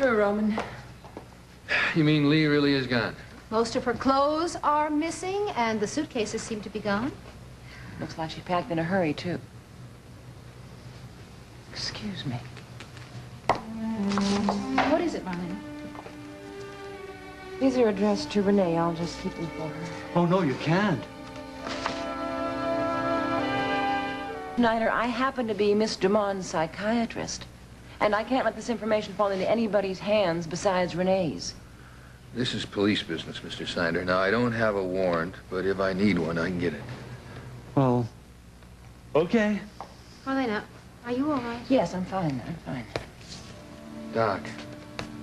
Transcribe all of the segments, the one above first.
true, Roman. You mean Lee really is gone? Most of her clothes are missing, and the suitcases seem to be gone. Looks like she packed in a hurry, too. Excuse me. What is it, Marlene? These are addressed to Renee. I'll just keep them for her. Oh, no, you can't. Snyder, I happen to be Miss Drummond's psychiatrist, and I can't let this information fall into anybody's hands besides Renee's. This is police business, Mr. Snyder. Now, I don't have a warrant, but if I need one, I can get it. Well, okay. Marlena, are you all right? Yes, I'm fine. I'm fine. Doc,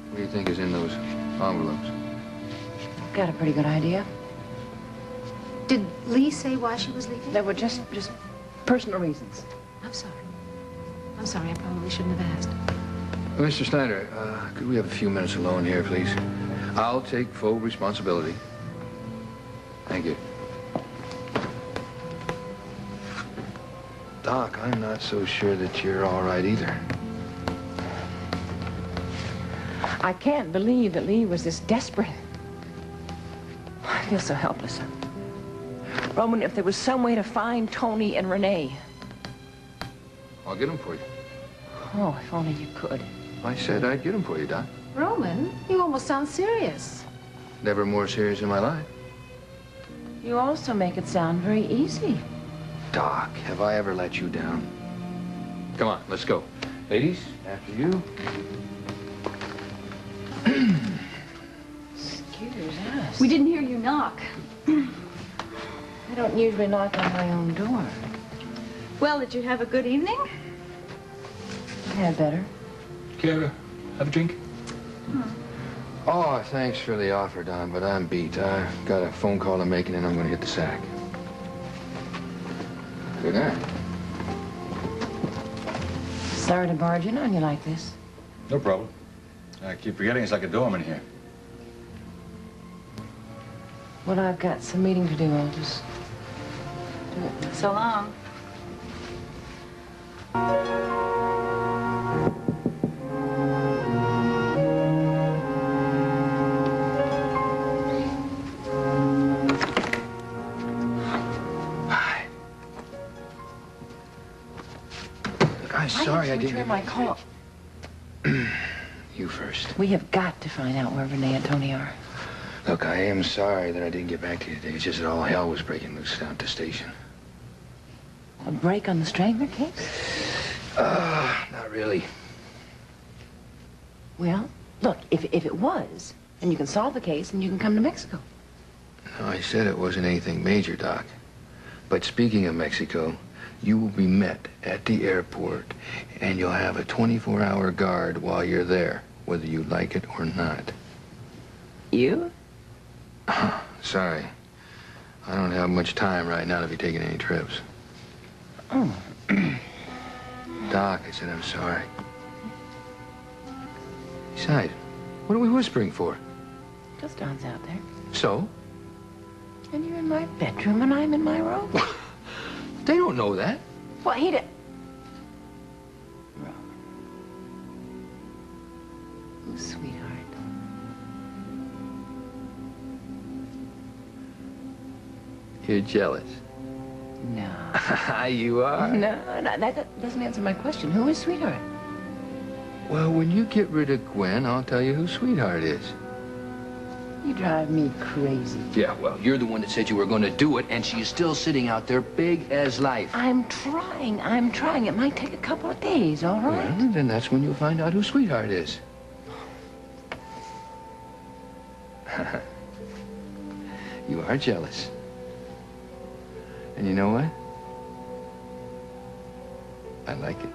what do you think is in those envelopes? Got a pretty good idea. Did Lee say why she was leaving? They were just personal reasons. I'm sorry. I'm sorry. I probably shouldn't have asked. Mr. Snyder, could we have a few minutes alone here, please? I'll take full responsibility. Thank you. Doc, I'm not so sure that you're all right either. I can't believe that Lee was this desperate. I feel so helpless. Roman, if there was some way to find Tony and Renee. I'll get them for you. Oh, if only you could. I said I'd get them for you, Doc. Roman, you almost sound serious. Never more serious in my life. You also make it sound very easy. Doc, have I ever let you down? Come on, let's go. Ladies, after you. Excuse us. We didn't hear you knock. I don't usually knock on my own door. Well, did you have a good evening? I had better. Care to have a drink? Oh, thanks for the offer, Don, but I'm beat. I got a phone call to make, and then I'm going to hit the sack. Good night. Sorry to barge in on you like this. No problem. I keep forgetting it's like a dorm in here. Well, I've got some meeting to do. I'll just do it. So long. I'm sorry I didn't return my call. You first. We have got to find out where Renee and Tony are. Look, I am sorry that I didn't get back to you today. It's just that all hell was breaking loose down at the station. A break on the Strangler case? Not really. Well, look, if it was, then you can solve the case and you can come to Mexico. No, I said it wasn't anything major, Doc. But speaking of Mexico, you will be met at the airport, and you'll have a 24-hour guard while you're there, whether you like it or not. You? Sorry. I don't have much time right now to be taking any trips. Oh. Doc, I said I'm sorry. Besides, what are we whispering for? Just Don's out there. So? And you're in my bedroom and I'm in my room. They don't know that. Well, he did. Roman. Oh, sweetheart. You're jealous. No. You are? No, that doesn't answer my question. Who is sweetheart? Well, when you get rid of Gwen, I'll tell you who Sweetheart is. You drive me crazy. Yeah, well, you're the one that said you were going to do it, and she's still sitting out there big as life. I'm trying. It might take a couple of days, all right? Well, then that's when you'll find out who Sweetheart is. You are jealous. And you know what? I like it.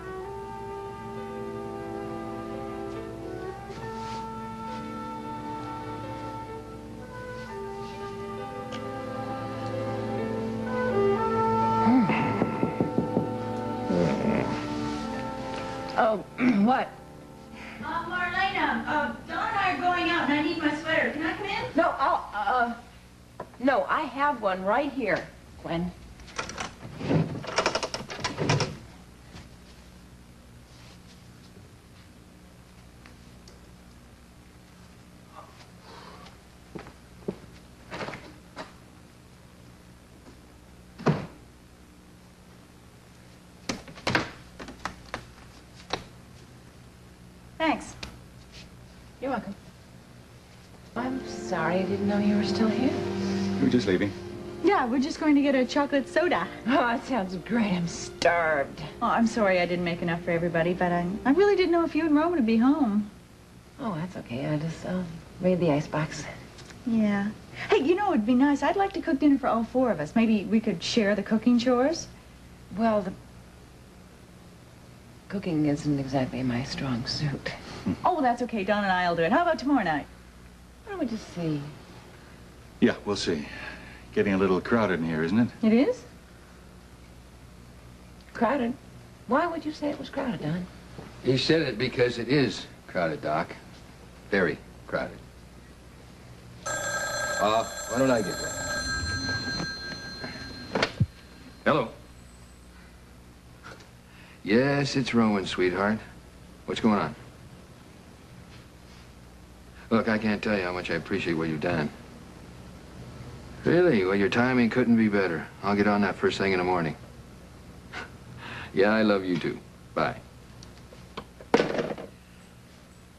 Oh, what? Marlena, Don and I are going out and I need my sweater. Can I come in? No, no, I have one right here, Gwen. Thanks. You're welcome. I'm sorry I didn't know you were still here. You were just leaving. Yeah, we're just going to get a chocolate soda. Oh, that sounds great. I'm starved. Oh, I'm sorry I didn't make enough for everybody, but I really didn't know if you and Roman would be home. Oh, that's okay. I just made the icebox. Yeah. Hey, you know, it'd be nice. I'd like to cook dinner for all four of us. Maybe we could share the cooking chores. Well, the cooking isn't exactly my strong suit. Oh, well, that's okay. Don and I'll do it. How about tomorrow night? Why don't we just see? Yeah, we'll see. Getting a little crowded in here, isn't it? It is? Crowded? Why would you say it was crowded, Don? He said it because it is crowded, Doc. Very crowded. Why don't I get one? Hello. Yes, it's Rowan, sweetheart. What's going on? Look, I can't tell you how much I appreciate what you've done. Really? Well, your timing couldn't be better. I'll get on that first thing in the morning. Yeah, I love you too. Bye.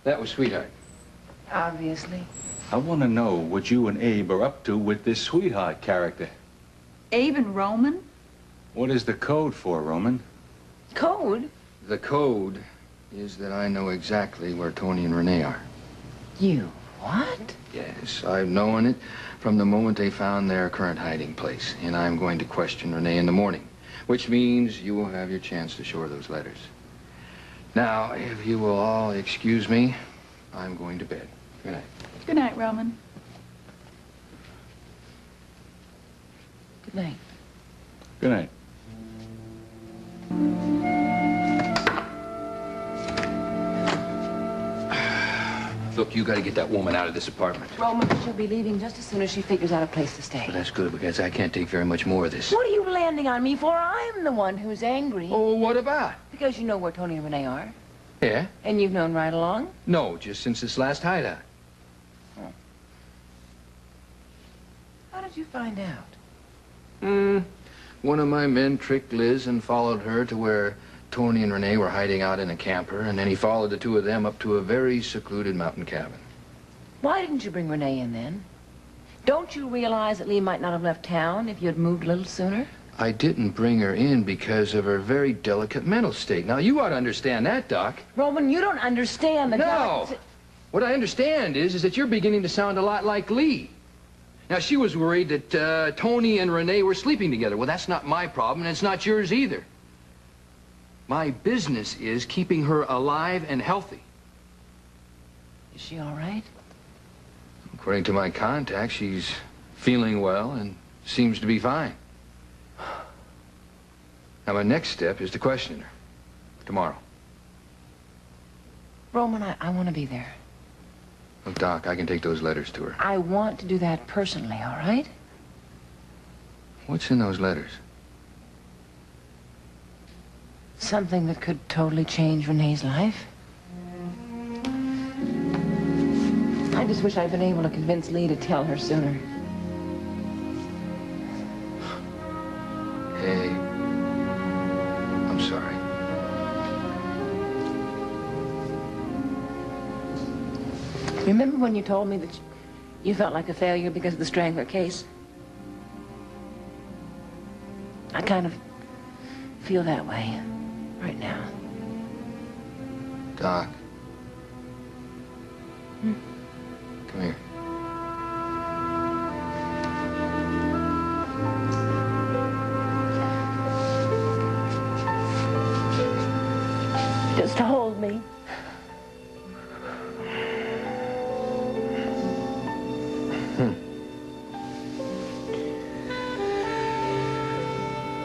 That was sweetheart. Obviously. I want to know what you and Abe are up to with this sweetheart character. Abe and Roman? What is the code for, Roman? Code? The code is that I know exactly where Tony and Renee are. You what? Yes, I've known it from the moment they found their current hiding place. And I'm going to question Renee in the morning, which means you will have your chance to show her those letters. Now, if you will all excuse me, I'm going to bed. Good night. Good night, Roman. Good night. Good night. Look, you got to get that woman out of this apartment. Roman, she'll be leaving just as soon as she figures out a place to stay. Well, that's good, because I can't take very much more of this. What are you landing on me for? I'm the one who's angry. Oh, what about? Because you know where Tony and Renee are. Yeah? And you've known right along? No, just since this last hideout. How did you find out? One of my men tricked Liz and followed her to where Tony and Renee were hiding out in a camper, and then he followed the two of them up to a very secluded mountain cabin. Why didn't you bring Renee in then? Don't you realize that Lee might not have left town if you had moved a little sooner? I didn't bring her in because of her very delicate mental state. Now, you ought to understand that, Doc. Roman, you don't understand the No! What I understand is that you're beginning to sound a lot like Lee. Now, she was worried that Tony and Renee were sleeping together. Well, that's not my problem, and it's not yours either. My business is keeping her alive and healthy. Is she all right? According to my contacts, she's feeling well and seems to be fine. Now, my next step is to question her. Tomorrow. Roman, I want to be there. Look, Doc, I can take those letters to her. I want to do that personally, all right? What's in those letters? Something that could totally change Renee's life. I just wish I'd been able to convince Lee to tell her sooner. Hey, I'm sorry. Remember when you told me that you felt like a failure because of the Strangler case? I kind of feel that way right now. Doc. Come here. Just hold me.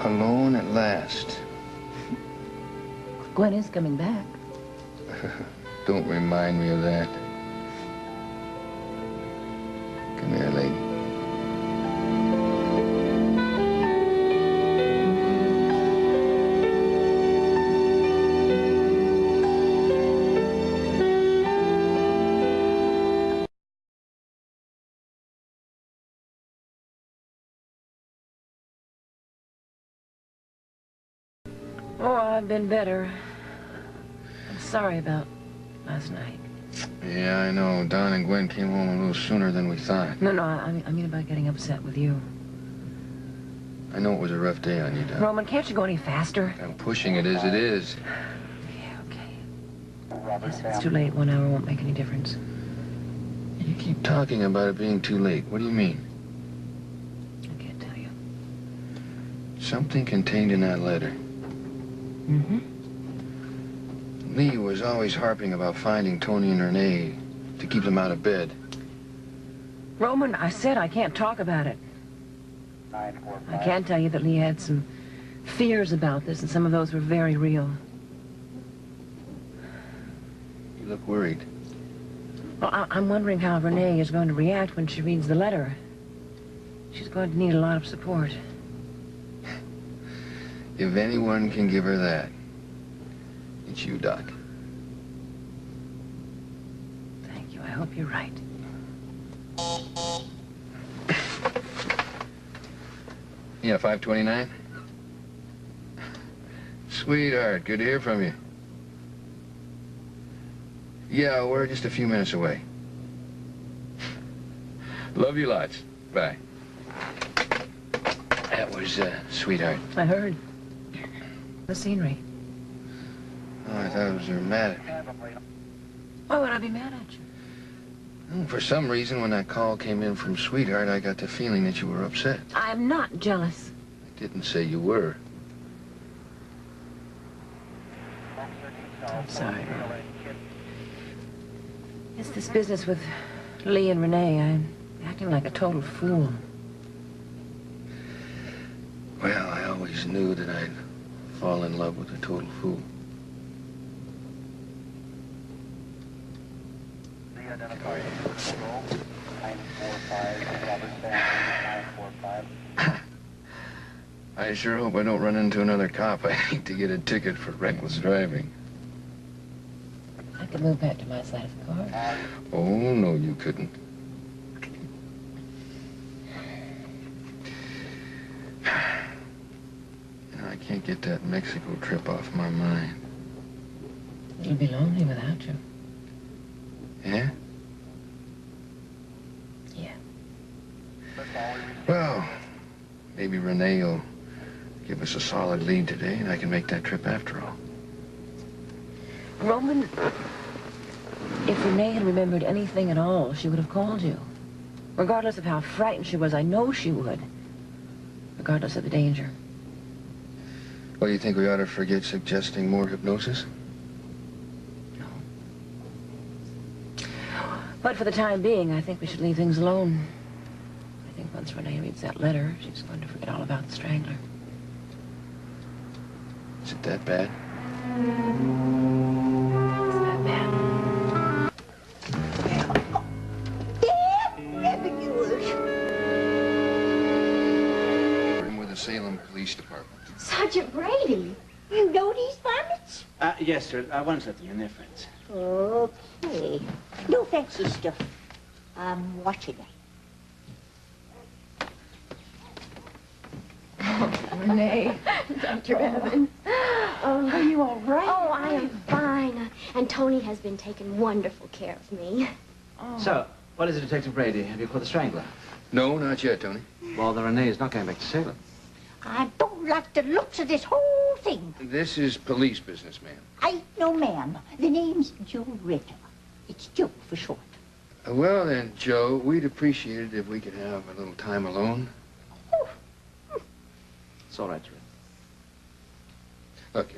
Alone at last. Gwen is coming back. Don't remind me of that. Come here, lady. Oh, I've been better. I'm sorry about last night. Yeah, I know. Don and Gwen came home a little sooner than we thought. No, I mean about getting upset with you. I know it was a rough day on you, Don. Roman, can't you go any faster? I'm pushing it as it is. Yeah, okay. Yes, if it's too late, 1 hour won't make any difference. You keep talking about it being too late. What do you mean? I can't tell you. Something contained in that letter. Mm-hmm. Lee was always harping about finding Tony and Renee to keep them out of bed. Roman, I said I can't talk about it. I can tell you that Lee had some fears about this, and some of those were very real. You look worried. Well, I'm wondering how Renee is going to react when she reads the letter. She's going to need a lot of support. If anyone can give her that, it's you, Doc. Thank you. I hope you're right. Yeah, 529? Sweetheart, good to hear from you. Yeah, we're just a few minutes away. Love you lots. Bye. That was, sweetheart. I heard. The scenery. Oh, I thought it was dramatic. Why would I be mad at you? For some reason, when that call came in from Sweetheart, I got the feeling that you were upset. I'm not jealous. I didn't say you were. I'm sorry. It's this business with Lee and Renee. I'm acting like a total fool. Well, I always knew that I'd fall in love with a total fool. I sure hope I don't run into another cop. I hate to get a ticket for reckless driving. I could move back to my side of the car. Oh, no, you couldn't. You know, I can't get that Mexico trip off my mind. It'll be lonely without you. Yeah? Yeah. Well, maybe Renee will give us a solid lead today, and I can make that trip after all. Roman, if Renee had remembered anything at all, she would have called you. Regardless of how frightened she was, I know she would. Regardless of the danger. Well, you think we ought to forget suggesting more hypnosis? No. But for the time being, I think we should leave things alone. I think once Renee reads that letter, she's going to forget all about the Strangler. Is it that bad? It's that bad. We're in with the Salem Police Department. Sergeant Brady, you know these varmints? Yes, sir. Once at the end, they're friends. Okay. No fancy stuff. I'm watching it. Renee. Dr. Evans. Oh, are you all right? Oh, I am fine. And Tony has been taking wonderful care of me. Oh. So, what is it, Detective Brady? Have you caught the Strangler? No, not yet, Tony. Well, the Renee is not going back to Salem. I don't like the looks of this whole thing. This is police business, ma'am. I ain't no ma'am. The name's Joe Ritter. It's Joe for short. Well then, Joe, we'd appreciate it if we could have a little time alone. It's all right, sir. Look,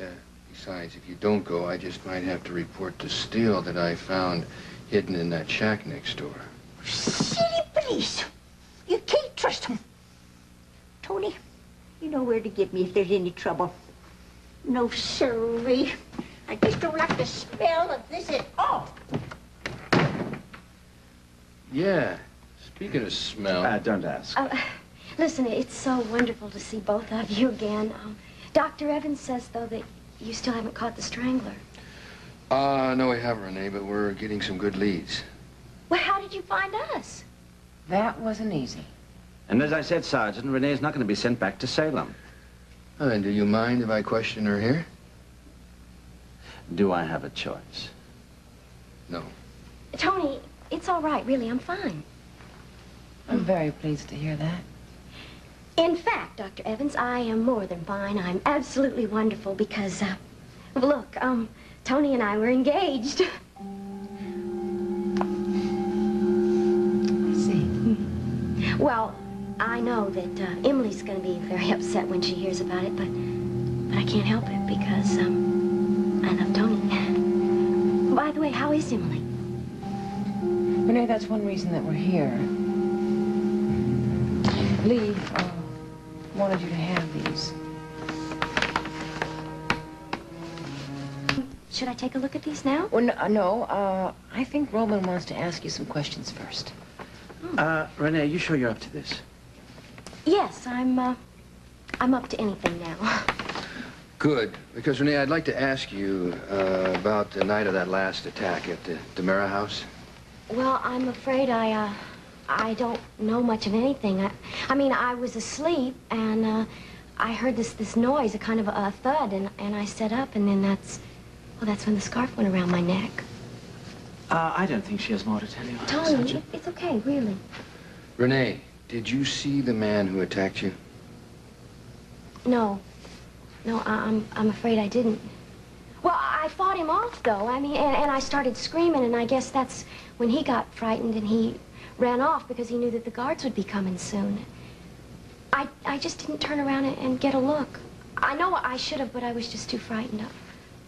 besides, if you don't go, I just might have to report the steel that I found hidden in that shack next door. City police. You can't trust them. Tony, you know where to get me if there's any trouble. No, sirree. I just don't like the smell of this at all. Yeah, speaking of smell... Don't ask. Listen, it's so wonderful to see both of you again. Dr. Evans says, though, that you still haven't caught the Strangler. No, we haven't, Renee, but we're getting some good leads. Well, how did you find us? That wasn't easy. And as I said, Sergeant, Renee's not going to be sent back to Salem. Oh, then do you mind if I question her here? Do I have a choice? No. Tony, it's all right, really. I'm fine. I'm very pleased to hear that. In fact, Dr. Evans, I am more than fine. I'm absolutely wonderful because, look, Tony and I were engaged. I see. Well, I know that Emily's going to be very upset when she hears about it, but I can't help it because I love Tony. By the way, how is Emily? Renee, that's one reason that we're here. Lee wanted you to have these. Should I take a look at these now? Well, no, I think Roman wants to ask you some questions first. Renee, you sure you're up to this? Yes, I'm up to anything now. Good, because Renee, I'd like to ask you about the night of that last attack at the DeMera house. Well, I'm afraid I don't know much of anything. I mean, I was asleep, and I heard this noise, a kind of a thud, and I sat up, and then that's when the scarf went around my neck. I don't think she has more to tell you. Tony, Sergeant. it's okay, really. Renee, did you see the man who attacked you? No, I'm afraid I didn't. Well, I fought him off, though. I mean, and I started screaming, and I guess that's when he got frightened and he ran off because he knew that the guards would be coming soon. I just didn't turn around and get a look. I know I should have, but I was just too frightened.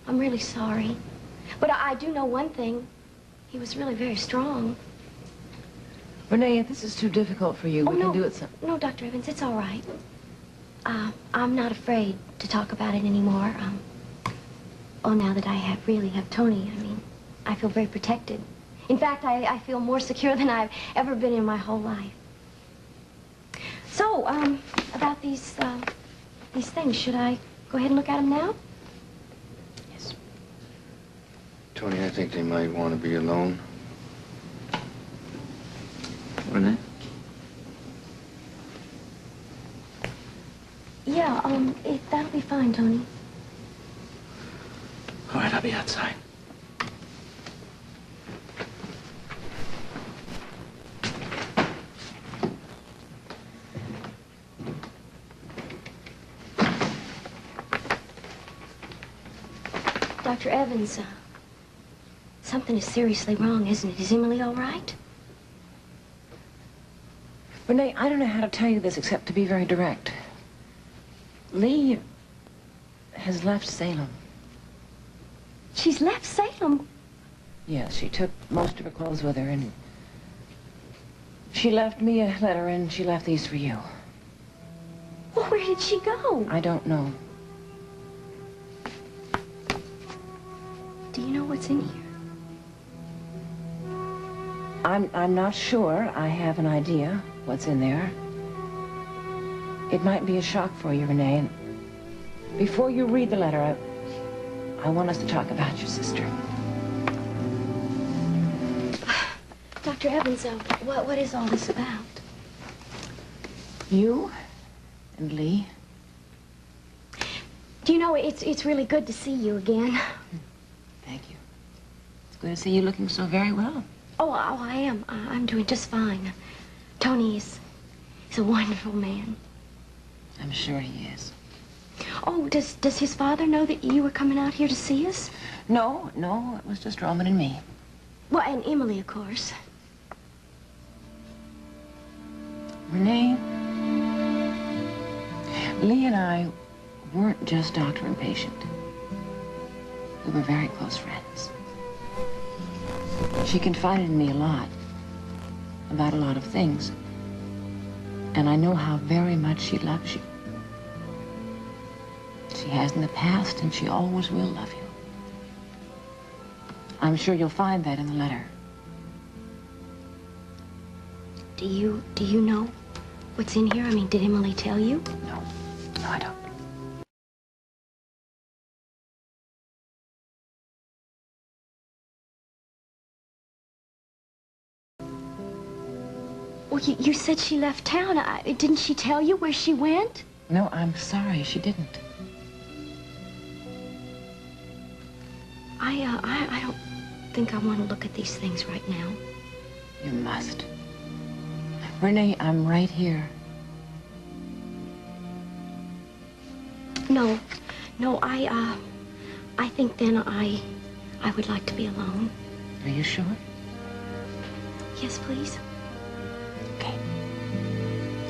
I'm really sorry. But I do know one thing. He was really very strong. Renee, if this is too difficult for you, we can do it some... No, Dr. Evans, it's all right. I'm not afraid to talk about it anymore. Now that I really have Tony, I mean, I feel very protected. In fact, I feel more secure than I've ever been in my whole life. So, about these things, should I go ahead and look at them now? Yes. Tony, I think they might want to be alone. Renee? Yeah, that'll be fine, Tony. All right, I'll be outside. Dr. Evans, something is seriously wrong, isn't it? Is Emily all right? Renee, I don't know how to tell you this except to be very direct. Lee has left Salem. She's left Salem? Yes, she took most of her clothes with her, and she left me a letter, and she left these for you. Well, where did she go? I don't know. Do you know what's in here? I'm not sure. I have an idea what's in there. It might be a shock for you, Renee, and before you read the letter, I want us to talk about your sister. Dr. Evans, what is all this about? You and Lee. Do you know, it's really good to see you again. Thank you. It's good to see you looking so very well. Oh, I am. I'm doing just fine. Tony is a wonderful man. I'm sure he is. Oh, does his father know that you were coming out here to see us? No, it was just Roman and me. Well, and Emily, of course. Renee, Lee and I weren't just doctor and patient. We were very close friends. She confided in me a lot about a lot of things. And I know how very much she loves you. She has in the past, and she always will love you. I'm sure you'll find that in the letter. Do you know what's in here? I mean, did Emily tell you? No, I don't. Well, you said she left town. Didn't she tell you where she went? No, I'm sorry, she didn't. think I want to look at these things right now. You must. Renee, I'm right here. No, I think then I would like to be alone. Are you sure? Yes, please. Okay.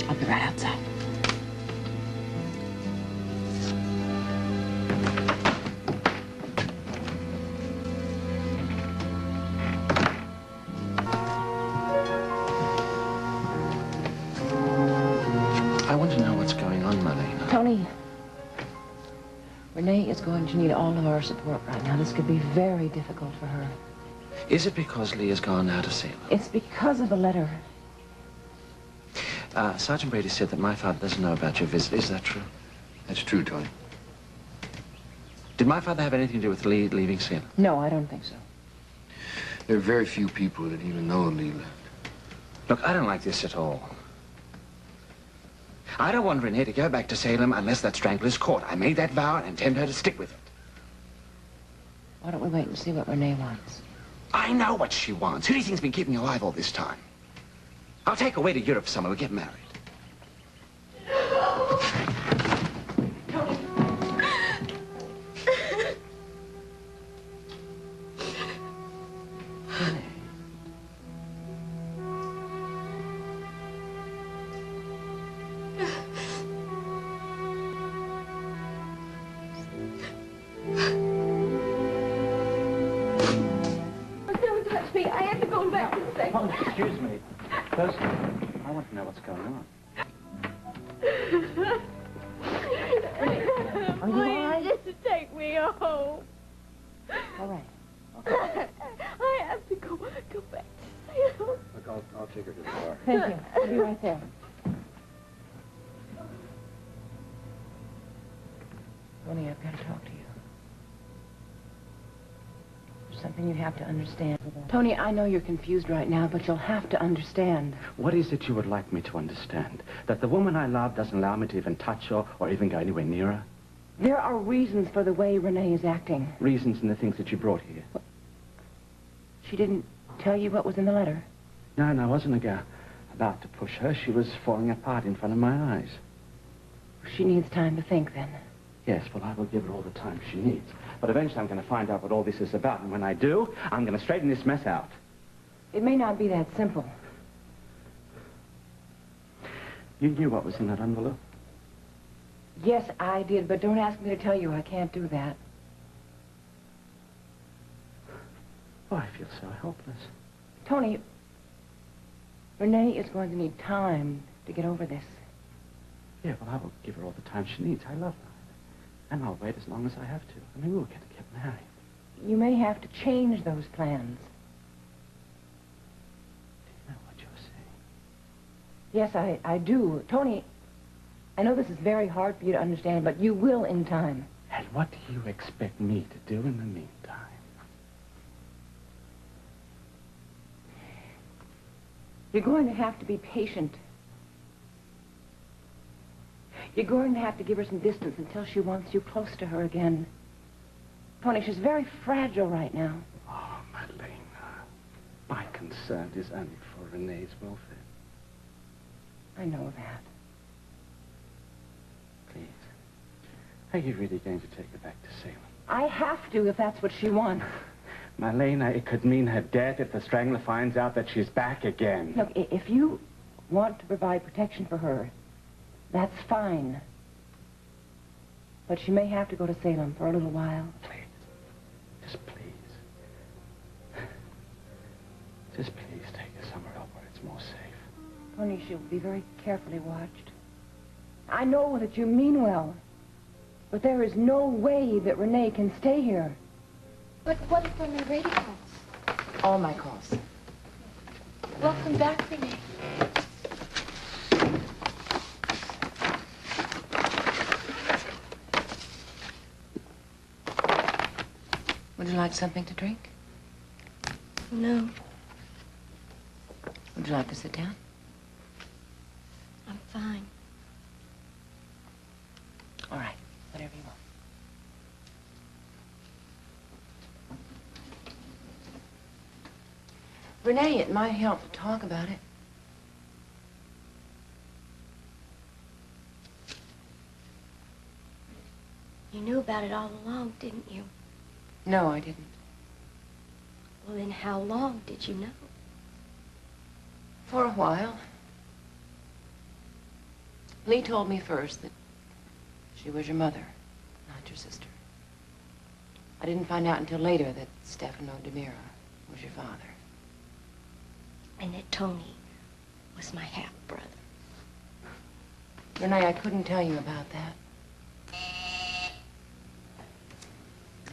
I'll be right outside. I want to know what's going on, Marlena. Tony, Renee is going to need all of our support right now. This could be very difficult for her. Is it because Lee has gone out of Salem? It's because of the letter. Sergeant Brady said that my father doesn't know about your visit. Is that true? That's true, Tony. Did my father have anything to do with Lee leaving Salem? No, I don't think so. There are very few people that even know Lee left. Look, I don't like this at all. I don't want Renee to go back to Salem unless that strangler is caught. I made that vow and intend her to stick with it. Why don't we wait and see what Renee wants? I know what she wants. Who do you think's been keeping me alive all this time? I'll take her away to Europe for summer. We'll get married. Don't touch me. I have to go back to the station. Oh, excuse me. First, I want to know what's going on. Are you all right? Just take me home. All right. I have to go back to Salem. Look, I'll take her to the car. Thank you. I'll be right there. Tony, I've got to talk to you. There's something you have to understand. Tony, I know you're confused right now, but you'll have to understand. What is it you would like me to understand? That the woman I love doesn't allow me to even touch her or even go anywhere near her? There are reasons for the way Renee is acting. Reasons in the things that you brought here. She didn't tell you what was in the letter? No, I wasn't about to push her. She was falling apart in front of my eyes. She needs time to think, then. Yes, well, I will give her all the time she needs. But eventually I'm going to find out what all this is about. And when I do, I'm going to straighten this mess out. It may not be that simple. You knew what was in that envelope? Yes, I did, but don't ask me to tell you. I can't do that. Oh, I feel so helpless. Tony, Renee is going to need time to get over this. Yeah, well, I will give her all the time she needs. I love her. And I'll wait as long as I have to. I mean, we'll get married. You may have to change those plans. Do you know what you're saying? Yes, I do. Tony, I know this is very hard for you to understand, but you will in time. And what do you expect me to do in the meantime? You're going to have to be patient. You're going to have to give her some distance until she wants you close to her again. Tony, she's very fragile right now. Oh, Marlena, my concern is only for Renee's welfare. I know that. Please, are you really going to take her back to Salem? I have to if that's what she wants. Marlena, it could mean her death if the strangler finds out that she's back again. Look, if you want to provide protection for her, that's fine. But she may have to go to Salem for a little while. Please. Just please. Just please take her somewhere else where it's more safe. Tony, she'll be very carefully watched. I know that you mean well, but there is no way that Renee can stay here. But what if Renee Brady calls? All my calls. Welcome back, Renee. Would you like something to drink? No, Would you like to sit down? I'm fine. All right, whatever you want. Renee, it might help to talk about it. You knew about it all along, didn't you? No, I didn't. Well, then how long did you know? For a while. Lee told me first that she was your mother, not your sister. I didn't find out until later that Stefano DiMera was your father. And that Tony was my half-brother. Renee, I couldn't tell you about that.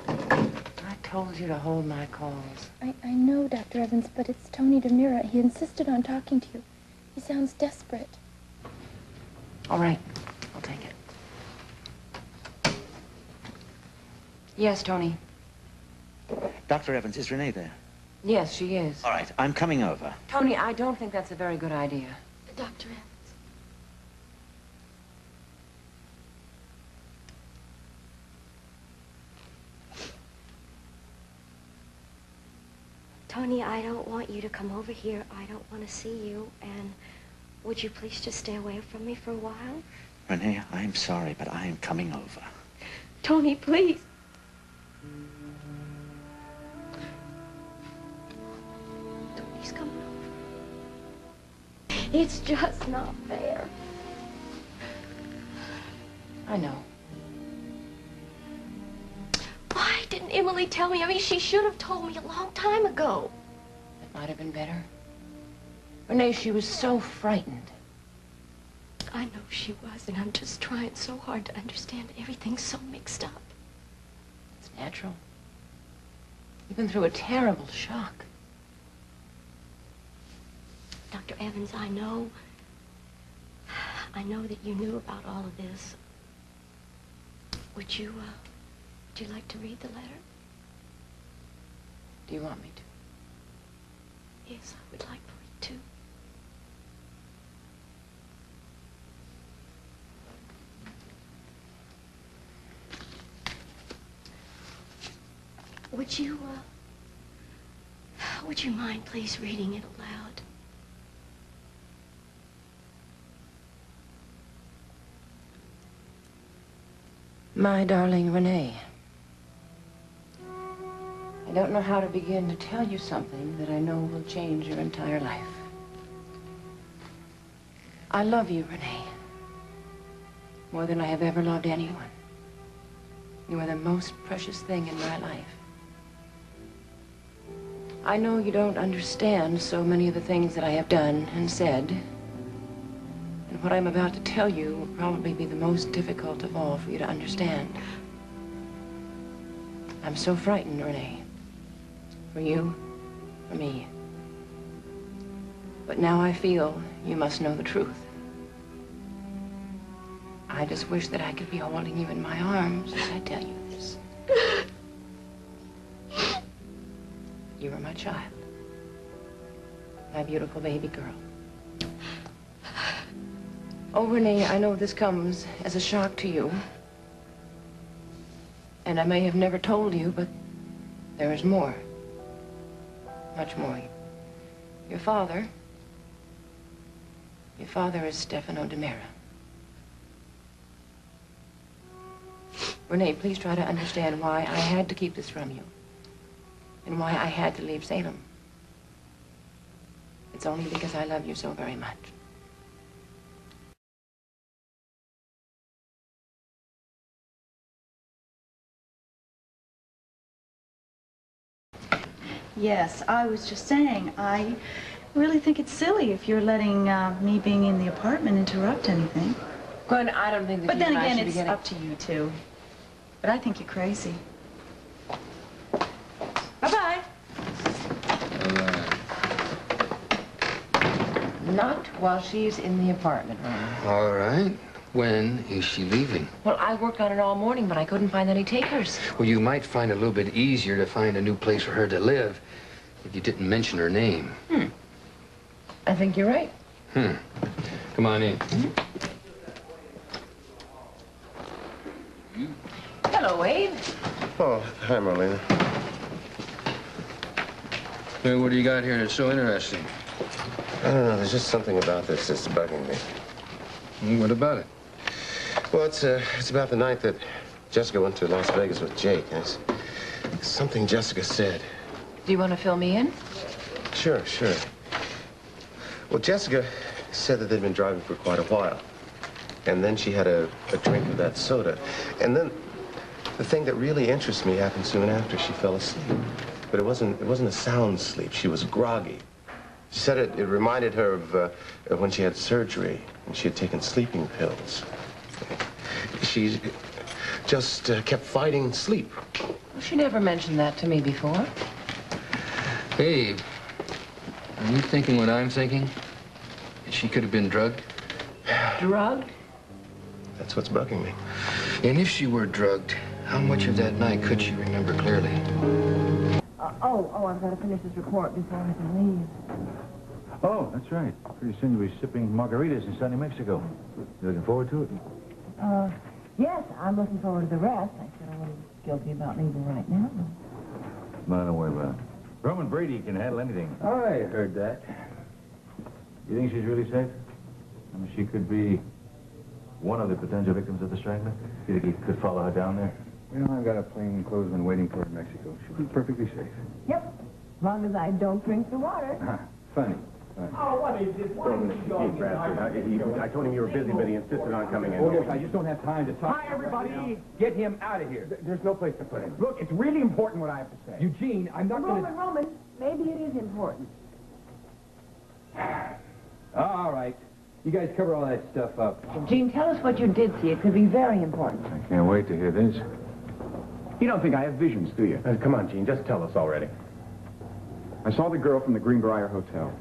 I told you to hold my calls. I know, Dr. Evans, but it's Tony DiMera. He insisted on talking to you. He sounds desperate. All right, I'll take it. Yes, Tony. Dr. Evans, is Renee there? Yes, she is. All right, I'm coming over. Tony, I don't think that's a very good idea. Dr. Evans. Tony, I don't want you to come over here. I don't want to see you. And would you please just stay away from me for a while? Renee, I'm sorry, but I am coming over. Tony, please. Tony's coming over. It's just not fair. I know. Why didn't Emily tell me? I mean, she should have told me a long time ago. It might have been better. Renee, she was so frightened. I know she was, and I'm just trying so hard to understand. Everything's so mixed up. It's natural. You've been through a terrible shock. Dr. Evans, I know that you knew about all of this. Would you like to read the letter? Do you want me to? Yes, I would like for you to. Would you mind please reading it aloud? My darling Renee, I don't know how to begin to tell you something that I know will change your entire life. I love you, Renee, more than I have ever loved anyone. You are the most precious thing in my life. I know you don't understand so many of the things that I have done and said. And what I'm about to tell you will probably be the most difficult of all for you to understand. I'm so frightened, Renee. For you, for me. But now I feel you must know the truth. I just wish that I could be holding you in my arms as I tell you this. You are my child. My beautiful baby girl. Oh, Renee, I know this comes as a shock to you. And I may have never told you, but there is more. Much more. Your father is Stefano DiMera. Renee, please try to understand why I had to keep this from you. And why I had to leave Salem. It's only because I love you so very much. Yes, I was just saying, I really think it's silly if you're letting me being in the apartment interrupt anything. Gwen, I don't think that But you then and I again, should be it's getting... up to you two. But I think you're crazy. Bye-bye. Not while she's in the apartment, Ron. All right. When is she leaving? Well, I worked on it all morning, but I couldn't find any takers. Well, you might find it a little bit easier to find a new place for her to live if you didn't mention her name. I think you're right. Come on in. Hello, Wade. Oh, hi, Marlena. Hey, what do you got here that's so interesting? I don't know. There's just something about this that's bugging me. What about it? Well, it's about the night that Jessica went to Las Vegas with Jake. It's something Jessica said. Do you want to fill me in? Sure. Well, Jessica said that they'd been driving for quite a while. And then she had a drink of that soda. And then the thing that really interests me happened soon after. She fell asleep. But it wasn't a sound sleep. She was groggy. She said it reminded her of when she had surgery and she had taken sleeping pills. She just kept fighting sleep. Well, she never mentioned that to me before. Hey, are you thinking what I'm thinking? That she could have been drugged? Drugged? That's what's bugging me. And if she were drugged, how much of that night could she remember clearly? I've got to finish this report before I can leave. Oh, that's right. Pretty soon you'll be sipping margaritas in sunny Mexico. You looking forward to it? Yes, I'm looking forward to the rest. I feel a little guilty about leaving right now. No, don't worry about it. Roman Brady can handle anything. I heard that. You think she's really safe? I mean, she could be one of the potential victims of the strangler. You think he could follow her down there? You know, I've got a plainclothesman waiting for her in Mexico. She'll be perfectly safe. Yep, as long as I don't drink the water. Funny. Oh, what is this? What is this dog? I told him you were busy, but he insisted on coming in. Oh, look, I just don't have time to talk. Hi, everybody. Get him out of here. There's no place to put him. Look, it's really important what I have to say. Eugene, I'm not going to... Roman, maybe it is important. All right. You guys cover all that stuff up. Gene, tell us what you did see. It could be very important. I can't wait to hear this. You don't think I have visions, do you? Come on, Gene, just tell us already. I saw the girl from the Greenbrier Hotel.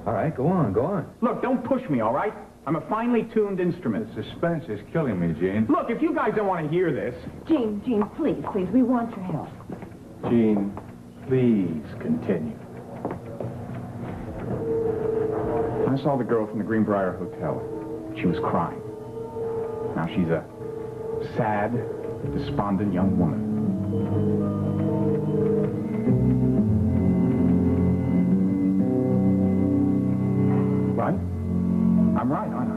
All right, go on. Look, don't push me, all right? I'm a finely tuned instrument. The suspense is killing me, Gene. Look, if you guys don't want to hear this... Gene, please, we want your help. Gene, please continue. I saw the girl from the Greenbrier Hotel. She was crying. Now she's a sad, despondent young woman. Right? I'm right, aren't I?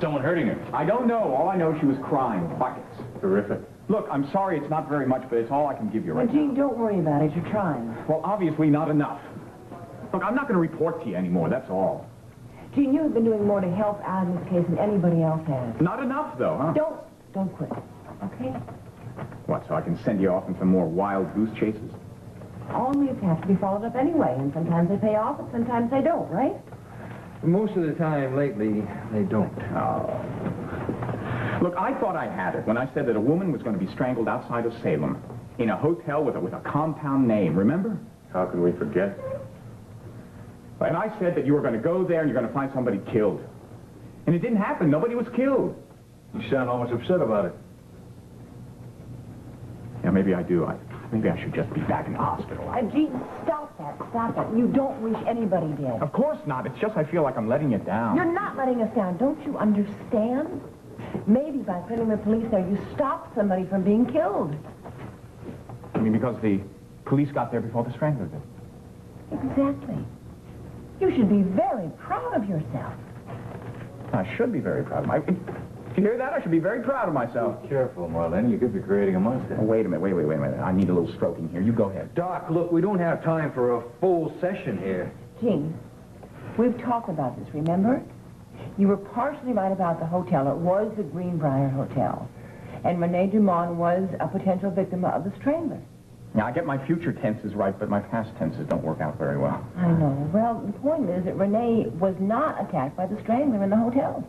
Someone hurting her. I don't know. All I know, she was crying. Buckets. Terrific. Look, I'm sorry it's not very much, but it's all I can give you right now. Gene, don't worry about it. You're trying. Well, obviously not enough. Look, I'm not going to report to you anymore, that's all. Gene, you have been doing more to help out in this case than anybody else has. Not enough, though, huh? Don't quit, okay? What, so I can send you off in some more wild goose chases? All leads have to be followed up anyway, and sometimes they pay off and sometimes they don't, right? Most of the time lately, they don't. Oh. Look, I thought I had it when I said that a woman was going to be strangled outside of Salem in a hotel with a compound name, remember? How can we forget? And I said that you were going to go there and you're going to find somebody killed. And it didn't happen. Nobody was killed. You sound almost upset about it. Yeah, maybe I do. Maybe I should just be back in the hospital. Gene, stop that. You don't wish anybody dead. Of course not. It's just I feel like I'm letting you down. You're not letting us down. Don't you understand? Maybe by sending the police there, you stopped somebody from being killed. I mean, because the police got there before the strangler did. Exactly. You should be very proud of yourself. I should be very proud of myself. If you hear that, I should be very proud of myself. Be careful, Marlene. You could be creating a monster. Oh, wait a minute. I need a little stroking here. You go ahead. Doc, look, we don't have time for a full session here. Gene, we've talked about this, remember? You were partially right about the hotel. It was the Greenbrier Hotel. And Renee Dumont was a potential victim of the strangler. Now, I get my future tenses right, but my past tenses don't work out very well. I know. Well, the point is that Renee was not attacked by the strangler in the hotel.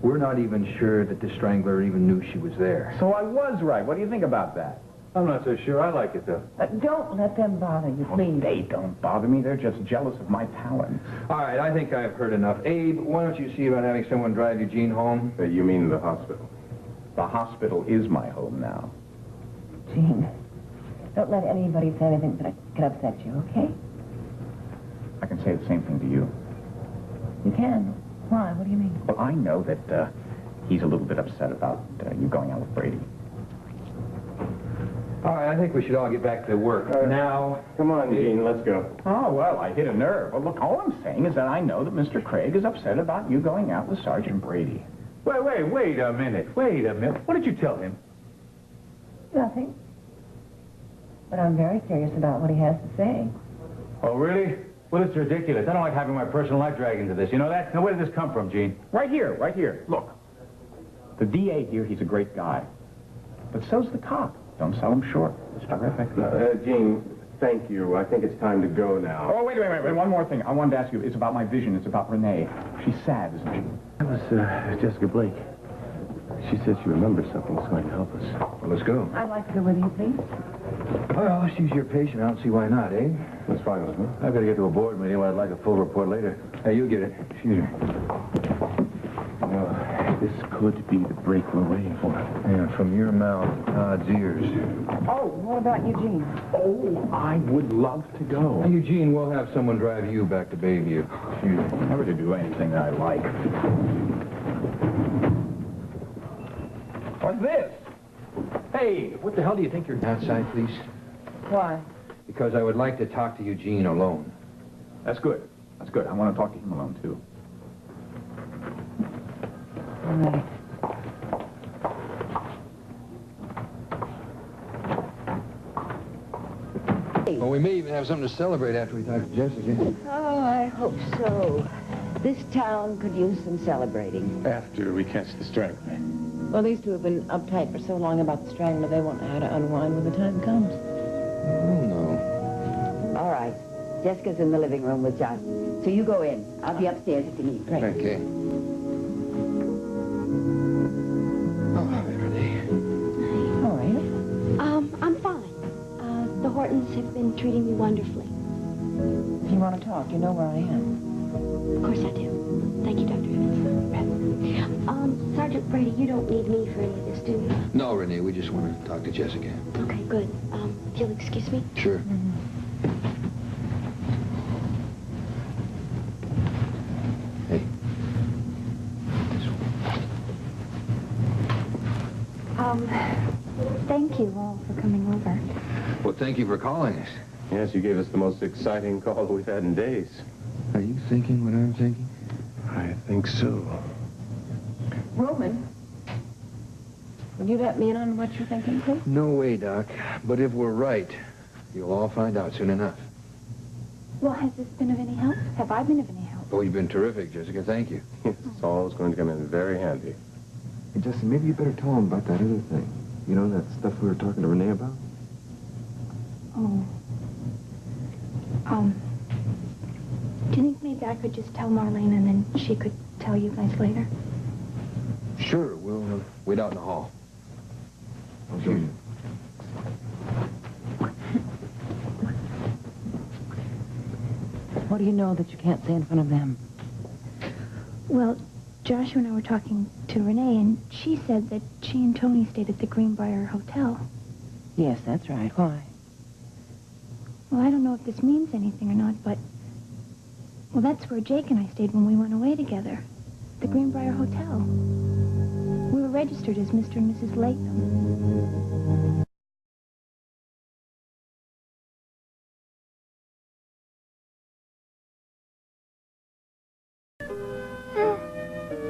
We're not even sure that the strangler even knew she was there. So I was right. What do you think about that? I'm not so sure. I like it, though. Don't let them bother you, please. They don't bother me. They're just jealous of my talent. All right, I think I've heard enough. Abe, why don't you see about having someone drive Eugene home? You mean the hospital? The hospital is my home now. Gene, don't let anybody say anything that could upset you, okay? I can say the same thing to you. You can? Why? What do you mean? Well, I know that he's a little bit upset about you going out with Brady. All right. right, I think we should all get back to work. Now... Come on, Gene, let's go. Oh, well, I hit a nerve. Well, look, all I'm saying is that I know that Mr. Craig is upset about you going out with Sergeant Brady. Wait a minute. What did you tell him? Nothing. But I'm very curious about what he has to say. Oh, really? Well, it's ridiculous. I don't like having my personal life dragged into this. You know that? Now, where did this come from, Gene? Right here. Look, the DA here, he's a great guy. But so's the cop. Don't sell him short. It's terrific. Gene, thank you. I think it's time to go now. Oh, wait. One more thing. I wanted to ask you. It's about my vision. It's about Renee. She's sad, isn't she? That was Jessica Blake. She said she remembers something that's going to help us. Well, let's go. I'd like to go with you, please. Well, she's your patient. I don't see why not, eh? That's fine with me. I've got to get to a board meeting where I'd like a full report later. Hey, you get it. Excuse me. This could be the break we're waiting for. Yeah, from your mouth to Todd's ears. Oh, what about Eugene? Oh, I would love to go. Hey, Eugene, we'll have someone drive you back to Bayview. Never to do anything that I like. What's this? Hey, what the hell do you think you're... Outside, please. Why? Because I would like to talk to Eugene alone. That's good. I want to talk to him alone, too. All right. Well, we may even have something to celebrate after we talk to Jessica. Oh, I hope so. This town could use some celebrating. After we catch the strike. Well, these two have been uptight for so long about the strangler, they won't know how to unwind when the time comes. Oh, no. All right. Jessica's in the living room with Josh. So you go in. I'll be upstairs if you need. Great. Okay. Oh, hi, Renee. How are you? I'm fine. The Hortons have been treating me wonderfully. If you want to talk, you know where I am. Of course I do. Thank you, Dr. Evans. Sergeant Brady, you don't need me for any of this, do you? No, Renee, we just want to talk to Jessica. Okay, good. If you'll excuse me. Sure. Hey. This one. Thank you all for coming over. Well, thank you for calling us. Yes, you gave us the most exciting call we've had in days. Are you thinking what I'm thinking? I think so. Roman, will you let me in on what you're thinking, please? No way, Doc. But if we're right, you'll all find out soon enough. Well, has this been of any help? Have I been of any help? Oh, you've been terrific, Jessica. Thank you. Yes, it's all going to come in very handy. Hey, Justin, maybe you better tell him about that other thing. You know, that stuff we were talking to Renee about? Oh. Do you think maybe I could just tell Marlene and then she could tell you guys later? Sure, we'll wait out in the hall. Okay. What do you know that you can't say in front of them? Well, Joshua and I were talking to Renee, and she said that she and Tony stayed at the Greenbrier Hotel. Yes, that's right. Why? Well, I don't know if this means anything or not, but... Well, that's where Jake and I stayed when we went away together. The Greenbrier Hotel. We were registered as Mr. and Mrs. Latham.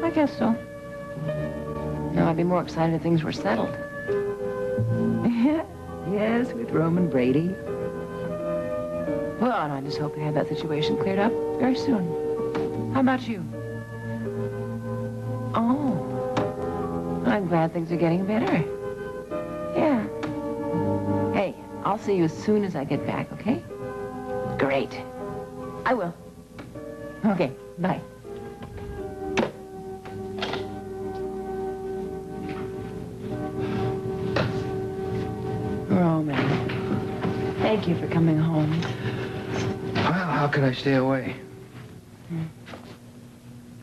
I guess so. Now, I'd be more excited if things were settled. Yes, with Roman Brady. Well, and I just hope to have that situation cleared up very soon. How about you? Oh. I'm glad things are getting better. Yeah. Hey, I'll see you as soon as I get back, okay? Great. I will. Okay, bye. Roman, thank you for coming home. Well, how could I stay away?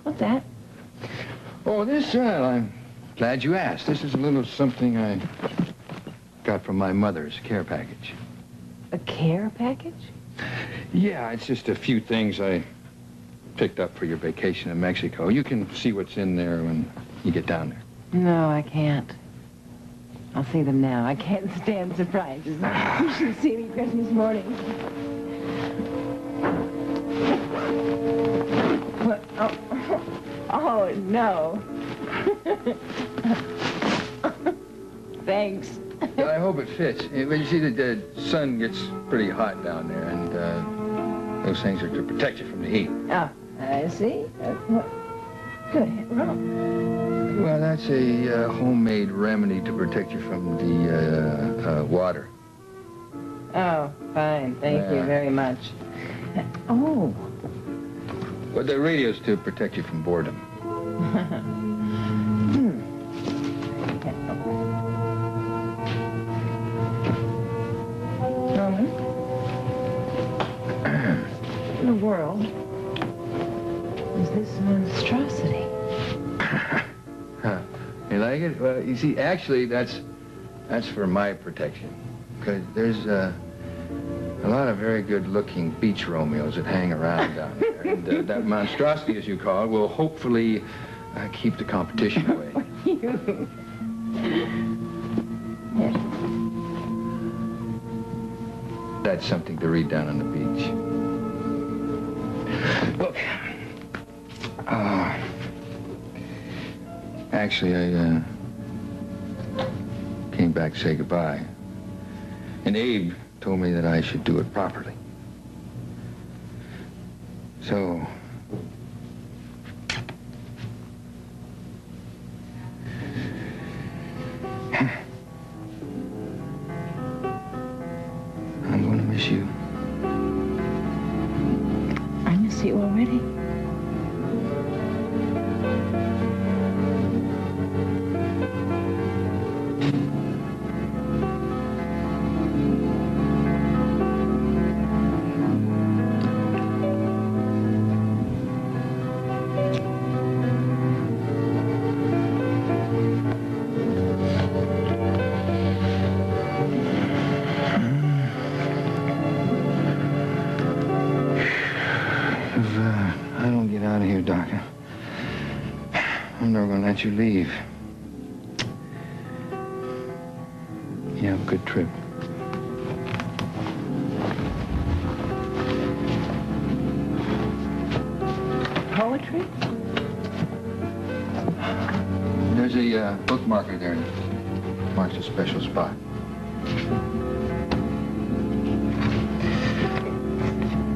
What's that? Oh, this, I'm glad you asked. This is a little something I got from my mother's care package. A care package? Yeah, it's just a few things I picked up for your vacation in Mexico. You can see what's in there when you get down there. No, I can't. I'll see them now. I can't stand surprises. You should see me Christmas morning. What? Oh, no. Thanks. Well, I hope it fits. But you see, the sun gets pretty hot down there, and those things are to protect you from the heat. Oh, I see. What? Good. Wrong. Well, that's a homemade remedy to protect you from the water. Oh, fine. Thank you very much. Oh. Well, the radio's to protect you from boredom. Norman? In the world is this monstrosity? You like it? Well, you see, actually, that's for my protection. Because there's a lot of very good-looking beach Romeos that hang around down there. And that monstrosity, as you call it, will hopefully keep the competition away. Yes. That's something to read down on the beach. Look. Actually, I came back to say goodbye. And Abe told me that I should do it properly. So... I'm going to miss you. I miss you already. You leave. You have a good trip. Poetry? There's a bookmarker there that marks a special spot.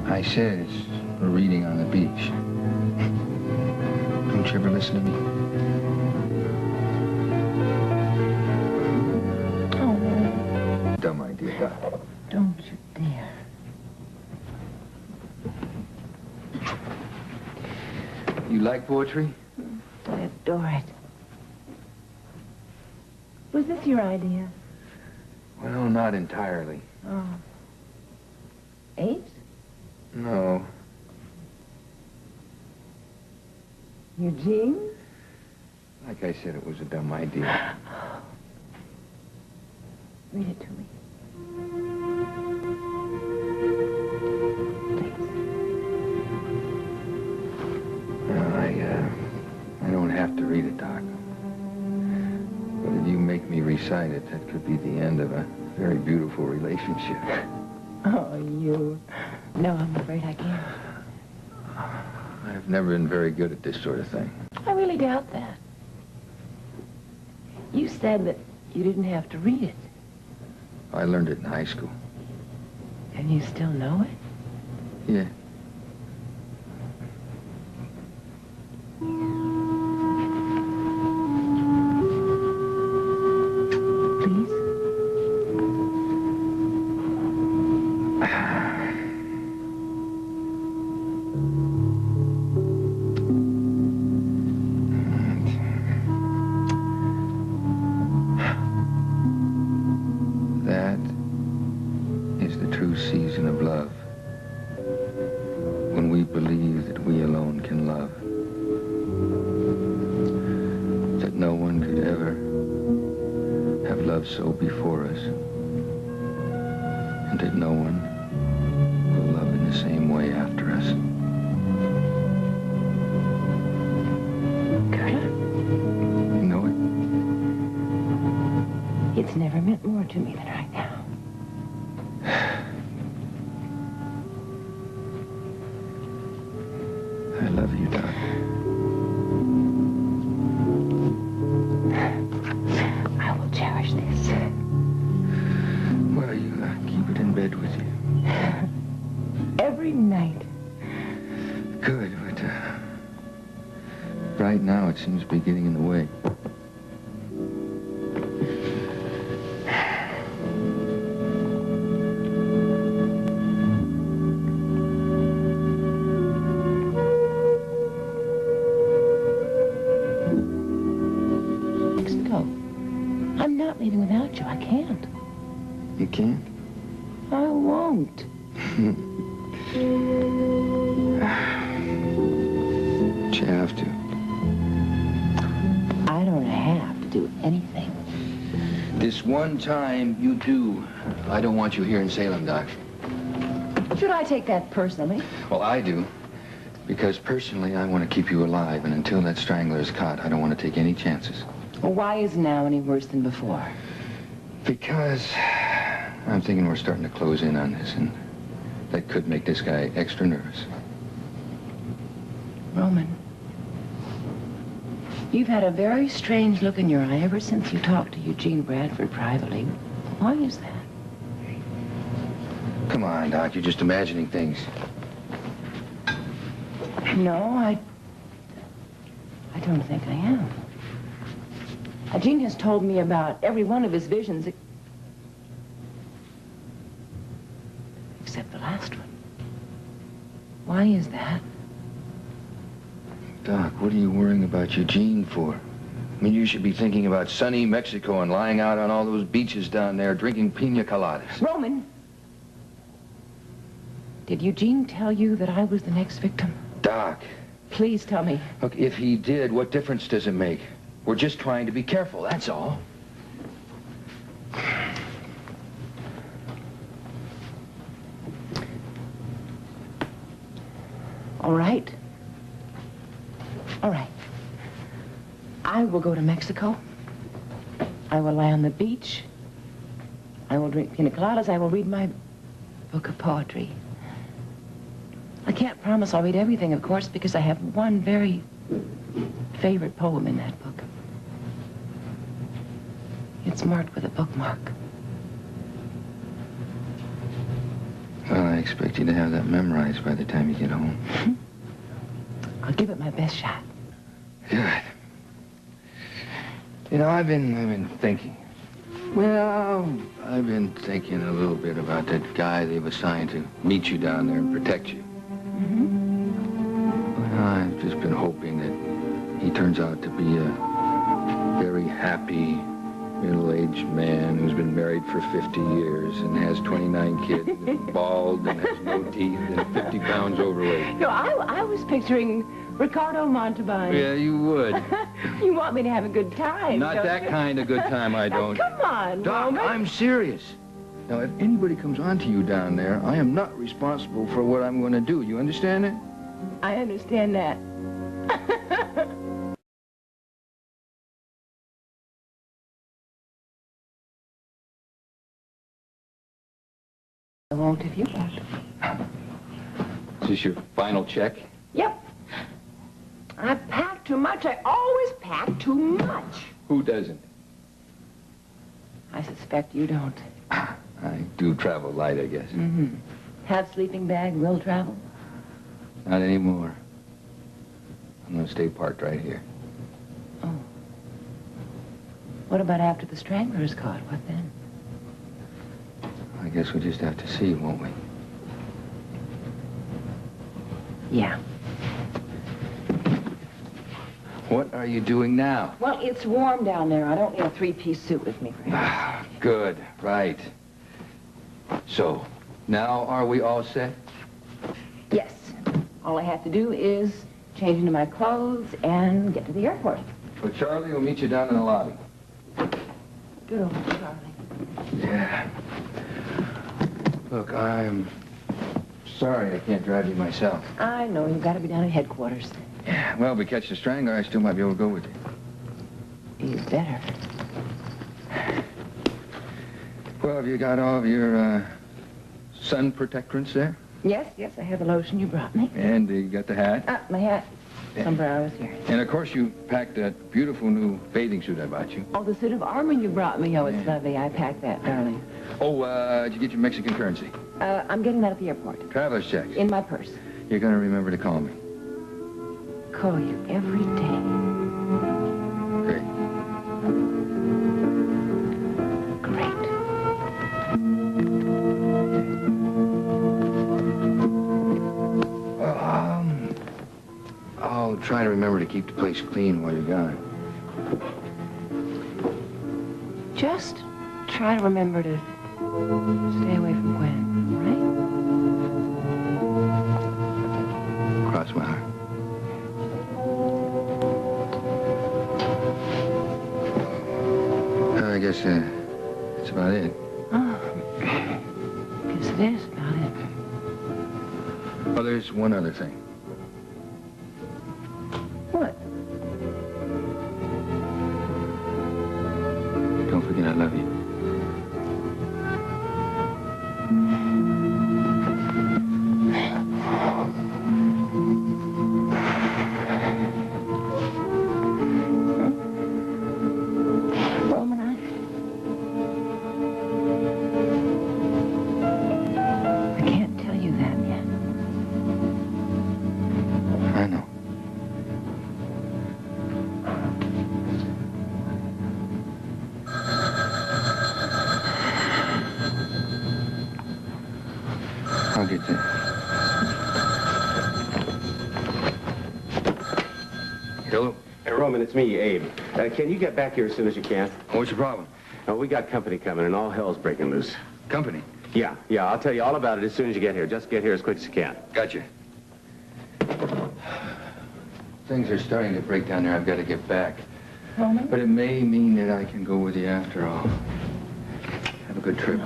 I said it's for reading on the beach. Don't you ever listen to me? Dumb idea, Doc. Don't you dare. You like poetry? I adore it. Was this your idea? Well, not entirely. Oh. Abe's? No. Eugene? Like I said, it was a dumb idea. Read it to me. I don't have to read it, Doc. But if you make me recite it, that could be the end of a very beautiful relationship. Oh, you. No, I'm afraid I can't. I've never been very good at this sort of thing. I really doubt that. You said that you didn't have to read it. I learned it in high school. And you still know it? Yeah. Season of love, when we believe that we alone can love, that no one could ever have loved so before us, and that no one will love in the same way after us. Gerda? You know it? It's never meant more to me than right now. I love you, Doc. I will cherish this. Well, you keep it in bed with you. Every night. Good, but right now it seems to be getting in the way. I'm not leaving without you. I can't. You can't? I won't. But you have to. I don't have to do anything. This one time you do. I don't want you here in Salem, Doc. Should I take that personally? Well, I do. Because personally, I want to keep you alive. And until that strangler is caught, I don't want to take any chances. Well, why is now any worse than before? Because I'm thinking we're starting to close in on this, and that could make this guy extra nervous. Roman, you've had a very strange look in your eye ever since you talked to Eugene Bradford privately. Why is that? Come on, Doc, you're just imagining things. No, I don't think I am. Eugene has told me about every one of his visions, except the last one. Why is that? Doc, what are you worrying about Eugene for? I mean, you should be thinking about sunny Mexico and lying out on all those beaches down there drinking pina coladas. Roman! Did Eugene tell you that I was the next victim? Doc. Please tell me. Look, if he did, what difference does it make? We're just trying to be careful, that's all. All right. All right. I will go to Mexico. I will lie on the beach. I will drink pina coladas. I will read my book of poetry. I can't promise I'll read everything, of course, because I have one very favorite poem in that book. It's marked with a bookmark. Well, I expect you to have that memorized by the time you get home. I'll give it my best shot. Good. You know, I've been thinking. Well, I've been thinking a little bit about that guy they've assigned to meet you down there and protect you. Well, I've just been hoping that he turns out to be a very happy, middle-aged man who's been married for 50 years and has 29 kids, and is bald and has no teeth and 50 pounds overweight. No, I was picturing Ricardo Montalban. Yeah, you would. You want me to have a good time, Not that you? kind of good time, I don't. Come on, Doc, Roman. I'm serious. Now, if anybody comes on to you down there, I am not responsible for what I'm going to do. You understand it? I understand that. I won't if you won't. Is this your final check? Yep. I pack too much. I always pack too much. Who doesn't? I suspect you don't. I do travel light, I guess. Mm-hmm. Have sleeping bag, will travel? Not anymore. I'm going to stay parked right here. Oh. What about after the strangler is caught? What then? I guess we'll just have to see, won't we? Yeah. What are you doing now? Well, it's warm down there. I don't need a three-piece suit with me for you. Good, right. So, now are we all set? Yes. All I have to do is change into my clothes and get to the airport. Well, Charlie will meet you down in the lobby. Good old Charlie. Yeah. Look, I'm sorry I can't drive you myself. I know. You've got to be down at headquarters. Yeah, well, if we catch the strangler, I still might be able to go with you. You better. Well, have you got all of your sun protectorants there? Yes, I have the lotion you brought me. And you got the hat? My hat. Sombrero is here. And, of course, you packed that beautiful new bathing suit I bought you. Oh, the suit of armor you brought me. Oh, it's lovely. I packed that, darling. Oh, did you get your Mexican currency? I'm getting that at the airport. Traveler's checks. In my purse. You're going to remember to call me. Call you every day. Great. I'll try to remember to keep the place clean while you're gone. Just try to remember to stay away from Gwen, right? Cross my heart. I guess that's about it. Oh, guess it is about it. Oh, there's one other thing. What? Don't forget I love you. I'll get there. Hello? Hey, Roman, it's me, Abe. Can you get back here as soon as you can? What's your problem? We got company coming, and all hell's breaking loose. Company? Yeah, I'll tell you all about it as soon as you get here. Just get here as quick as you can. Gotcha. Things are starting to break down there. I've got to get back. Roman? But it may mean that I can go with you after all. Have a good trip.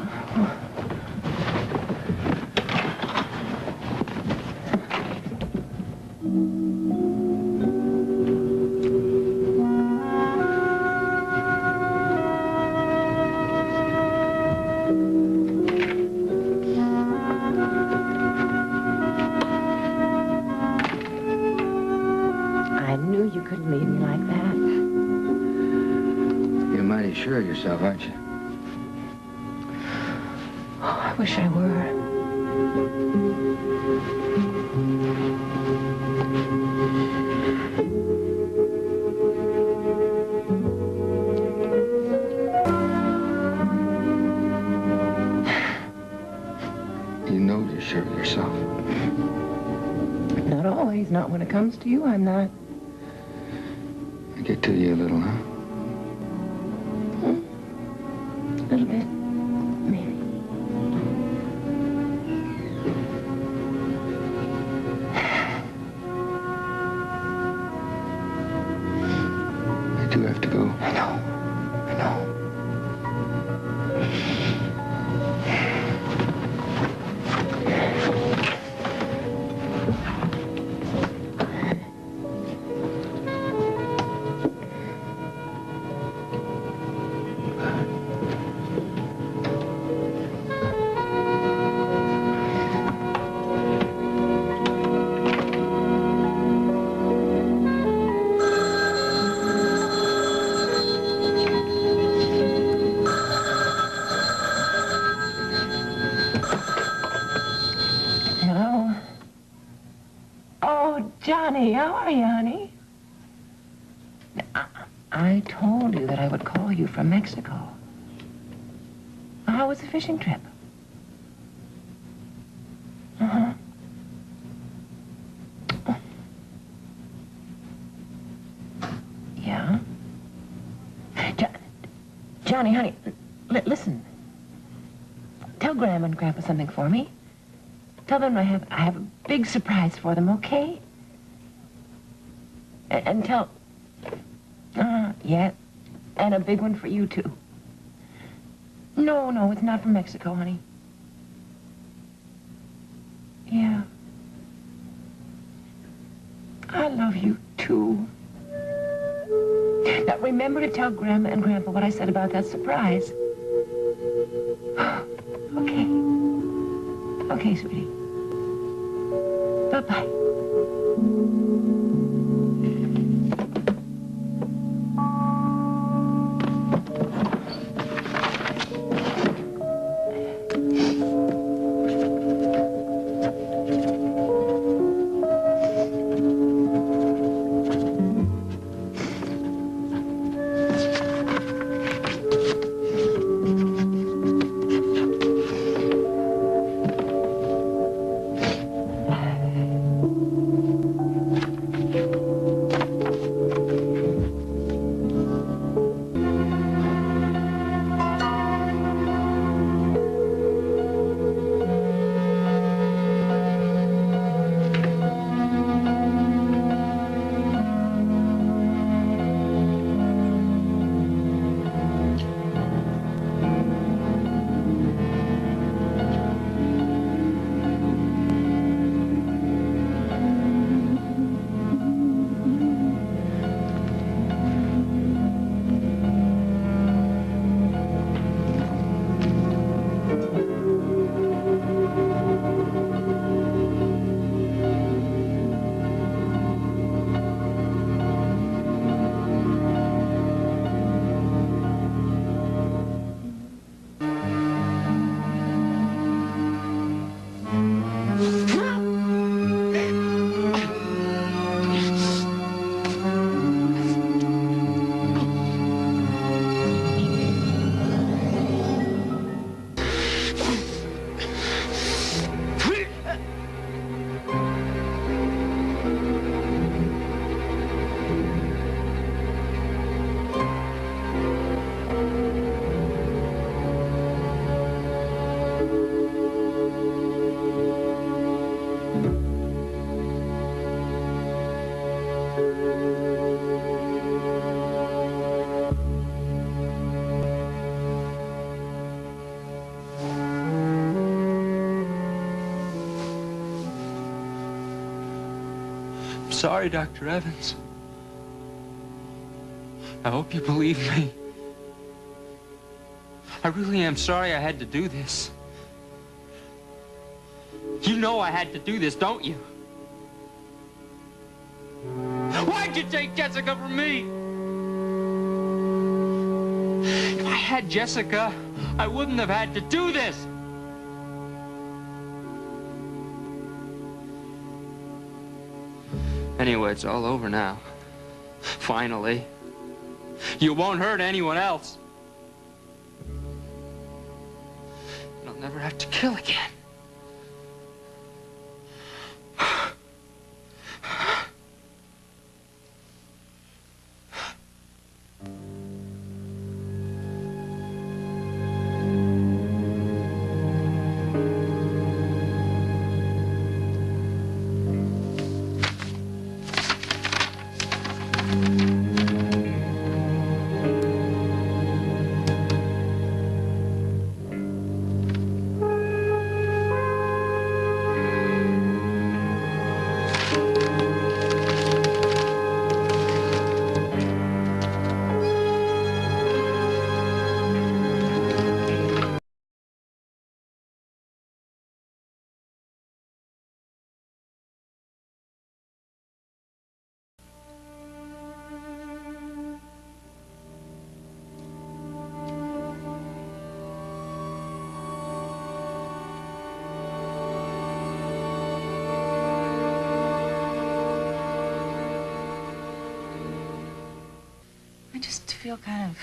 I knew you couldn't leave me like that. You're mighty sure of yourself, aren't you? Oh, I wish I were. You know you're sure of yourself. Not always. Not when it comes to you, I'm not. I get to you a little, huh? A little bit. Maybe. I do have to go. I know. Hello? Oh, Johnny, how are you, honey? I told you that I would call you from Mexico. How was the fishing trip? Uh-huh. Yeah? Johnny, honey, listen. Tell Grandma and Grandpa something for me. Tell them I have a big surprise for them, okay? And tell... yeah, and a big one for you, too. No, it's not from Mexico, honey. Yeah. I love you, too. Now, remember to tell Grandma and Grandpa what I said about that surprise. Okay, sweetie. Bye-bye. Sorry, Dr. Evans. I hope you believe me. I really am sorry I had to do this. You know I had to do this, don't you? Why'd you take Jessica from me? If I had Jessica, I wouldn't have had to do this. Anyway, it's all over now. Finally. You won't hurt anyone else. And I'll never have to kill again. I feel kind of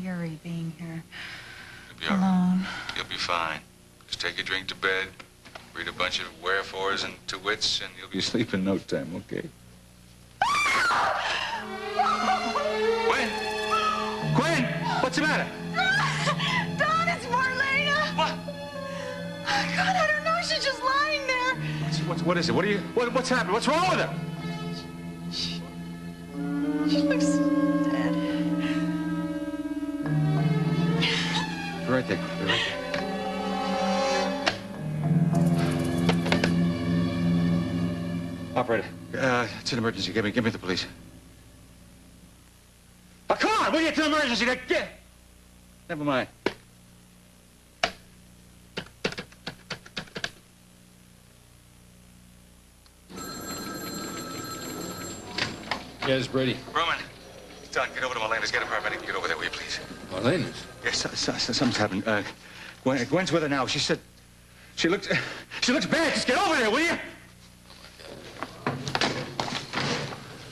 eerie being here You'll be all alone. right. You'll be fine. Just take a drink to bed, read a bunch of wherefores and to wits, and you'll be asleep in no time, okay? Gwen! Gwen! What's the matter? Don, it's Marlena! What? Oh, God, I don't know. She's just lying there. What is it? What's happened? What's wrong with her? She looks dead. You're right there. You're right there. Operator, it's an emergency. Give me the police. Oh, come on, will you? It's an emergency. Never mind. Yes, Brady. Roman, Don, get over to Marlena's. Get a paramedic and get over there, will you, please? Marlena's? Yes, something's happened. Gwen's with her now. She said... She looks bad. Just get over there, will you?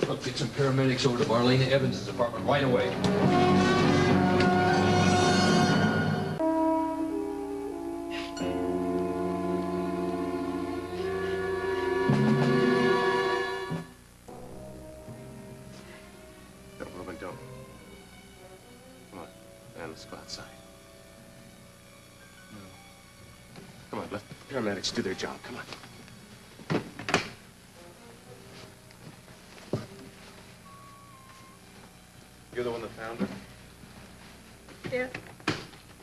Look, get some paramedics over to Marlena Evans' apartment right away. No, Roman, don't. Come on, man, let's go outside. Come on, let the paramedics do their job. Come on. You're the one that found her? Yeah.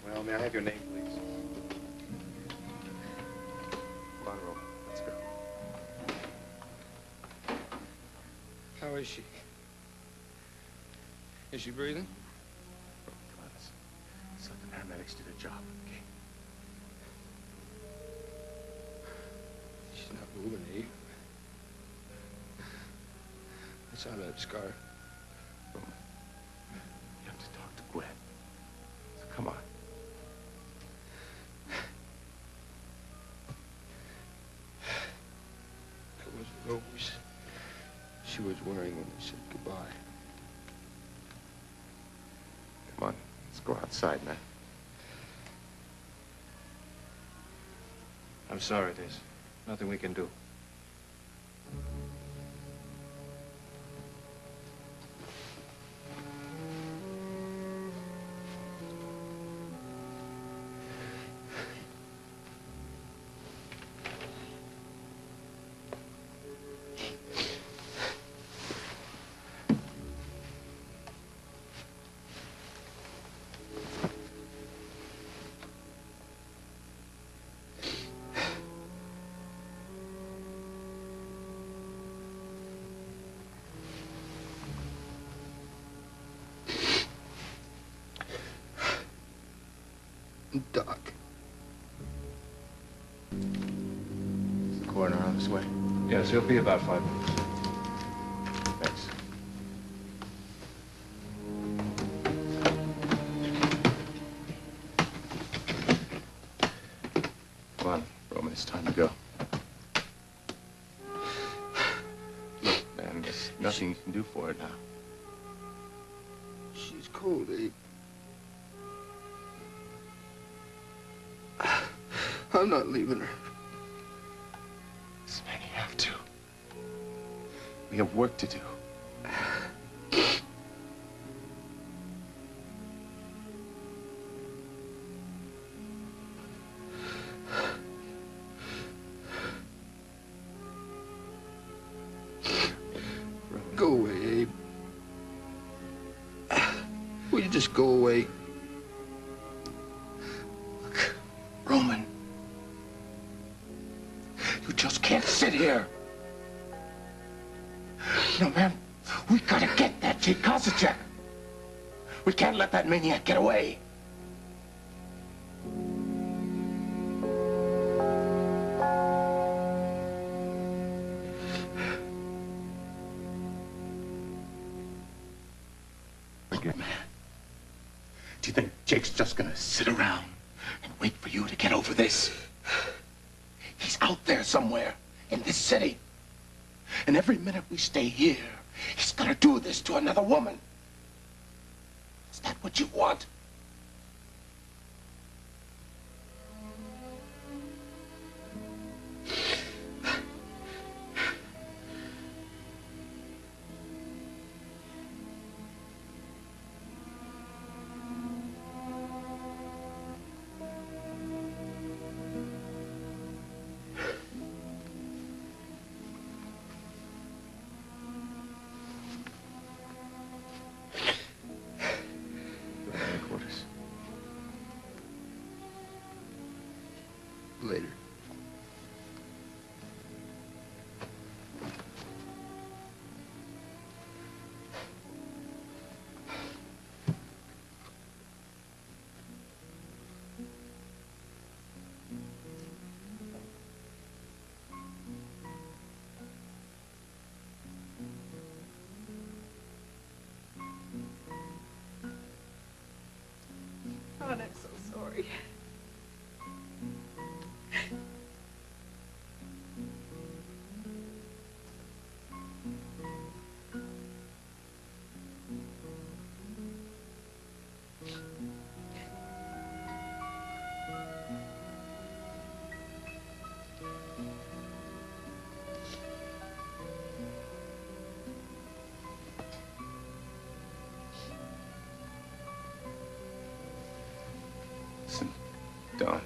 Well, may I have your name, please? Come on, Roman. Let's go. How is she? Is she breathing? Come on, let's let the paramedics do their job, okay? She's not moving, eh? What's on that scar? Roman, you have to talk to Gwen. So come on. That was Rose she was wearing when they said goodbye. Come on, let's go outside, man. I'm sorry, there's nothing we can do. Doc. Is the coroner on his way? Yes, he'll be about 5 minutes. Thanks. Come on, Roman, it's time to go. Look, man, there's nothing you can do for it now. She's cold, eh? I'm not leaving her. This man, you have to. We have work to do. Go away, Abe. Will you just go away? Roman, you just can't sit here. No, man, we gotta get that Jake Kozacek. We can't let that maniac get away. Man, do you think Jake's just gonna sit around and wait for you to get over this? He's out there somewhere in this city. And every minute we stay here, he's gonna do this to another woman. Is that what you want? Quarters. Later. Ron, I'm so sorry. Listen, Don.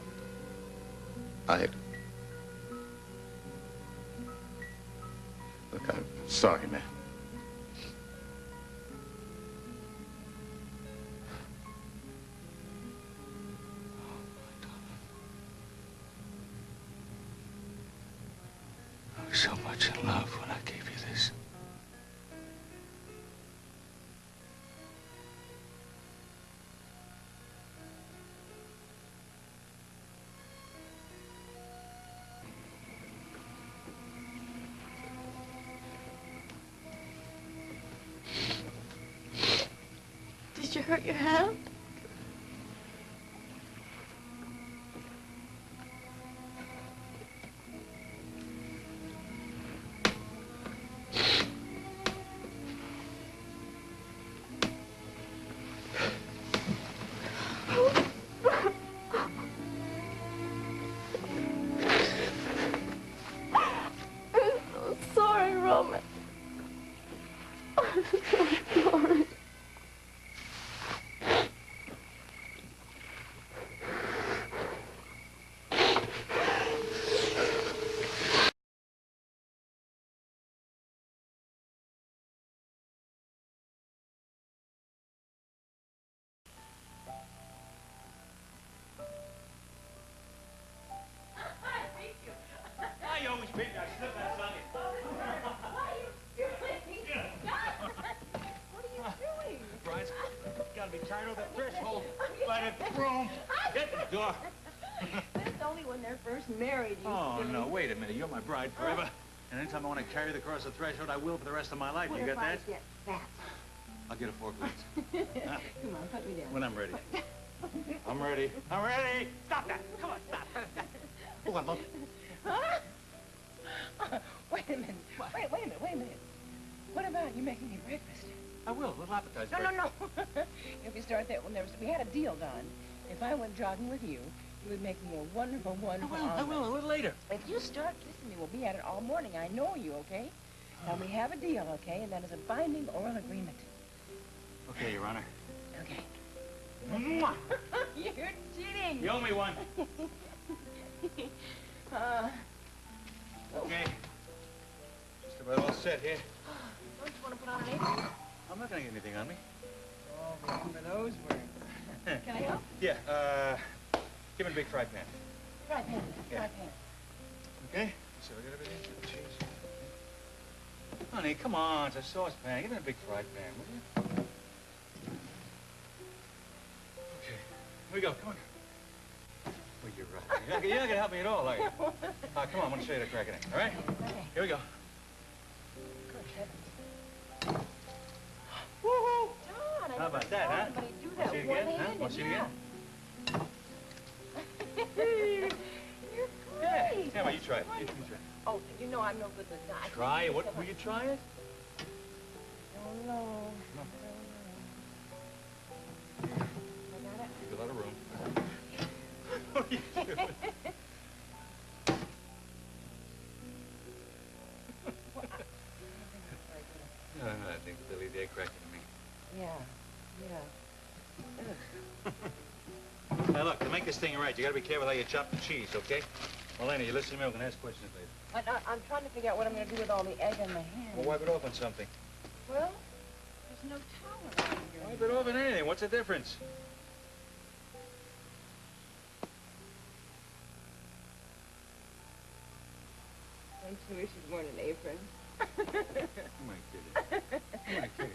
Look, I'm sorry, man. I was so much in love when I gave you this. Did you hurt your hand? I'm so sorry, Roman. I'm so sorry. I always beat you. I slip that socket. What are you doing? Brian's gotta be tied over the threshold by the broom. Get the door. That's only when they're first married, you Oh, silly. no, wait a minute. You're my bride forever. And anytime I want to carry the across the threshold, I will for the rest of my life. What You if got I that? get fat? I'll get a forklift. Come on, put me down. When I'm ready. I'm ready. I'm ready. Stop that. Come on, stop. Oh, I love it. Huh? Wait a minute. Wait a minute. What about you making me breakfast? I will. A little appetizer. No. If we start that, we had a deal, Don. If I went jogging with you, you would make me a wonderful I will. A little later. If you start kissing me, we'll be at it all morning. I know you, okay? Now, we have a deal, okay? And that is a binding oral agreement. Okay, Your Honor. Okay. Mwah. You're cheating. You owe me one. Okay. Just about all set here. Don't you want to put on an apron? I'm not gonna get anything on me. Oh, remember those words. Can I help? Yeah, give me a big fry pan. Fry pan. Yeah. Fry pan. Okay? So I got everything? Cheese. Honey, come on. It's a saucepan. Give me a big fry pan, will you? Okay. Here we go. Come on. Well, you're right. You're not gonna help me at all, are you? Come on. I'm gonna show you how to crack it in. All right? Okay. Here we go. Good heavens. Woohoo! Don, I How about that, huh? Anybody do Want to that see it again? Huh? one-handed. Want to see it again? You're Yeah. great. Come on, you try it. You try it. Oh, you know I'm no good with that. Try it. What? Will you try it? Oh, no. I got it. There's a lot of room. What are you doing? I think they'll leave the egg cracking to me. Yeah. Now look, to make this thing right, you gotta be careful how you chop the cheese, okay? Melania, you listen to me, I'm gonna ask questions later. I'm trying to figure out what I'm going to do with all the egg in my hand. Well, wipe it off on something. Well, there's no towel around here. Wipe it off on anything. What's the difference? I'm sure she's worn an apron. I'm gonna kill you. I'm gonna kill you.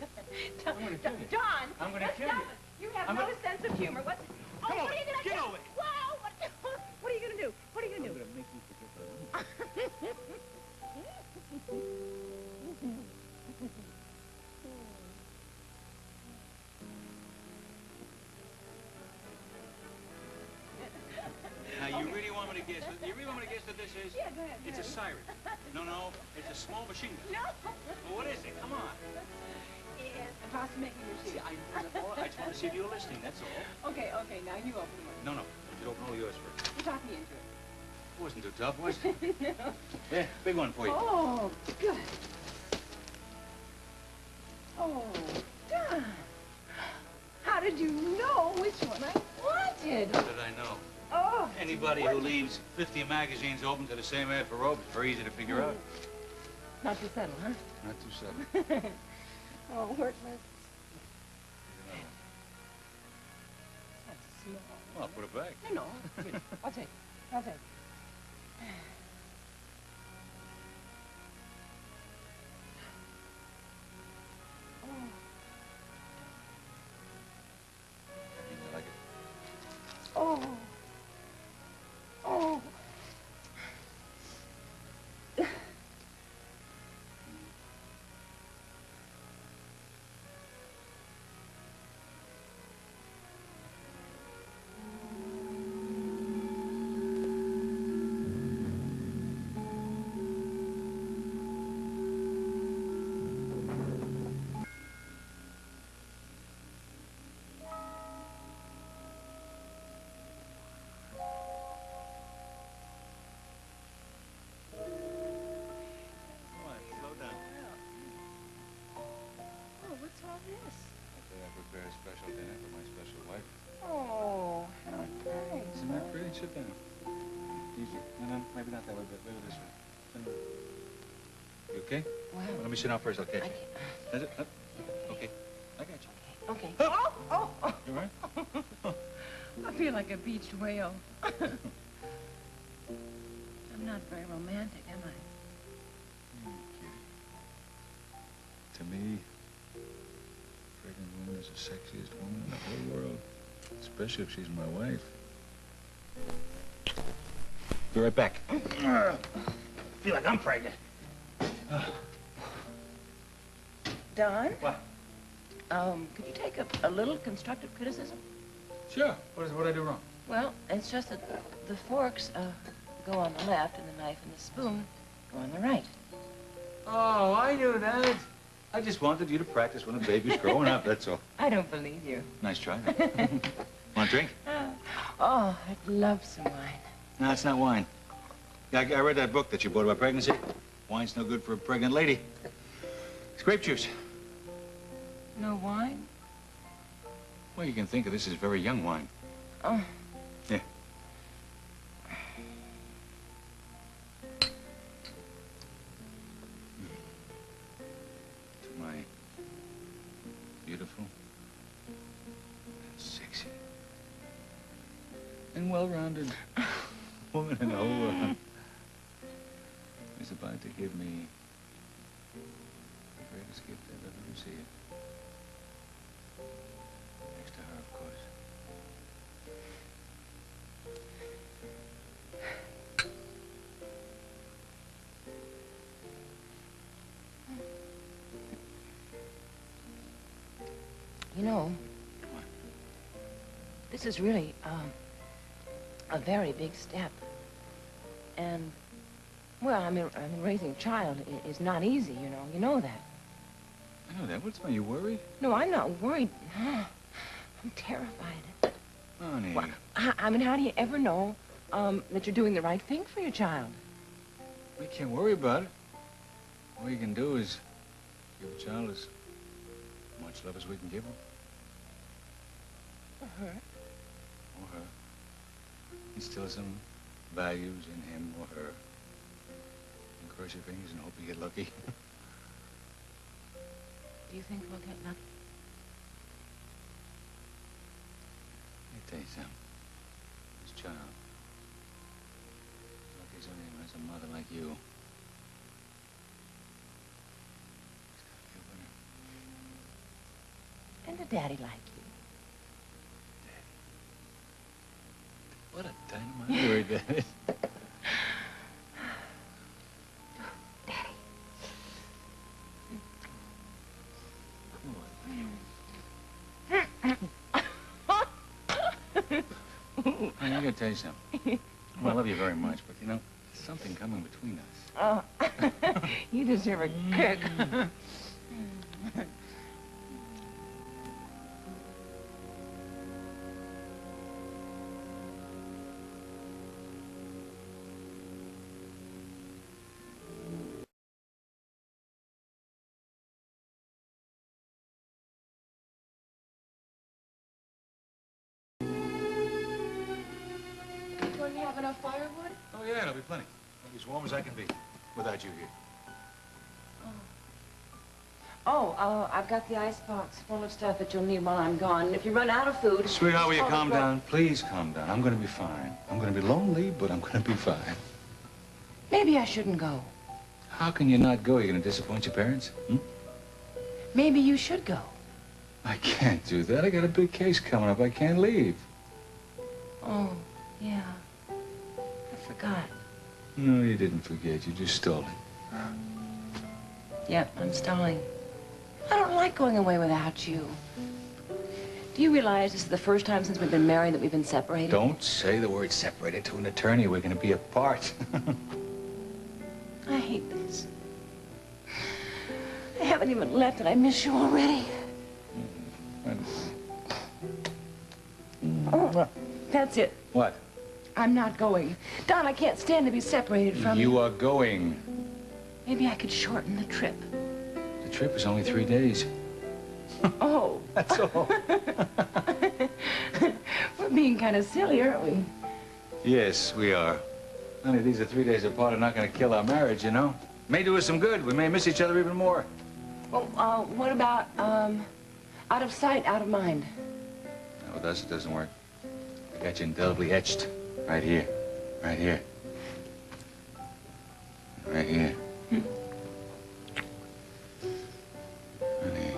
I'm gonna kill you. John! I'm gonna kill stop you. it. You have I'm no gonna- sense of humor. What Come are over. you going to do? Get over it. Whoa! What are you going to do? What are you going to I'm do? gonna make you forget the number. guess? You really want me to guess what this is? Yeah, go ahead. It's a siren. No, it's a small machine gun. No. Well, what is it? Come on. It's a pasta making machine. See, I just want to see if you're listening, that's all. Okay, now you open the one. No. You should open all yours first. You talk me into it. It wasn't too tough, was it? No. Yeah, big one for you. Oh, good. Oh, Don. How did you know which one I wanted? How did I know? Oh. Anybody who leaves 50 magazines open to the same ad for rope is very easy to figure out. Not too subtle, huh? Not too subtle. Oh, Worthless. That's small. Well, I'll put it back. No. I'll take it. I like it. Oh. What's all this? I prepare a special dinner for my special wife. Oh, how nice. Isn't that pretty? Sit down. Easy. No, maybe not that way, but maybe this way. You okay? Well, Let me sit down first. I'll catch you. That's it? Okay. I got you. Okay. Oh. You all right? I feel like a beached whale. I'm not very romantic, am I? To me, pregnant woman is the sexiest woman in the whole world, especially if she's my wife. Be right back. Feel like I'm pregnant. Don? What? Could you take a little constructive criticism? Sure. What did I do wrong? Well, it's just that the forks go on the left and the knife and the spoon go on the right. Oh, I knew that. I just wanted you to practice when the baby's growing up, that's all. I don't believe you. Nice try. Want a drink? Oh, I'd love some wine. No, it's not wine. Yeah, I read that book that you bought about pregnancy. Wine's no good for a pregnant lady. It's grape juice. No wine? Well, you can think of this as very young wine. Oh. Yeah. To my beautiful and sexy and well-rounded woman in the whole world is about to give me the greatest gift I've ever received. Next to her, of course. You know, this is really a very big step. And, well, I mean, raising a child is not easy, you know. You know that. I know that. What's the matter? You worried? No, I'm not worried. I'm terrified. Honey. Well, I mean, how do you ever know that you're doing the right thing for your child? We can't worry about it. All you can do is give a child as much love as we can give him. Or her. Or her. Instill some values in him or her. And cross your fingers and hope you get lucky. Do you think we'll get lucky? Let me tell you something. This child, lucky as only has a mother like you. And a daddy like you. What a dynamite word that is. I gotta tell you something. Well, I love you very much, but, you know, there's something coming between us. Oh, you deserve a kick. Don't you have enough firewood? Oh, yeah, it'll be plenty. I'll be as warm as I can be without you here. I've got the icebox full of stuff that you'll need while I'm gone. If you run out of food... Sweetheart, will you calm down? Please calm down. I'm going to be fine. I'm going to be lonely, but I'm going to be fine. Maybe I shouldn't go. How can you not go? You're going to disappoint your parents? Hmm? Maybe you should go. I can't do that. I got a big case coming up. I can't leave. Oh, yeah. I forgot. No, you didn't forget. You just stole it. Yep, I'm stalling. I don't like going away without you. Do you realize this is the first time since we've been married that we've been separated? Don't say the word separated to an attorney. We're going to be apart. I hate this. I haven't even left and I miss you already. Oh, that's it. What? I'm not going. Don, I can't stand to be separated from you. You are going. Maybe I could shorten the trip. The trip is only 3 days. Oh. That's all. We're being kind of silly, aren't we? Yes, we are. Honey, these are 3 days apart are not going to kill our marriage, you know? May do us some good. We may miss each other even more. Well, what about, out of sight, out of mind? No, with us, it doesn't work. I got you indelibly etched. Right here. Right here. Right here. Honey,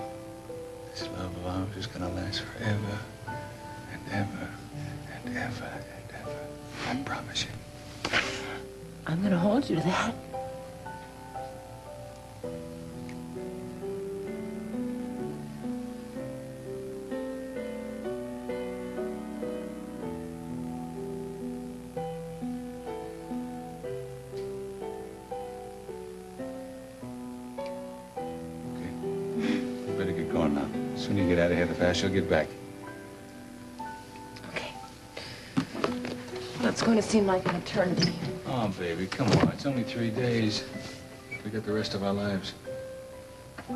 this love of ours is gonna last forever and ever and ever and ever. I promise you. I'm gonna hold you to that. As soon as you get out of here, the faster you'll get back. Okay. Well, it's going to seem like an eternity. Oh, baby, come on. It's only 3 days. We got the rest of our lives. I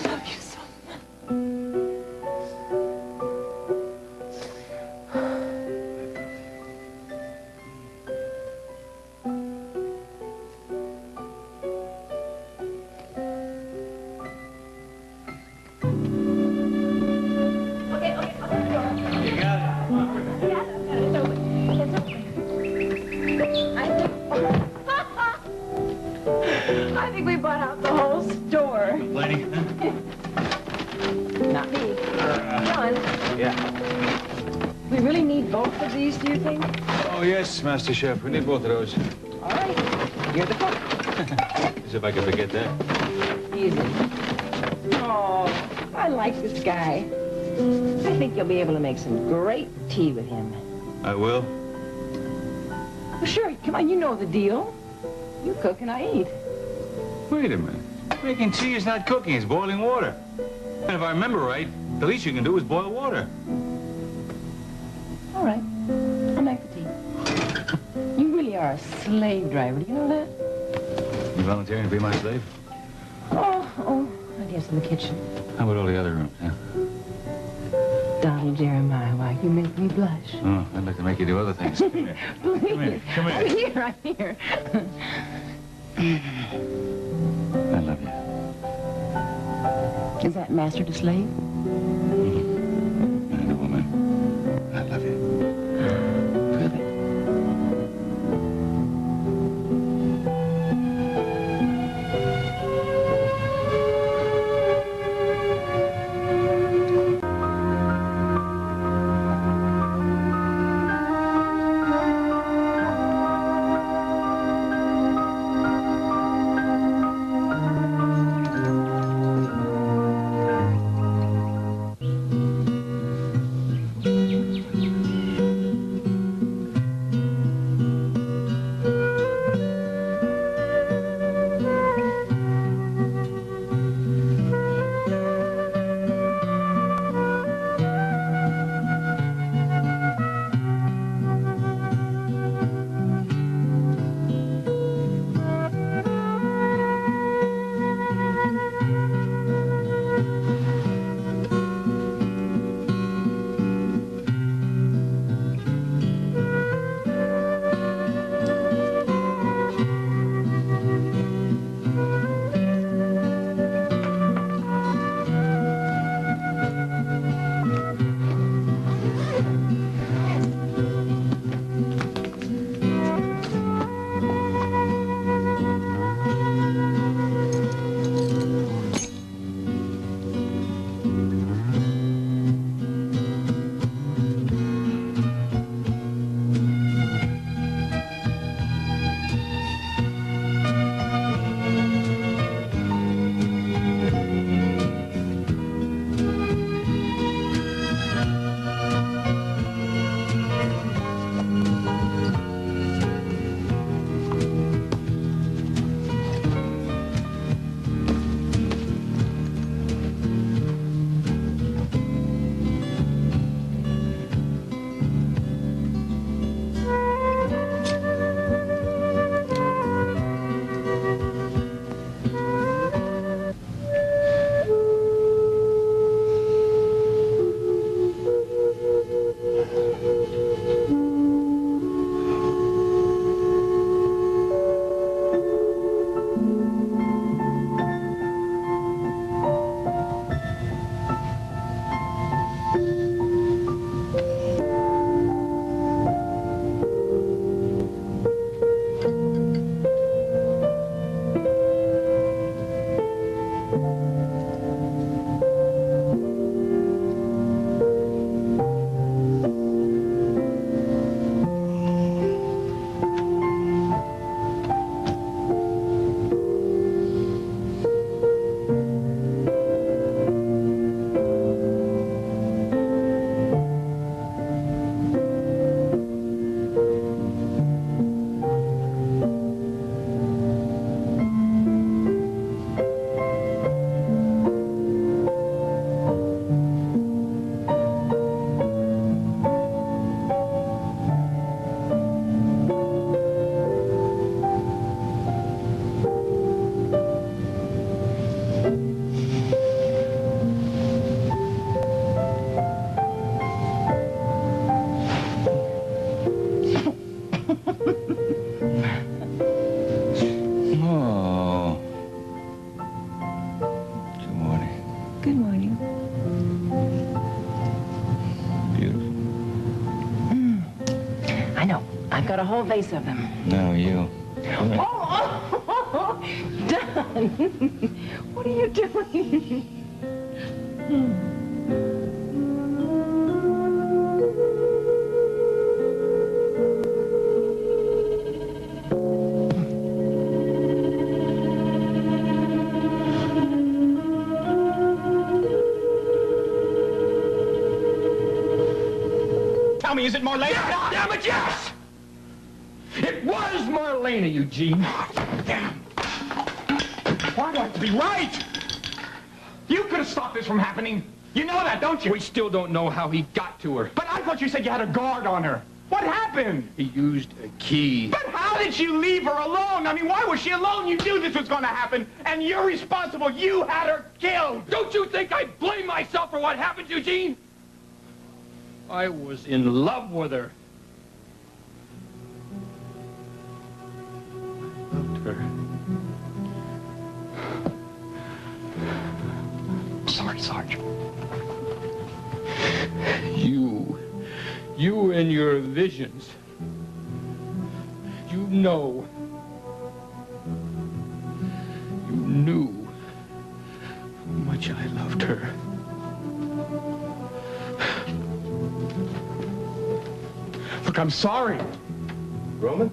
love you so much. I think we bought out the whole store. Complaining? Not me. John, Yeah. we really need both of these, do you think? Oh, yes, Master Chef. We need both of those. All right. You're the cook. As if I could forget that. Easy. Oh, I like this guy. I think you'll be able to make some great tea with him. I will. Well, sure. Come on, you know the deal. You cook and I eat. Wait a minute. Making tea is not cooking, it's boiling water. And if I remember right, the least you can do is boil water. All right. I'll make the tea. You really are a slave driver. Do you know that? You volunteering to be my slave? Oh, I guess in the kitchen. How about all the other rooms, huh? Donald Jeremiah, why, you make me blush. Oh, I'd like to make you do other things. Come here. Please. Come here. Come here. I'm here. I love you. Is that master to slave? Man and woman, I love you. Prove it. got a whole vase of them. No, you. Oh, Don! What are you doing? Tell me, is it Marlena? Yes, damn it, yes! It was Marlena, Eugene. Damn. Well, I'd like to be right. You could have stopped this from happening. You know that, don't you? We still don't know how he got to her. But I thought you said you had a guard on her. What happened? He used a key. But how did you leave her alone? I mean, why was she alone? You knew this was going to happen, and you're responsible. You had her killed. Don't you think I blame myself for what happened, Eugene? I was in love with her. I loved her. Sorry, Sarge. You and your visions. You know. You knew how much I loved her. Look, I'm sorry. Roman?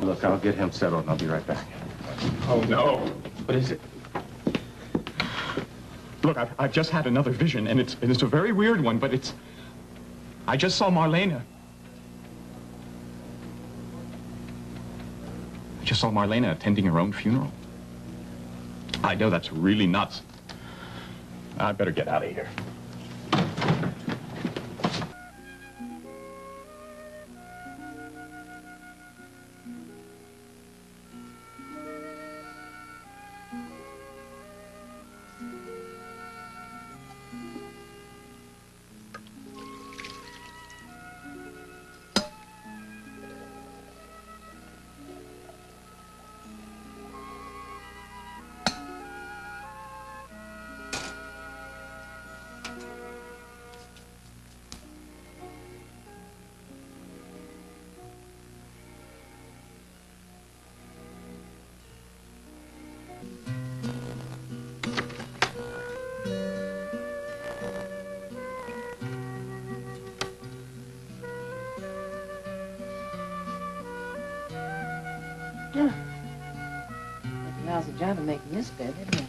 Look, I'll get him settled and I'll be right back. Oh, no. What is it? Look, I've just had another vision, and it's a very weird one, but it's... I just saw Marlena. I just saw Marlena attending her own funeral. I know that's really nuts. I better get out of here. lousy job of making this bed, didn't he?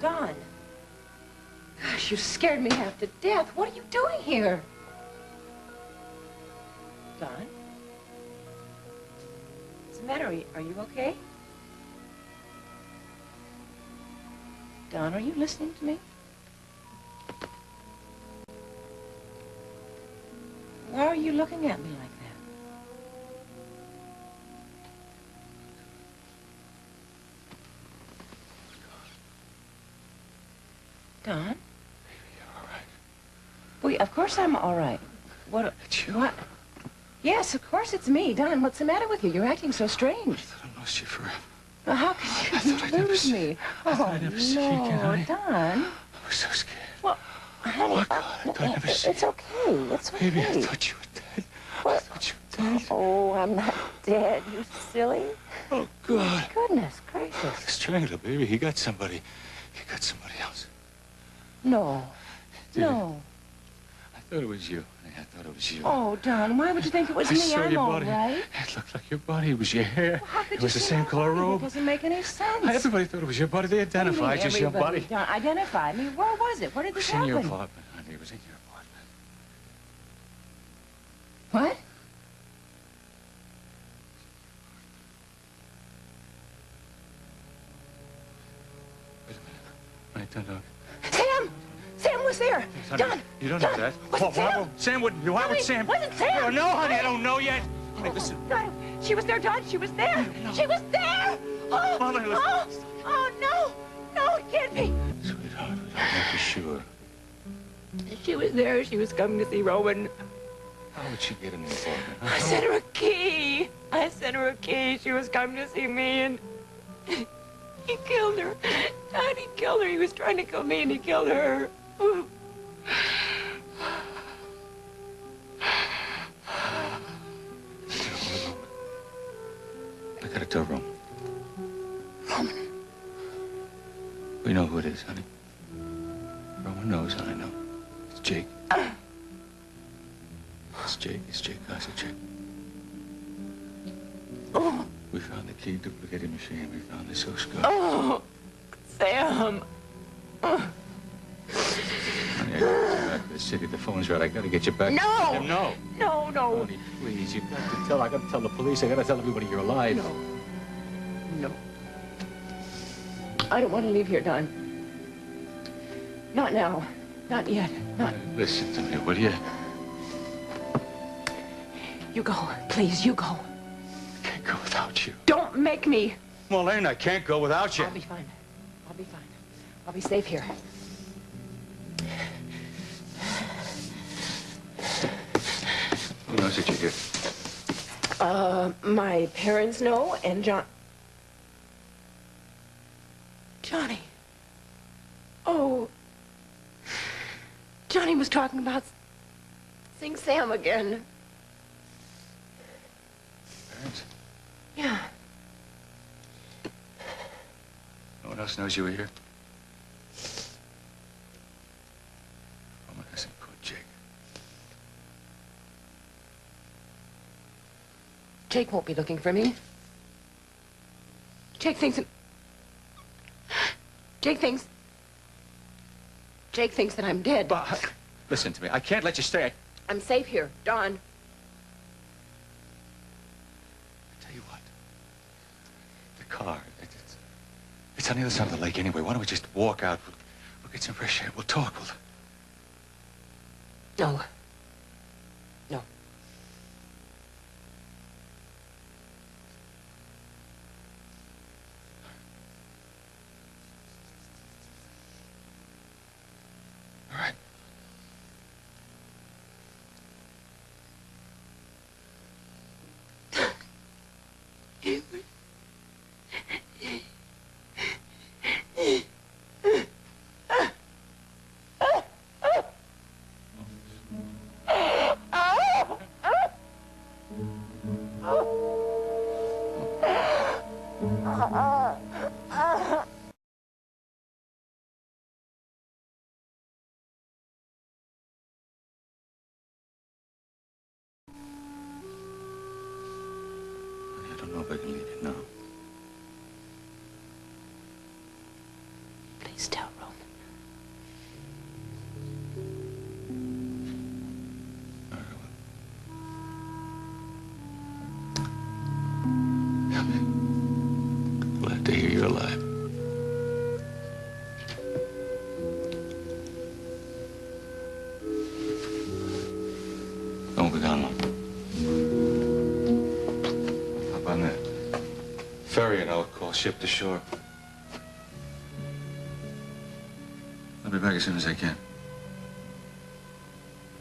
Don. Gosh, you scared me half to death. What are you doing here? Don? What's the matter? Are you okay? Don, are you listening to me? Why are you looking at me like that? Don? Baby, you're all right. Well, of course I'm all right. What? It's you. What? Yes, of course it's me. Don, what's the matter with you? You're acting so strange. I thought I lost you forever. Well, how could you lose me? I thought I'd never see you again, honey. Don. I was so scared. Well, honey, oh, my God, I thought I'd never see you. It's okay. It's okay. Baby, I thought you were dead. I thought you were dead. Oh, I'm not dead, you silly. Oh, God. Goodness gracious. The strangler, baby. He got somebody. He got somebody else. No. Did No. I thought it was you. I thought it was you. Oh, Don, why would you think it was I me? saw I'm your all body. right. It looked like your body. It was your hair. Well, how could it you was the see same my color body? robe. It doesn't make any sense. Everybody thought it was your body. They identified you as your body. Don, identified me? Where was it? Where did It this was in your happen? apartment, honey. It was in your apartment. What? Wait a minute. When I turned on. Sam! Sam was there! Honey, Don! you don't Don, know that. was it Sam? Sam wouldn't. Why would Sam? Was it Sam? Oh, no, honey, I don't know yet. Honey, listen. God, she was there, Don. She was there. No. She was there. Oh, Mother, listen. oh, no. No, it can't be. Sweetheart, we don't know for sure. She was there. She was coming to see Rowan. How would she get in the apartment? I sent her a key. I sent her a key. She was coming to see me, and he killed her. Don, he killed her. He was trying to kill me, and he killed her. Ooh. I got a tow room. Roman. We know who it is, honey. Roman knows, and I know. It's Jake. It's Jake. It's Jake Kosachek. Oh. We found the key duplicating machine. We found the source code. Oh, Sam. Honey, I gotta get you back to the city. The phone's right. I gotta get you back. No. To no. No, no. Honey, please. You got to tell. I gotta tell the police. I gotta tell everybody you're alive. No. No. I don't want to leave here, Don. Not now. Not yet. Not. Listen to me, will you? You go. Please, you go. I can't go without you. Don't make me. Marlene, I can't go without you. I'll be fine. I'll be fine. I'll be safe here. Who knows that you're here? My parents know, and Johnny. Oh. Johnny was talking about Sing Sam again. Parents? Yeah. No one else knows you were here? Roman hasn't caught Jake. Jake won't be looking for me. Jake thinks that I'm dead. But listen to me. I can't let you stay. I'm safe here, Dawn. I tell you what. The car. It's on the other side of the lake anyway. Why don't we just walk out? We'll get some fresh air. We'll talk. No. No. All right. I don't know if I can leave you now. Please tell Roman. Glad to hear you're alive. Don't be gone long. Hop on that ferry and I'll call ship to shore. I'll be back as soon as I can.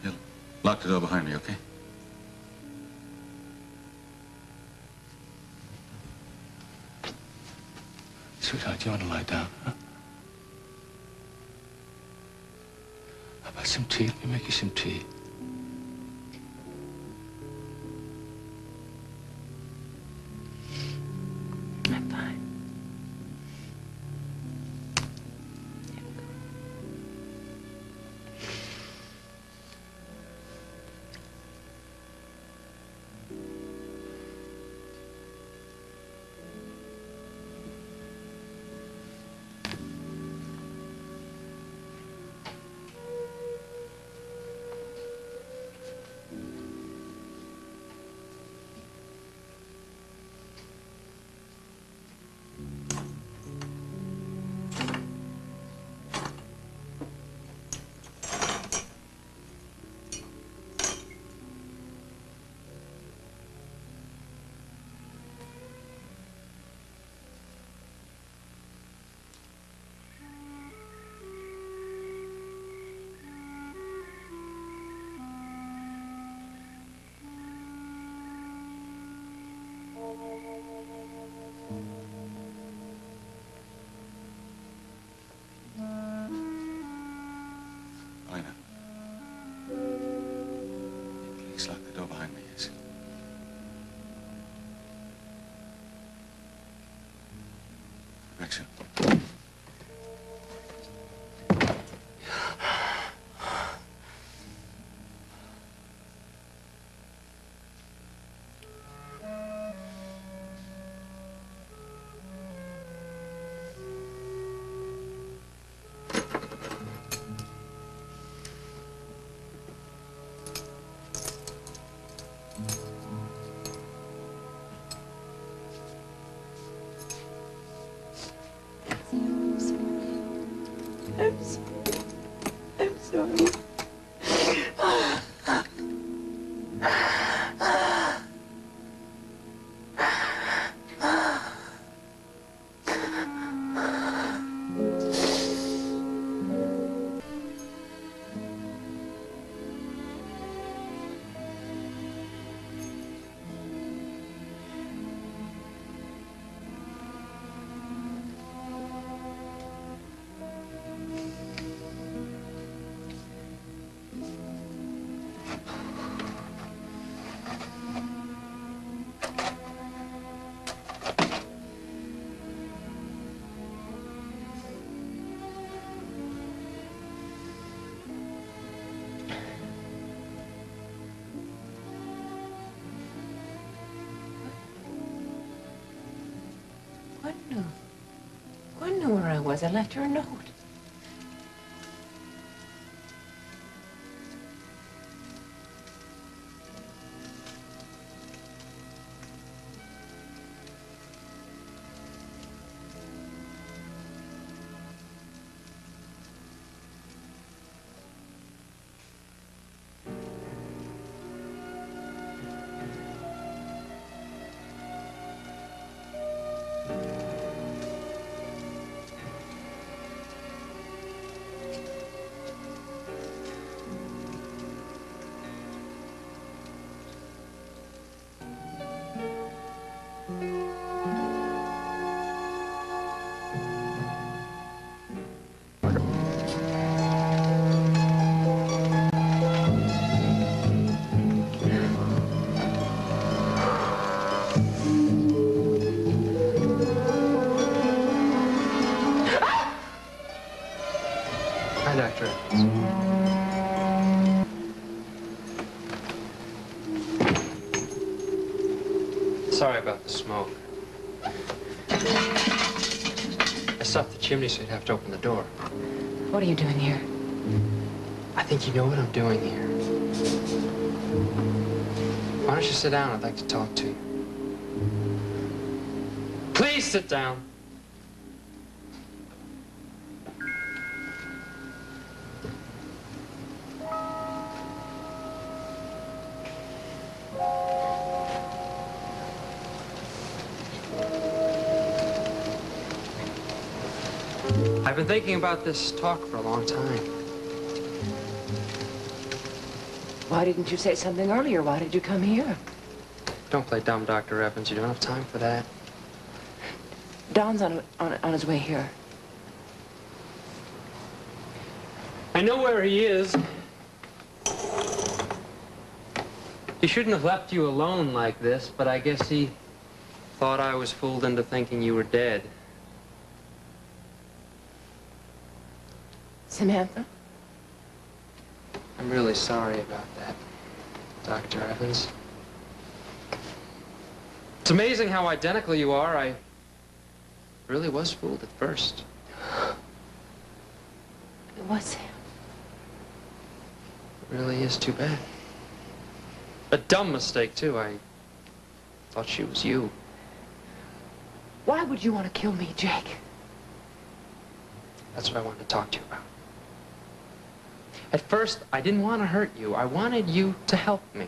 You'll lock the door behind me, okay? Sweetheart, do you want to lie down, huh? How about some tea? Let me make you some tea. I'm fine. Elena. Please lock the door behind me, yes? Back soon. Gwen knew where I was. I left her a note. Hi, Dr. Sorry about the smoke. I stopped the chimney so you'd have to open the door. What are you doing here? I think you know what I'm doing here. Why don't you sit down? I'd like to talk to you. Please sit down. I've been thinking about this talk for a long time. Why didn't you say something earlier? Why did you come here? Don't play dumb, Dr. Evans. You don't have time for that. Don's on his way here. I know where he is. He shouldn't have left you alone like this, but I guess he thought I was fooled into thinking you were dead. Samantha? I'm really sorry about that, Dr. Evans. It's amazing how identical you are. I really was fooled at first. It was him. It really is too bad. A dumb mistake, too. I thought she was you. Why would you want to kill me, Jake? That's what I wanted to talk to you about. At first, I didn't want to hurt you. I wanted you to help me.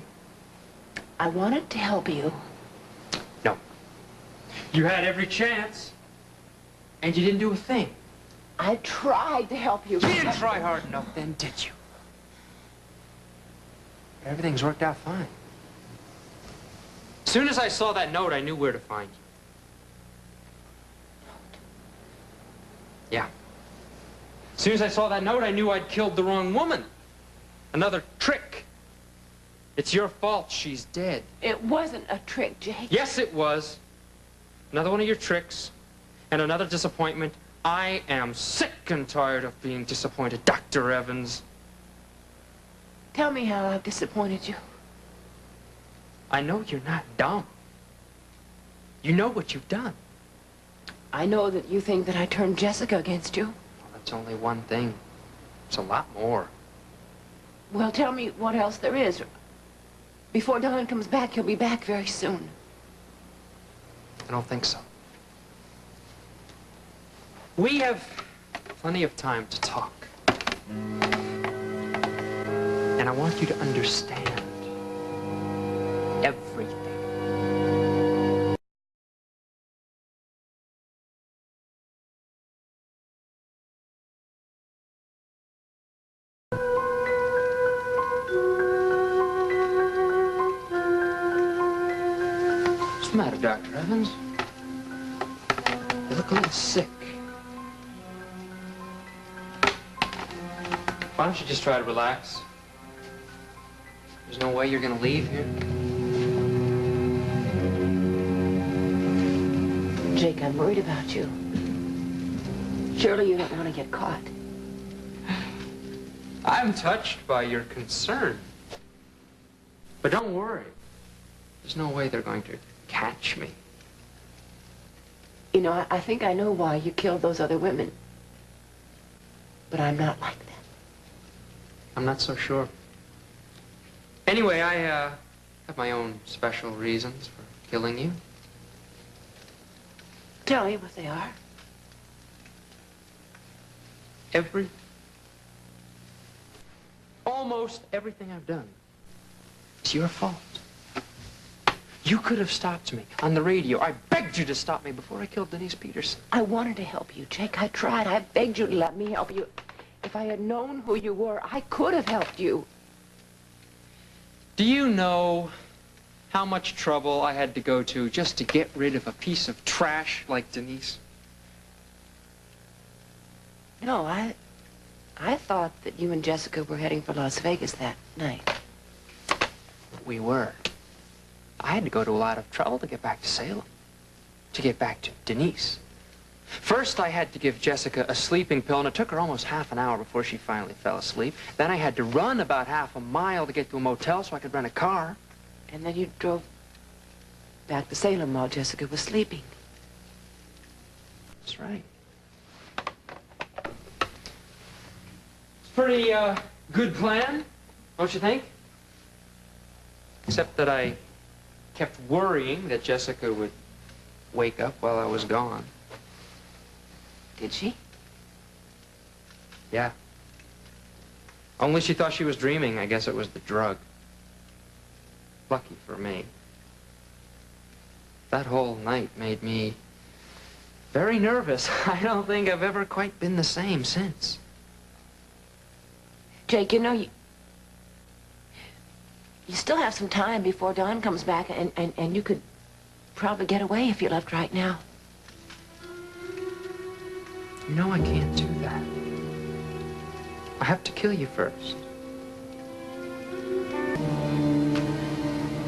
I wanted to help you. No. You had every chance, and you didn't do a thing. I tried to help you. You didn't try hard enough then, did you? Everything's worked out fine. As soon as I saw that note, I knew where to find you. Yeah. As soon as I saw that note, I knew I'd killed the wrong woman. Another trick. It's your fault she's dead. It wasn't a trick, Jake. Yes, it was. Another one of your tricks, and another disappointment. I am sick and tired of being disappointed, Dr. Evans. Tell me how I've disappointed you. I know you're not dumb. You know what you've done. I know that you think that I turned Jessica against you. That's only one thing. It's a lot more. Well, tell me what else there is. Before Don comes back, he'll be back very soon. I don't think so. We have plenty of time to talk. And I want you to understand everything. What's the matter, Dr. Evans? You look a little sick. Why don't you just try to relax? There's no way you're gonna leave here. Jake, I'm worried about you. Surely you don't want to get caught. I'm touched by your concern. But don't worry. There's no way they're going to catch me. You know, I think I know why you killed those other women. But I'm not like that. I'm not so sure. Anyway, I have my own special reasons for killing you. Tell me what they are. Almost everything I've done is your fault. You could have stopped me on the radio. I begged you to stop me before I killed Denise Peterson. I wanted to help you, Jake. I tried. I begged you to let me help you. If I had known who you were, I could have helped you. Do you know how much trouble I had to go to just to get rid of a piece of trash like Denise? No, I thought that you and Jessica were heading for Las Vegas that night. We were. I had to go to a lot of trouble to get back to Salem, to get back to Denise. First, I had to give Jessica a sleeping pill, and it took her almost half an hour before she finally fell asleep. Then I had to run about half a mile to get to a motel so I could rent a car. And then you drove back to Salem while Jessica was sleeping. That's right. It's a pretty good plan, don't you think? Except that I kept worrying that Jessica would wake up while I was gone. Did she? Yeah. Only she thought she was dreaming. I guess it was the drug. Lucky for me. That whole night made me very nervous. I don't think I've ever quite been the same since. Jake, you know, you still have some time before Dawn comes back, and you could probably get away if you left right now. You know I can't do that. I have to kill you first.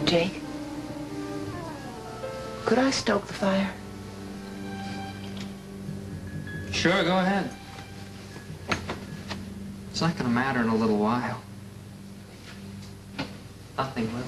Jake, could I stoke the fire? Sure, go ahead. It's not gonna matter in a little while. Nothing will.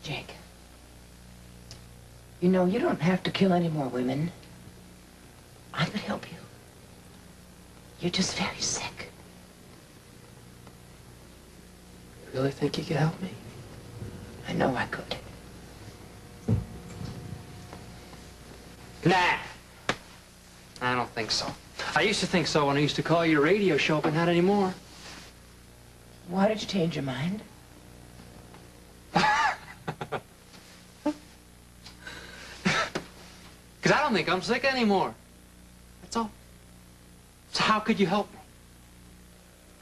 Jake, you know, you don't have to kill any more women. I could help you. You're just very sick. You really think you could help me? I know I could. Nah. I don't think so. I used to think so when I used to call your radio show, but not anymore. Why did you change your mind? Because I don't think I'm sick anymore. That's all. So how could you help me?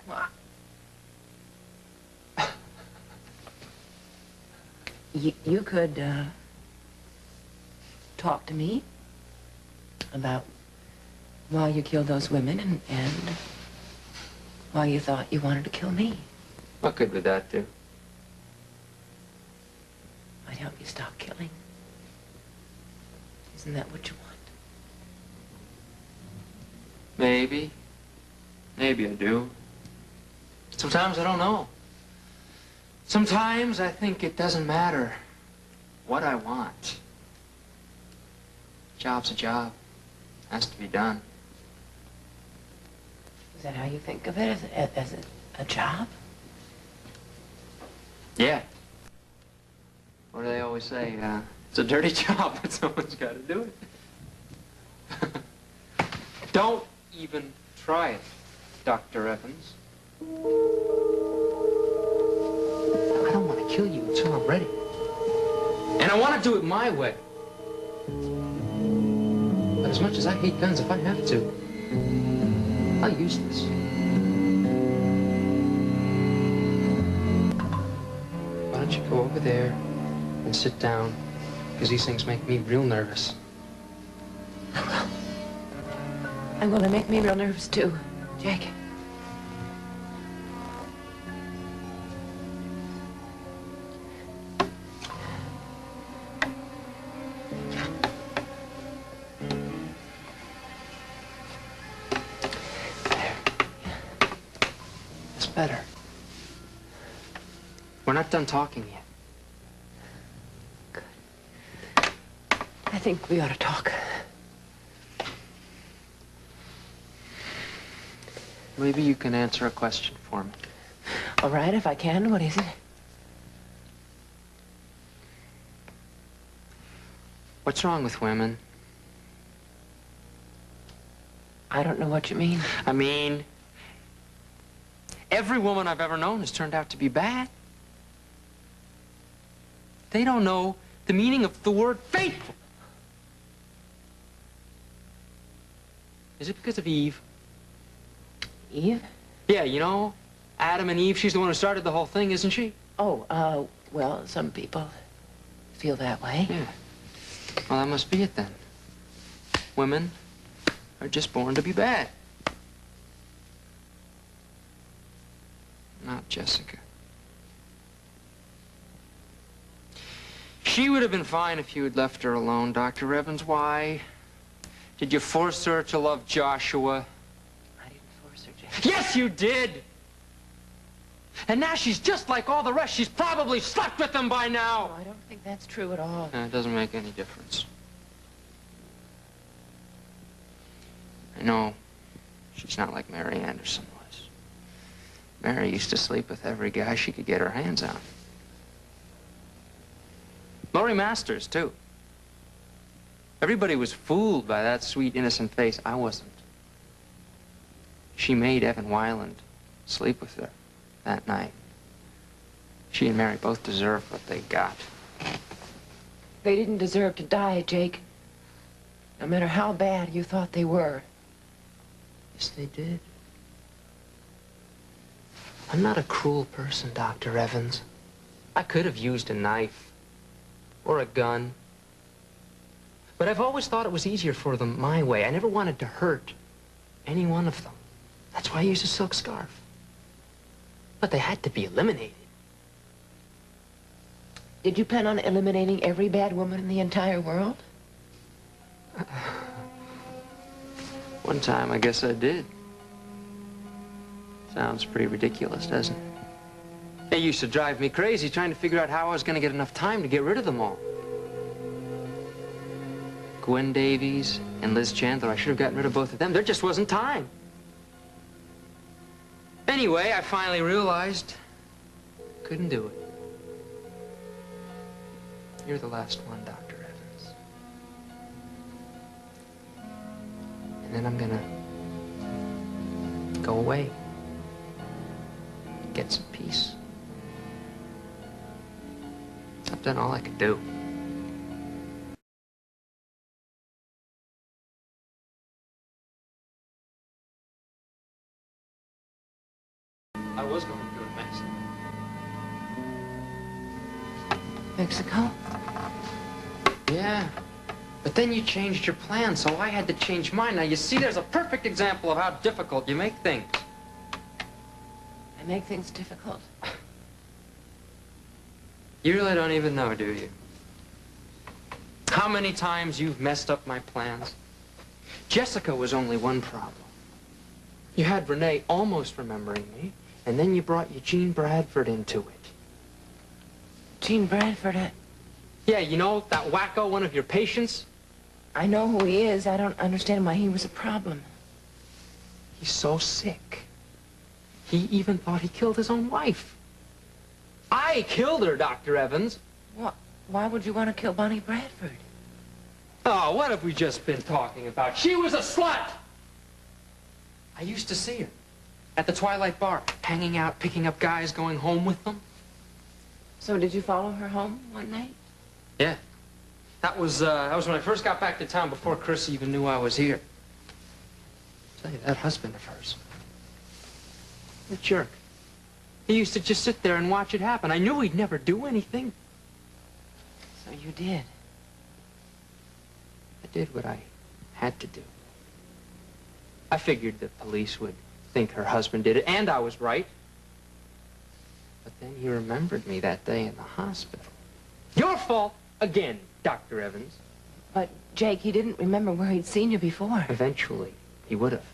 Well, you could talk to me about why you killed those women and why you thought you wanted to kill me. What good would that do? I'd help you stop killing. Isn't that what you want? Maybe. Maybe I do. Sometimes I don't know. Sometimes I think it doesn't matter what I want. Job's a job. Has to be done. Is that how you think of it, as a job? Yeah. What do they always say? It's a dirty job, but someone's got to do it. Don't even try it, Dr. Evans. I don't want to kill you until I'm ready. And I want to do it my way. But as much as I hate guns, if I have to, I'll use this. Why don't you go over there and sit down, because these things make me real nervous. I will. They make me real nervous, too, Jake. Better. We're not done talking yet. Good. I think we ought to talk. Maybe you can answer a question for me. All right, if I can. What is it? What's wrong with women? I don't know what you mean. I mean, every woman I've ever known has turned out to be bad. They don't know the meaning of the word faithful. Is it because of Eve? Eve? Yeah, you know, Adam and Eve, she's the one who started the whole thing, isn't she? Oh, well, some people feel that way. Yeah. Well, that must be it then. Women are just born to be bad. Not Jessica. She would have been fine if you had left her alone, Dr. Evans. Why? Did you force her to love Joshua? I didn't force her, Jake. Yes, you did! And now she's just like all the rest. She's probably slept with them by now. No, I don't think that's true at all. It doesn't make any difference. I know she's not like Mary Anderson was. Mary used to sleep with every guy she could get her hands on. Laurie Masters, too. Everybody was fooled by that sweet, innocent face. I wasn't. She made Evan Weiland sleep with her that night. She and Mary both deserved what they got. They didn't deserve to die, Jake. No matter how bad you thought they were. Yes, they did. I'm not a cruel person, Dr. Evans. I could have used a knife or a gun. But I've always thought it was easier for them my way. I never wanted to hurt any one of them. That's why I used a silk scarf. But they had to be eliminated. Did you plan on eliminating every bad woman in the entire world? One time, I guess I did. Sounds pretty ridiculous, doesn't it? It used to drive me crazy trying to figure out how I was going to get enough time to get rid of them all. Gwen Davies and Liz Chandler, I should have gotten rid of both of them. There just wasn't time. Anyway, I finally realized couldn't do it. You're the last one, Dr. Evans. And then I'm gonna go away. Get some peace. I've done all I could do. I was going to go to Mexico. Mexico? Yeah. But then you changed your plan, so I had to change mine. Now, you see, there's a perfect example of how difficult you make things. I make things difficult. You really don't even know, do you? How many times you've messed up my plans? Jessica was only one problem. You had Renee almost remembering me, and then you brought Eugene Bradford into it. Gene Bradford? Yeah, you know, that wacko, one of your patients? I know who he is. I don't understand why he was a problem. He's so sick. He even thought he killed his own wife. I killed her, Dr. Evans. Why would you want to kill Bonnie Bradford? Oh, what have we just been talking about? She was a slut! I used to see her at the Twilight Bar, hanging out, picking up guys, going home with them. So did you follow her home one night? Yeah. That was when I first got back to town, before Chris even knew I was here. I'll tell you, that husband of hers, a jerk. He used to just sit there and watch it happen. I knew he'd never do anything. So you did? I did what I had to do. I figured the police would think her husband did it, and I was right. But then he remembered me that day in the hospital. Your fault again, Dr. Evans. But, Jake, he didn't remember where he'd seen you before. Eventually, he would have.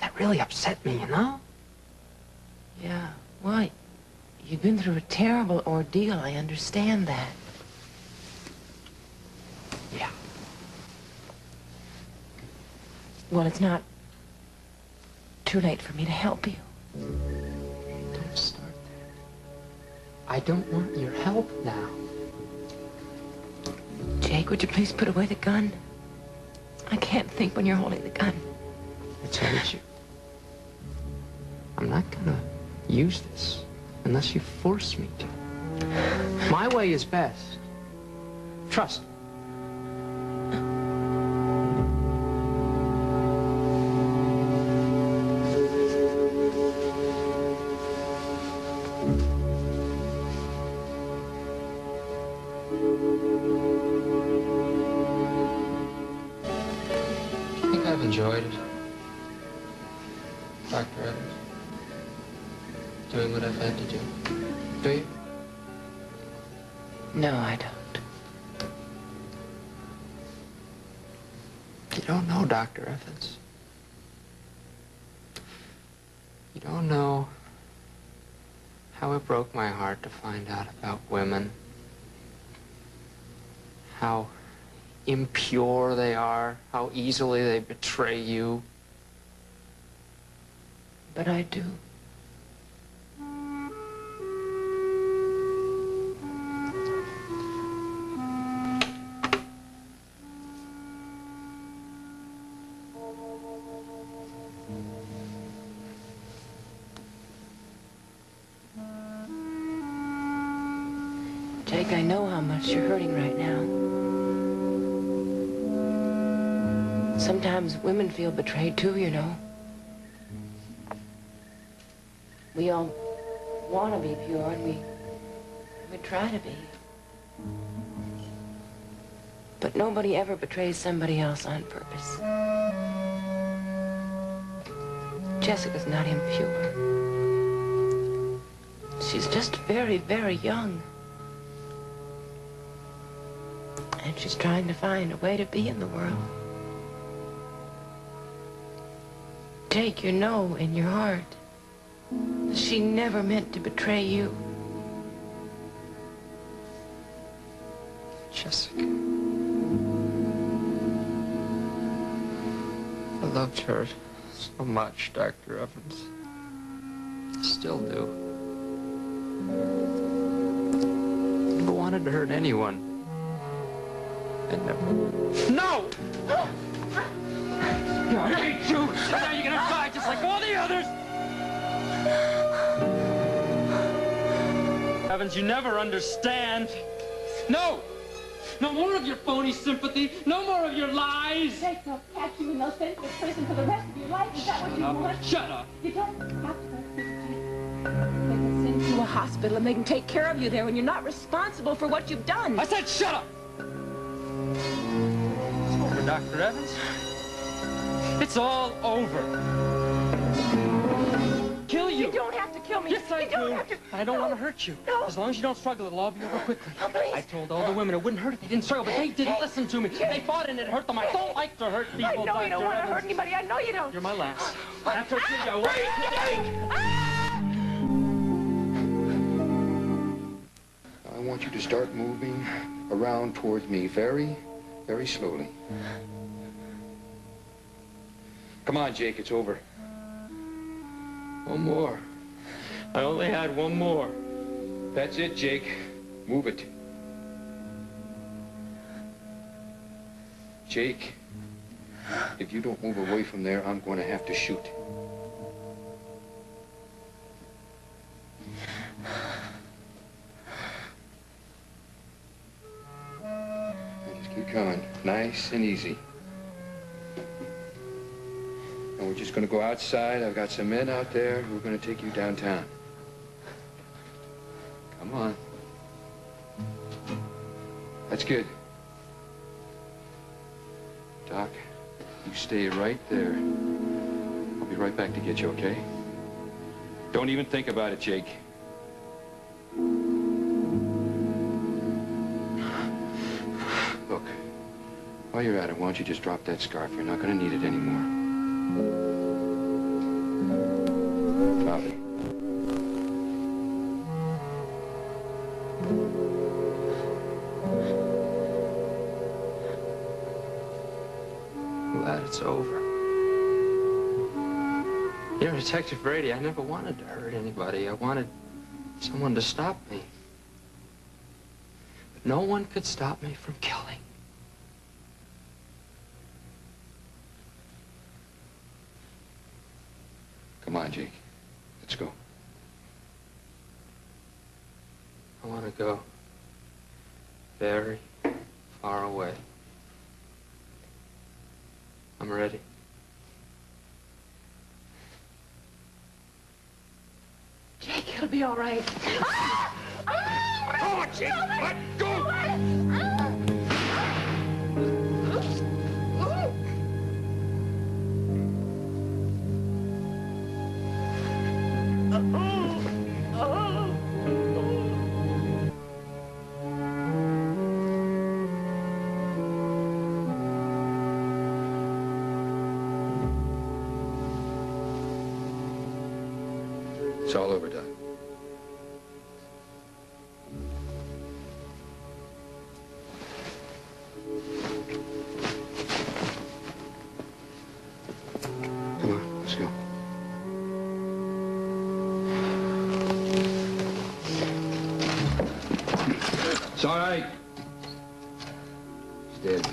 That really upset me, you know? Yeah, well, you've been through a terrible ordeal. I understand that. Yeah. Well, it's not too late for me to help you. Don't start that. I don't want your help now. Jake, would you please put away the gun? I can't think when you're holding the gun. I told you. I'm not gonna use this unless you force me to. My way is best. Trust me. I think I've enjoyed it, Dr. Evans. Doing what I've had to do. Do you? No, I don't. You don't know, Dr. Evans. You don't know how it broke my heart to find out about women. How impure they are, how easily they betray you. But I do. Jake, I know how much you're hurting right now. Sometimes women feel betrayed too, you know. We all want to be pure, and we try to be. But nobody ever betrays somebody else on purpose. Jessica's not impure. She's just very, very young. And she's trying to find a way to be in the world. Jake, you know in your heart that she never meant to betray you. Jessica. I loved her so much, Dr. Evans. Still do. Never wanted to hurt anyone. And never. No! I hate you! And now you're gonna die just like all the others! Evans, you never understand. No! No more of your phony sympathy. No more of your lies. Jake, they'll catch you and they'll send you to prison for the rest of your life. Is that what you want? Shut up. You don't have to go to prison, Jake. They can send you to a hospital and they can take care of you there when you're not responsible for what you've done. I said shut up! It's over, Dr. Evans. It's all over. Kill you. You don't have to kill me. Yes, I do. Have to... I don't want to hurt you. No. As long as you don't struggle, it'll all be over quickly. No, please. I told all the women it wouldn't hurt if they didn't struggle, but they didn't listen to me. They fought and it hurt them. I don't like to hurt people, I know Dr. you don't want to Evans. hurt anybody. I know you don't. You're my last. After I kill you, I won't. I want you to start moving around towards me very, very slowly. Come on, Jake, it's over. One more. I only had one more. That's it, Jake. Move it. Jake, if you don't move away from there, I'm going to have to shoot. Just keep coming, nice and easy. And we're just going to go outside. I've got some men out there who are going to take you downtown. Come on. That's good. Doc, you stay right there. I'll be right back to get you, okay? Don't even think about it, Jake. Look, while you're at it, why don't you just drop that scarf? You're not going to need it anymore. Bobby. Glad it's over. You know, Detective Brady, I never wanted to hurt anybody. I wanted someone to stop me. But no one could stop me from killing. Come on, Jake. Let's go. I want to go very far away. I'm ready. Jake, it'll be all right. Come on, Jake. Let go. It's all over, Doc. Come on, let's go. It's all right. He's dead.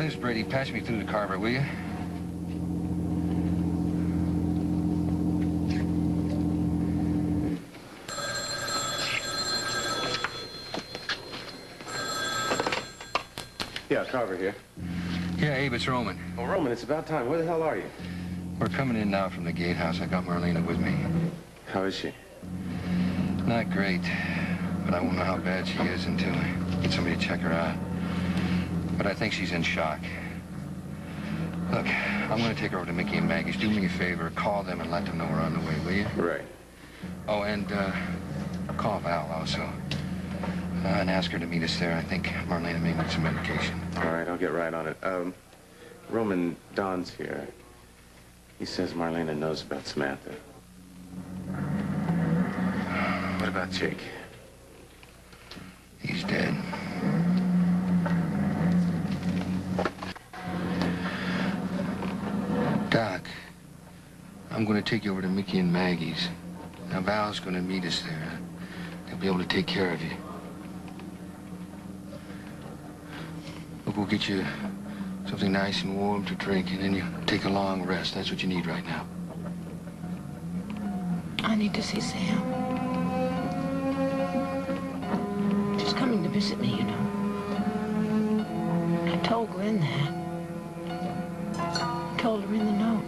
This is Brady. Pass me through the Carver, will you? Yeah, Carver here. Yeah, Abe, it's Roman. Oh, Roman, it's about time. Where the hell are you? We're coming in now from the gatehouse. I got Marlena with me. How is she? Not great, but I won't know how bad she is until I get somebody to check her out. But I think she's in shock. Look, I'm going to take her over to Mickey and Maggie's. Do me a favor, call them and let them know we're on the way, will you? Right. Oh, and call Val also. And ask her to meet us there. I think Marlena may need some medication. All right, I'll get right on it. Roman, Don's here. He says Marlena knows about Samantha. What about Jake? He's dead. Doc, I'm going to take you over to Mickey and Maggie's. Now, Val's going to meet us there. They'll be able to take care of you. Look, we'll get you something nice and warm to drink, and then you take a long rest. That's what you need right now. I need to see Sam. She's coming to visit me, you know. I told Gwen that. I told her in the note.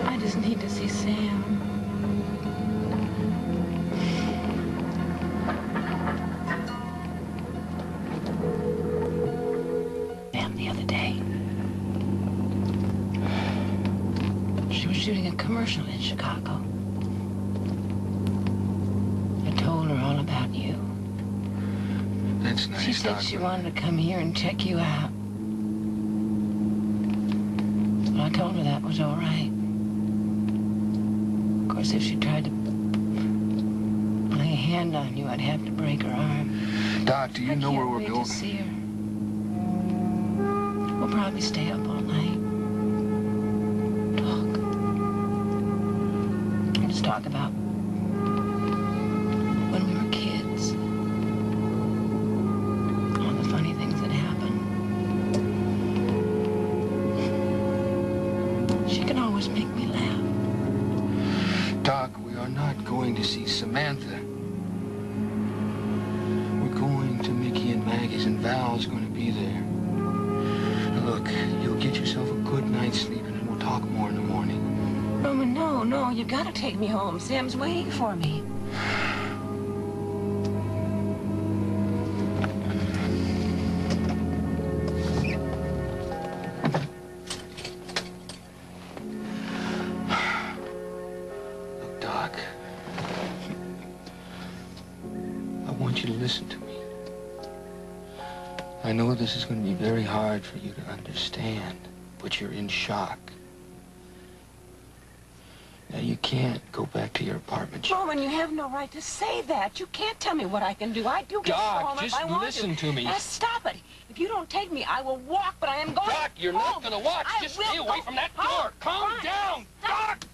I just need to see Sam. The other day. She was shooting a commercial in Chicago. I told her all about you. That's nice, She said Doc. she wanted to come here and check you out. Well, I told her that was all right. Of course, if she tried to lay a hand on you, I'd have to break her arm. Doc, do you know where we're I can't going? wait to see her. probably stay up all night. Talk. Just talk about when we were kids. All the funny things that happened. She can always make me laugh. Doc, we are not going to see Samantha. We're going to Mickey and Maggie's, and Val's going to be there. Now look, you'll get yourself a good night's sleep, and we'll talk more in the morning. Roman, no, you gotta take me home. Sam's waiting for me. Look, Doc, I want you to listen to me. I know this is going to be very hard for you to understand, but you're in shock. Now, you can't go back to your apartment. Roman, you have no right to say that. You can't tell me what I can do. I do get to go home if I want to. Doc, just listen to me. Now, stop it. If you don't take me, I will walk, but I am going Doc, you're not going to walk. Just stay away from that door. Calm down, Doc!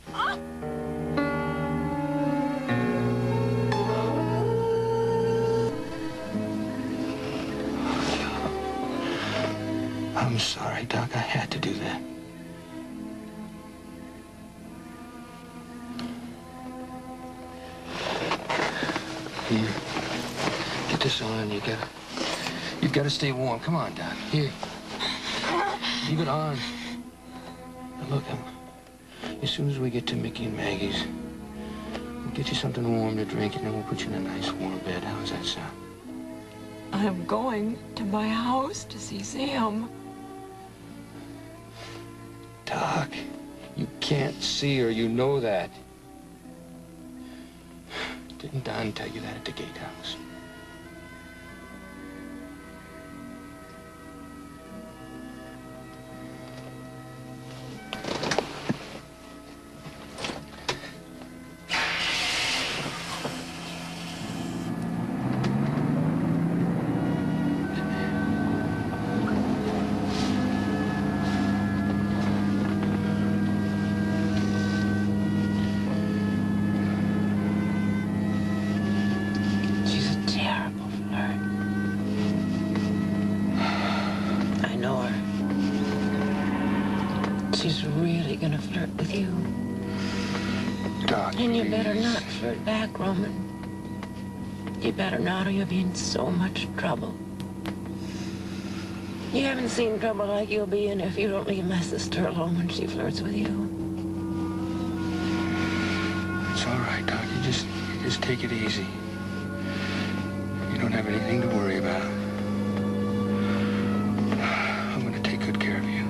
I'm sorry, Doc. I had to do that. Here. Get this on. You've got to stay warm. Come on, Doc. Here. Leave it on. Now, look, as soon as we get to Mickey and Maggie's, we'll get you something warm to drink, and then we'll put you in a nice warm bed. How does that sound? I'm going to my house to see Sam. Doc, you can't see her. You know that. Didn't Don tell you that at the gatehouse? She's really gonna flirt with you. Doc, and you please. better not flirt back, Roman. You better not, or you'll be in so much trouble. You haven't seen trouble like you'll be in if you don't leave my sister alone when she flirts with you. It's all right, Doc. You just take it easy. You don't have anything to worry about. I'm gonna take good care of you.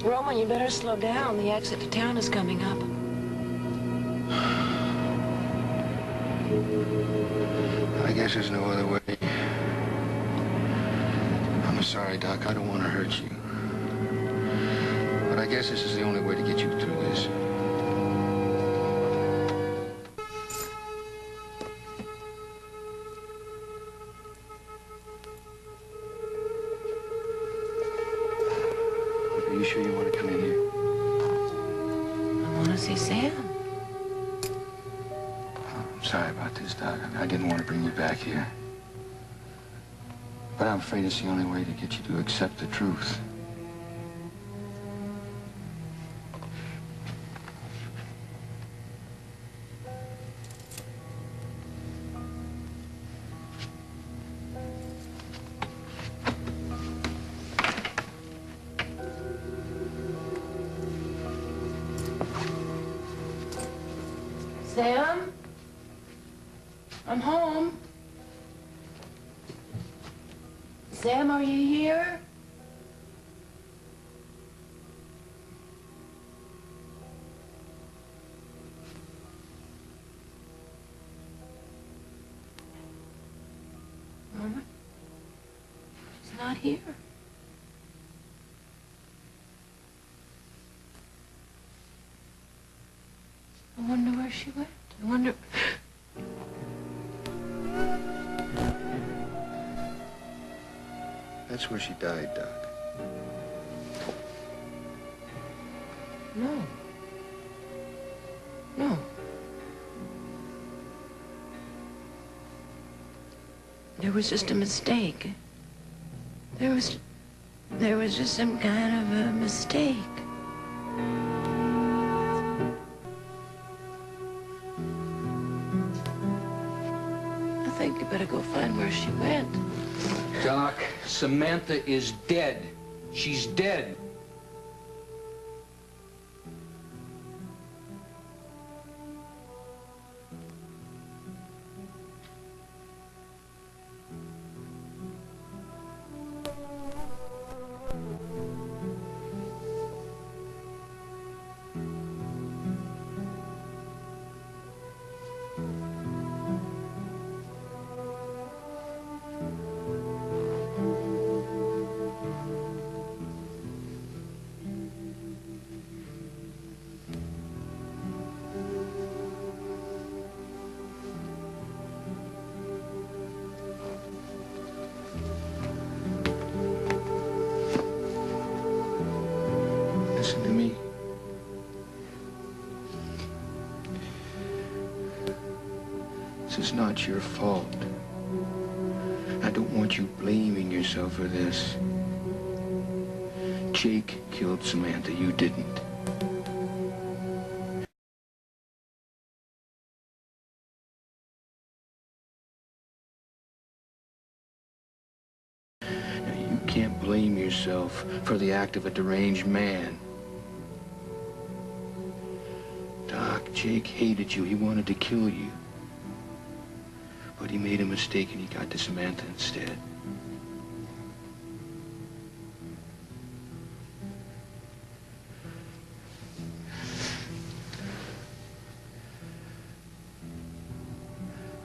Roman, you better slow down. The exit to town is coming up. I guess there's no other way. I'm sorry, Doc. I don't want to hurt you. But I guess this is the only way to get you through this. Are you sure you want to come in here? I want to see Sam. I'm sorry about this, Doc. I didn't want to bring you back here. But I'm afraid it's the only way to get you to accept the truth. Sam? I'm home. Sam, are you here? Mama? She's not here. I wonder where she went. I wonder... That's where she died, Doc. No. No. There was just a mistake. There was just some kind of a mistake. I think you better go find where she went. Doc, Samantha is dead. She's dead. Listen to me. This is not your fault. I don't want you blaming yourself for this. Jake killed Samantha. You didn't. Now, you can't blame yourself for the act of a deranged man. Doc, Jake hated you. He wanted to kill you. But he made a mistake and he got to Samantha instead.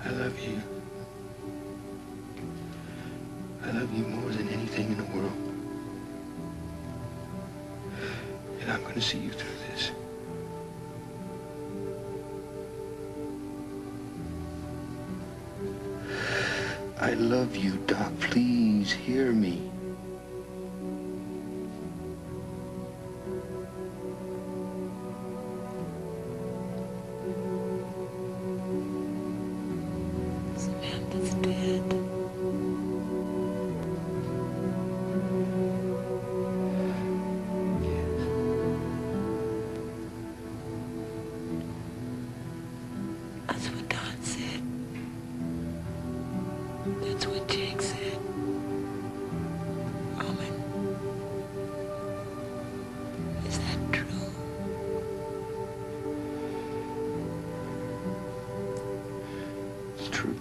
I love you. I love you more than anything in the world. And I'm going to see you through this. I love you, Doc. Please hear me. Samantha's dead. That's what Don said. That's what Jake said. Roman, is that true? It's true.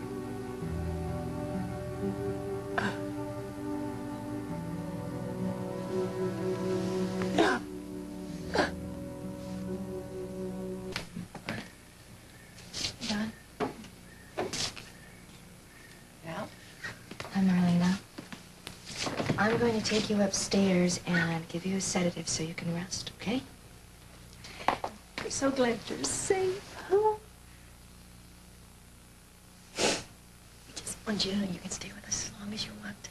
Don? Yeah? I'm Marlena. I'm going to take you upstairs and give you a sedative so you can rest, okay? We're so glad you're safe, huh? We just want you to know you can stay with us as long as you want.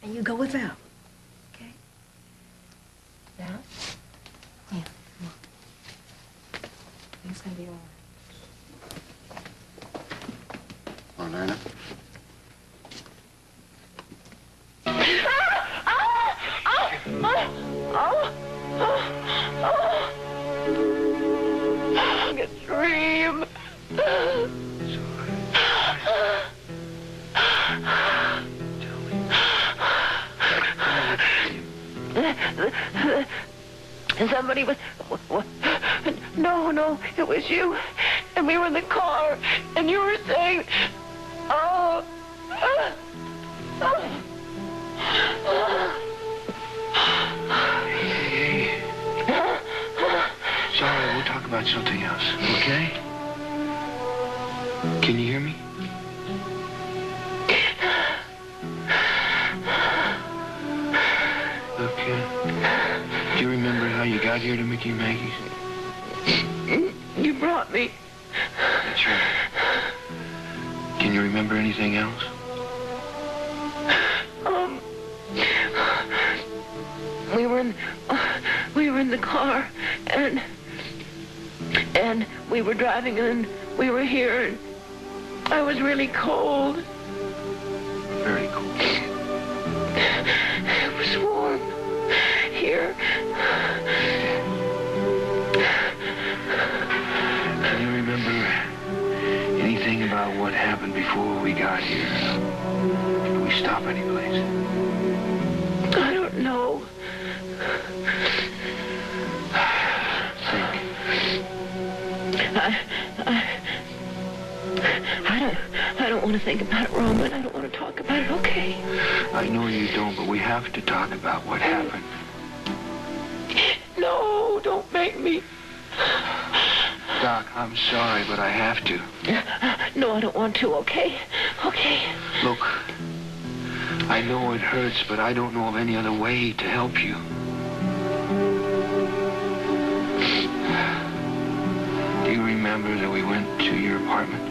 And you go with Val, okay? Val? Yeah, come on. Things gonna be all right. Marlena? A dream. Somebody was... No, it was you. And we were in the car, and you were saying... Hey. Sorry, we'll talk about something else, okay? Can you hear me? Look, do you remember how you got here to Mickey and Maggie's? You brought me. That's right. Can you remember anything else? We were in the car, and we were driving, and we were here, and I was really cold. Very cold. It was warm here. Can you remember anything about what happened before we got here? Did we stop any place? I don't know. I don't want to think about it, Roman. I don't want to talk about it, okay? I know you don't, but we have to talk about what happened. No, don't make me. Doc, I'm sorry, but I have to. No, I don't want to, okay? Okay. Look, I know it hurts, but I don't know of any other way to help you. Do you remember that we went to your apartment?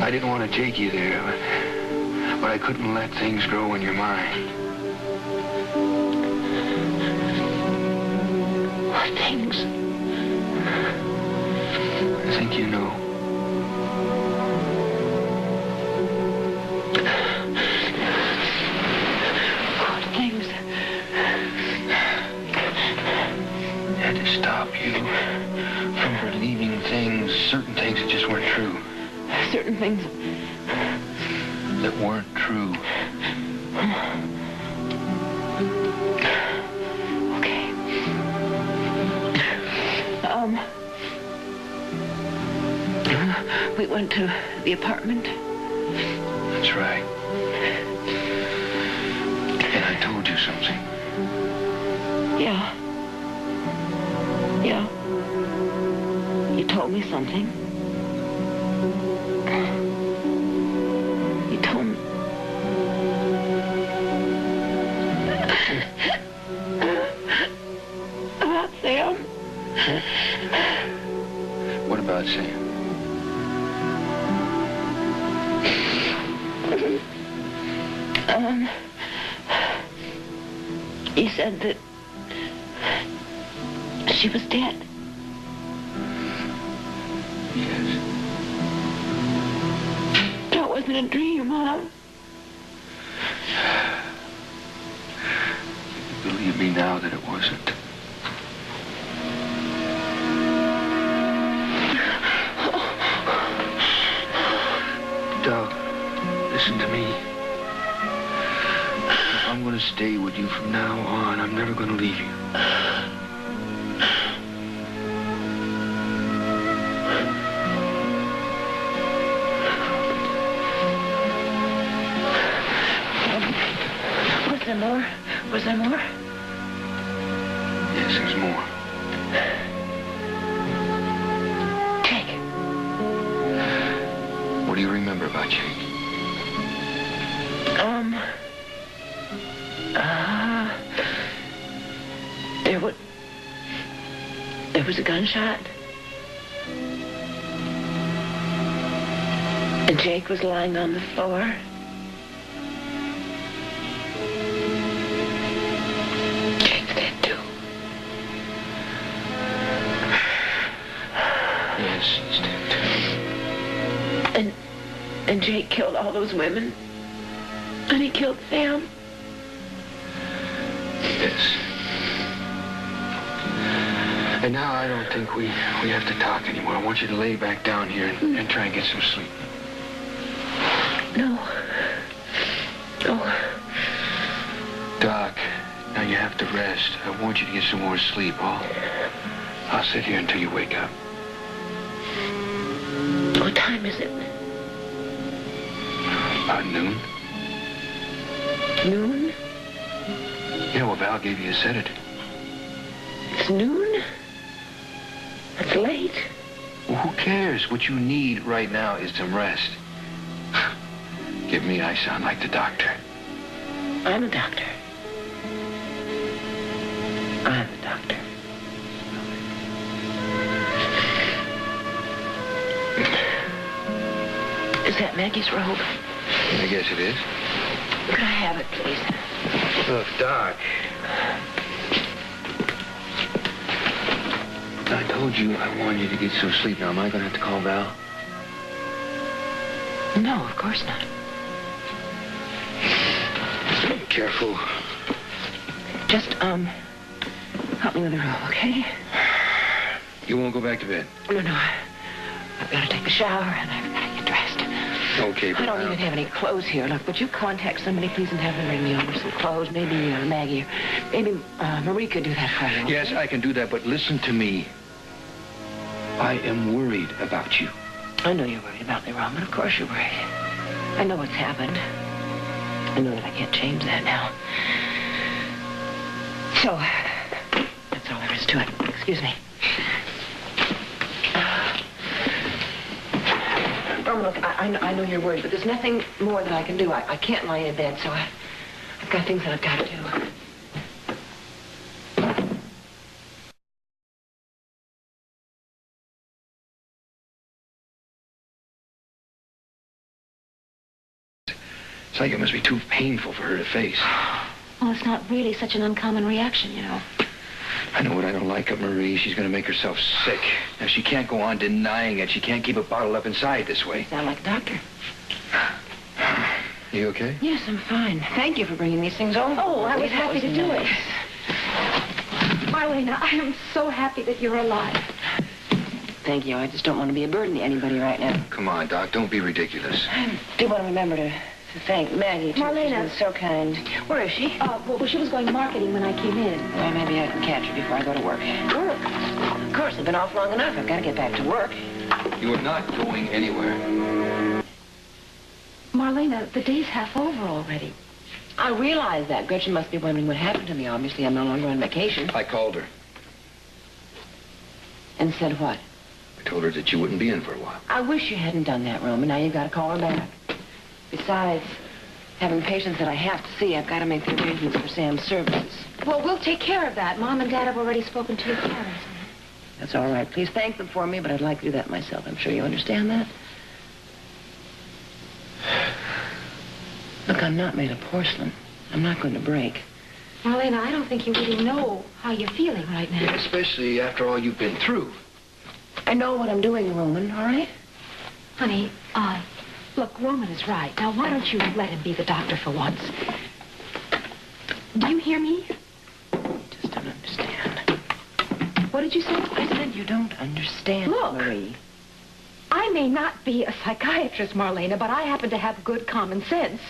I didn't want to take you there, but I couldn't let things grow in your mind. What things? I think you know. What things? I had to stop you from believing things, certain things that just weren't true. Certain things that weren't true. Okay. We went to the apartment. That's right. And I told you something. Yeah. Yeah. You told me something. You told me. About Sam. What about Sam? He said that she was dead. Yes. That wasn't a dream, huh? Believe me now that it wasn't. Doug, listen to me. I'm going to stay with you from now on. I'm never going to leave you. Was there more? Was there more? Yes, there's more. Jake. What do you remember about Jake? There was a gunshot. And Jake was lying on the floor. Jake's dead too. Yes, he's dead too. And Jake killed all those women. And he killed Sam. Yes. And now I don't think we have to talk anymore. I want you to lay back down here and try and get some sleep. No. Oh. Doc, now you have to rest. I want you to get some more sleep. I'll sit here until you wake up. What time is it? About noon. Noon? Yeah, well, Val gave you a sedative. It's noon? That's late. Well, who cares? What you need right now is some rest. Give me, I sound like the doctor. I'm a doctor. I'm a doctor. Maggie's robe? I guess it is. Could I have it, please? Look, Doc. I told you I wanted you to get some sleep. Now, am I going to have to call Val? No, of course not. Careful. Just, help me with the robe, okay? You won't go back to bed? No, I've got to take a shower, and I've got to get dressed. Okay, but I don't even have any clothes here. Look, would you contact somebody, please, and have them bring me over some clothes? Maybe Maggie, or maybe Marie could do that for you. Okay? Yes, I can do that, but listen to me. I am worried about you. I know you're worried about me, Roman. Of course you're worried. I know what's happened. I know that I can't change that now. So, that's all there is to it. Excuse me. Roman, look, I know you're worried, but there's nothing more that I can do. I can't lie in bed, so I've got things that I've got to do. It's like it must be too painful for her to face. Well, it's not really such an uncommon reaction, you know. I know what I don't like of Marie. She's going to make herself sick. Now, she can't go on denying it. She can't keep it bottled up inside this way. Sound like a doctor. You okay? Yes, I'm fine. Thank you for bringing these things over. Oh, I was happy to do it. nice. Marlena, I am so happy that you're alive. Thank you. I just don't want to be a burden to anybody right now. Come on, Doc. Don't be ridiculous. I do want to remember to thank Maggie, too. Marlena. She's been so kind. Where is she? Well, she was going marketing when I came in. Well, maybe I can catch her before I go to work. Work? Of course, I've been off long enough. I've got to get back to work. You are not going anywhere. Marlena, the day's half over already. I realize that. Gretchen must be wondering what happened to me. Obviously, I'm no longer on vacation. I called her. And said what? I told her that you wouldn't be in for a while. I wish you hadn't done that, Roman. Now you've got to call her back. Besides, having patients that I have to see, I've got to make the arrangements for Sam's services. Well, we'll take care of that. Mom and Dad have already spoken to your parents. That's all right. Please thank them for me, but I'd like to do that myself. I'm sure you understand that. Look, I'm not made of porcelain. I'm not going to break. Marlena, I don't think you really know how you're feeling right now. Especially after all you've been through. I know what I'm doing, Roman, all right? Honey, look, Roman is right. Now, why don't you let him be the doctor for once? Do you hear me? Just don't understand. What did you say? I said you don't understand, Look, Marie. I may not be a psychiatrist, Marlena, but I happen to have good common sense.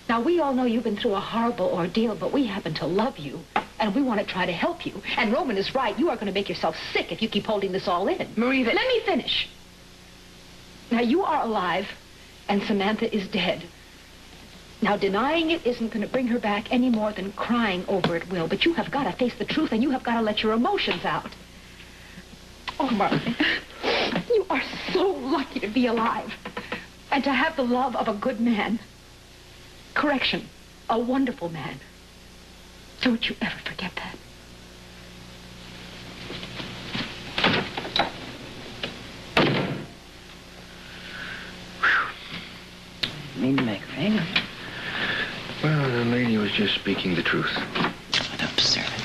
Now, we all know you've been through a horrible ordeal, but we happen to love you, and we want to try to help you. And Roman is right. You are going to make yourself sick if you keep holding this all in. Marie, let me finish. Now, you are alive, and Samantha is dead. Now, denying it isn't going to bring her back any more than crying over it will, but you have got to face the truth, and you have got to let your emotions out. Oh, Marlena, you are so lucky to be alive, and to have the love of a good man. Correction, a wonderful man. Don't you ever forget that. Mean to make her angry. Well, the lady was just speaking the truth. I don't deserve it.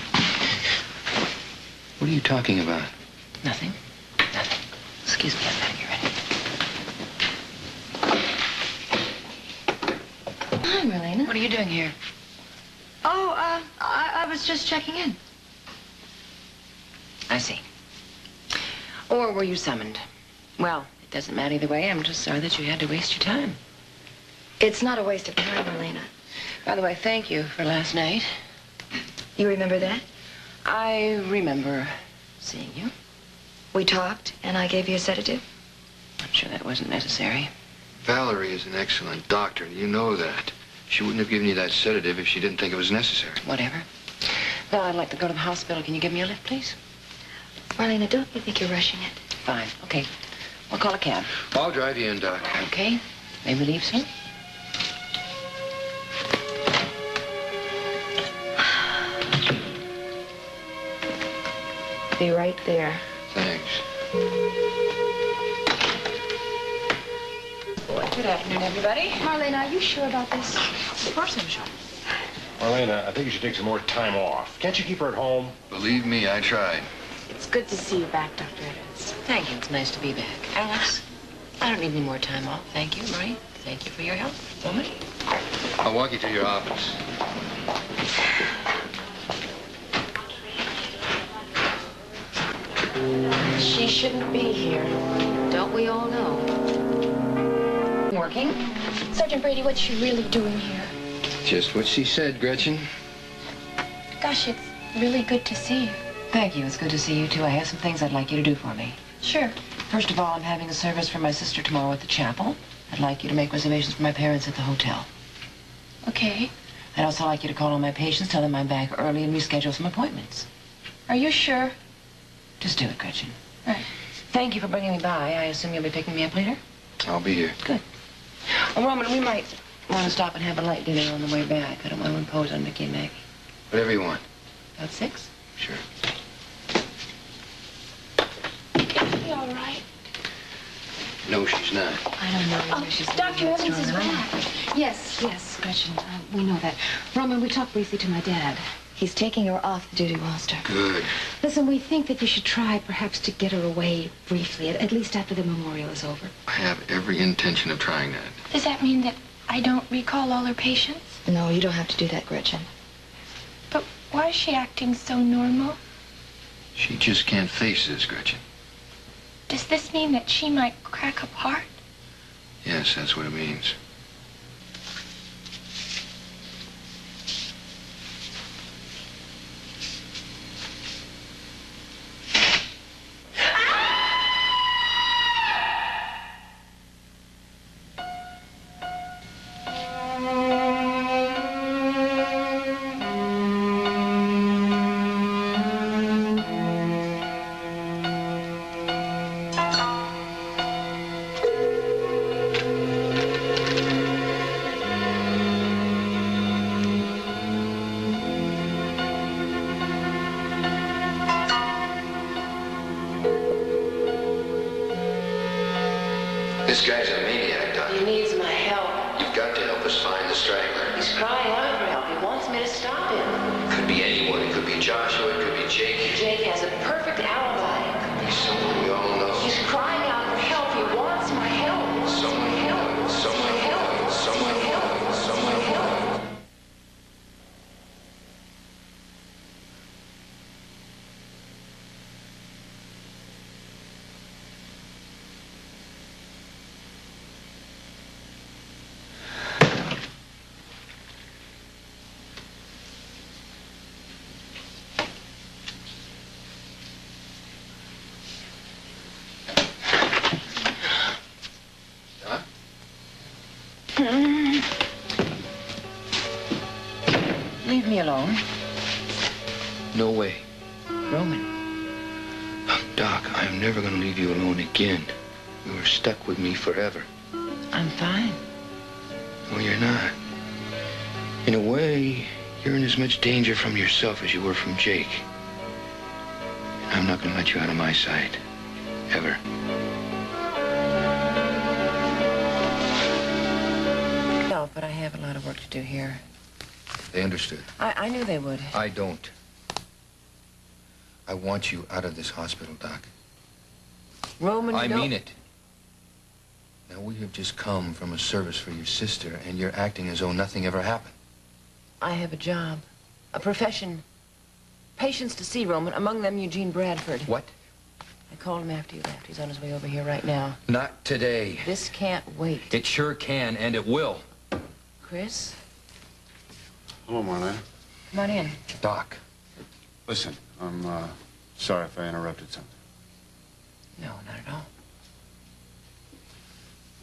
What are you talking about? Nothing. Nothing. Excuse me, I'm better get ready. Hi, Marlena. What are you doing here? Oh, I was just checking in. I see. Or were you summoned? Well, it doesn't matter either way. I'm just sorry that you had to waste your time. It's not a waste of time, Marlena. By the way, thank you for last night. You remember that? I remember seeing you. We talked, and I gave you a sedative. I'm sure that wasn't necessary. Valerie is an excellent doctor, and you know that. She wouldn't have given you that sedative if she didn't think it was necessary. Whatever. Well, I'd like to go to the hospital. Can you give me a lift, please? Marlena, don't you think you're rushing it? Fine. Okay. I'll call a cab. I'll drive you in, Doc. Okay. May we leave soon? Be right there. Thanks. Boy. Good afternoon, everybody. Marlena, are you sure about this? Of course I'm sure. Marlena, I think you should take some more time off. Can't you keep her at home? Believe me, I tried. It's good to see you back, Dr. Evans. Thank you. It's nice to be back. Alex, I don't need any more time off. Thank you, Marie. Thank you for your help. Woman? I'll walk you to your office. She shouldn't be here. Don't we all know? Working? Sergeant Brady, what's she really doing here? Just what she said, Gretchen. Gosh, it's really good to see you. Thank you. It's good to see you, too. I have some things I'd like you to do for me. Sure. First of all, I'm having a service for my sister tomorrow at the chapel. I'd like you to make reservations for my parents at the hotel. Okay. I'd also like you to call on my patients, tell them I'm back early, and reschedule some appointments. Are you sure? Just do it, Gretchen. Right. Thank you for bringing me by. I assume you'll be picking me up later? I'll be here. Good. Oh, Roman, we might want to stop and have a light dinner on the way back. I don't want to impose on Mickey and Maggie. Whatever you want. About 6? Sure. Is she all right? No, she's not. I don't know. Oh, Dr. Evans is back. Yes, Gretchen. We know that. Roman, we talked briefly to my dad. He's taking her off the duty roster. Good. Listen, we think that you should try perhaps to get her away briefly, at least after the memorial is over. I have every intention of trying that. Does that mean that I don't recall all her patients? No, you don't have to do that, Gretchen. But why is she acting so normal? She just can't face this, Gretchen. Does this mean that she might crack apart? Yes, that's what it means. This guy's a maniac, Doc. He needs my help. You've got to help us find the strangler. He's crying out for help. He wants me to stop him. Could be anyone. It could be Joshua. It could be Jake. Jake has a perfect alibi. Could be someone we all know. He's crying out for help. He wants my help. He wants Someone my help. we know. Someone we know. Someone we know. Someone we know. Leave me alone. No way. Roman. Doc, I'm never going to leave you alone again. You were stuck with me forever. I'm fine. No, you're not. In a way, you're in as much danger from yourself as you were from Jake. And I'm not going to let you out of my sight. Ever. No, but I have a lot of work to do here. They understood. I knew they would. I don't. I want you out of this hospital, Doc. Roman, I mean it. Now, we have just come from a service for your sister, and you're acting as though nothing ever happened. I have a job, a profession, patients to see, Roman, among them Eugene Bradford. What? I called him after you left. He's on his way over here right now. Not today. This can't wait. It sure can, and it will. Chris? Hello, Marlena. Come on in. Doc. Listen, I'm sorry if I interrupted something. No, not at all.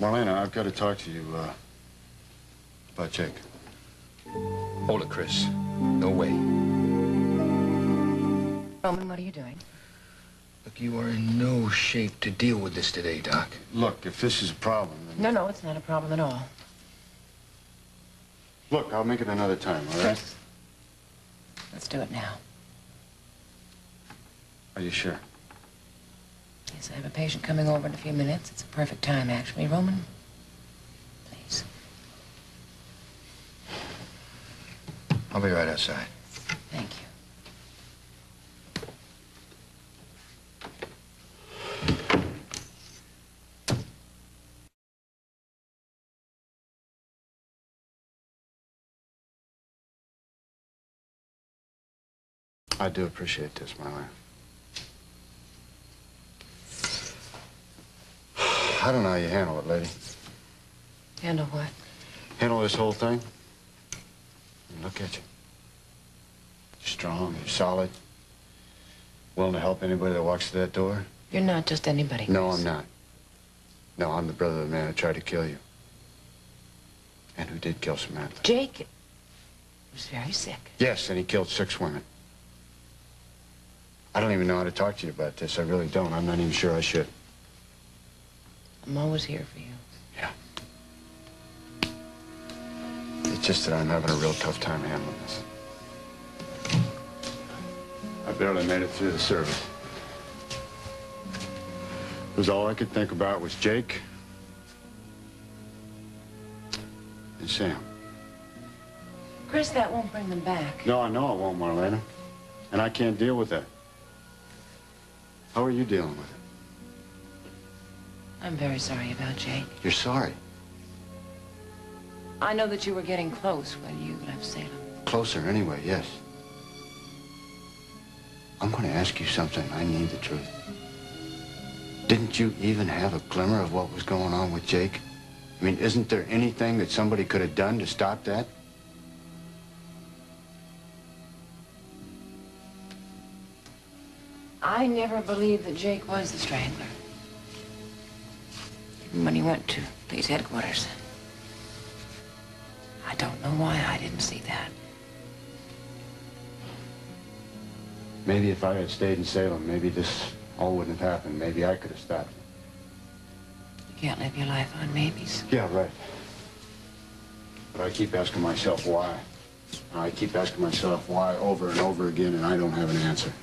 Marlena, I've got to talk to you about Jake. Hold it, Chris. No way. Roman, what are you doing? Look, you are in no shape to deal with this today, Doc. Look, if this is a problem, then... No, it's not a problem at all. Look, I'll make it another time, all right? Chris, let's do it now. Are you sure? Yes, I have a patient coming over in a few minutes. It's a perfect time, actually. Roman, I'll be right outside. Thank you. I do appreciate this, Marlene. I don't know how you handle it, lady. Handle what? Handle this whole thing. And look at you. You're strong, you're solid. Willing to help anybody that walks through that door. You're not just anybody, Chris. No, I'm not. No, I'm the brother of the man who tried to kill you. And who did kill Samantha. Jake was very sick. Yes, and he killed 6 women. I don't even know how to talk to you about this. I really don't. I'm not even sure I should. I'm always here for you. It's just that I'm having a real tough time handling this. I barely made it through the service. Because all I could think about was Jake and Sam. Chris, that won't bring them back. No, I know it won't, Marlena. And I can't deal with that. How are you dealing with it? I'm very sorry about Jake. You're sorry. I know that you were getting close when you left Salem. Closer anyway, yes. I'm going to ask you something. I need the truth. Didn't you even have a glimmer of what was going on with Jake? I mean, isn't there anything that somebody could have done to stop that? I never believed that Jake was the strangler. Even when he went to police headquarters. I don't know why I didn't see that. Maybe if I had stayed in Salem, maybe this all wouldn't have happened. Maybe I could have stopped it. You can't live your life on maybes. Yeah, right. But I keep asking myself why. I keep asking myself why over and over again, and I don't have an answer.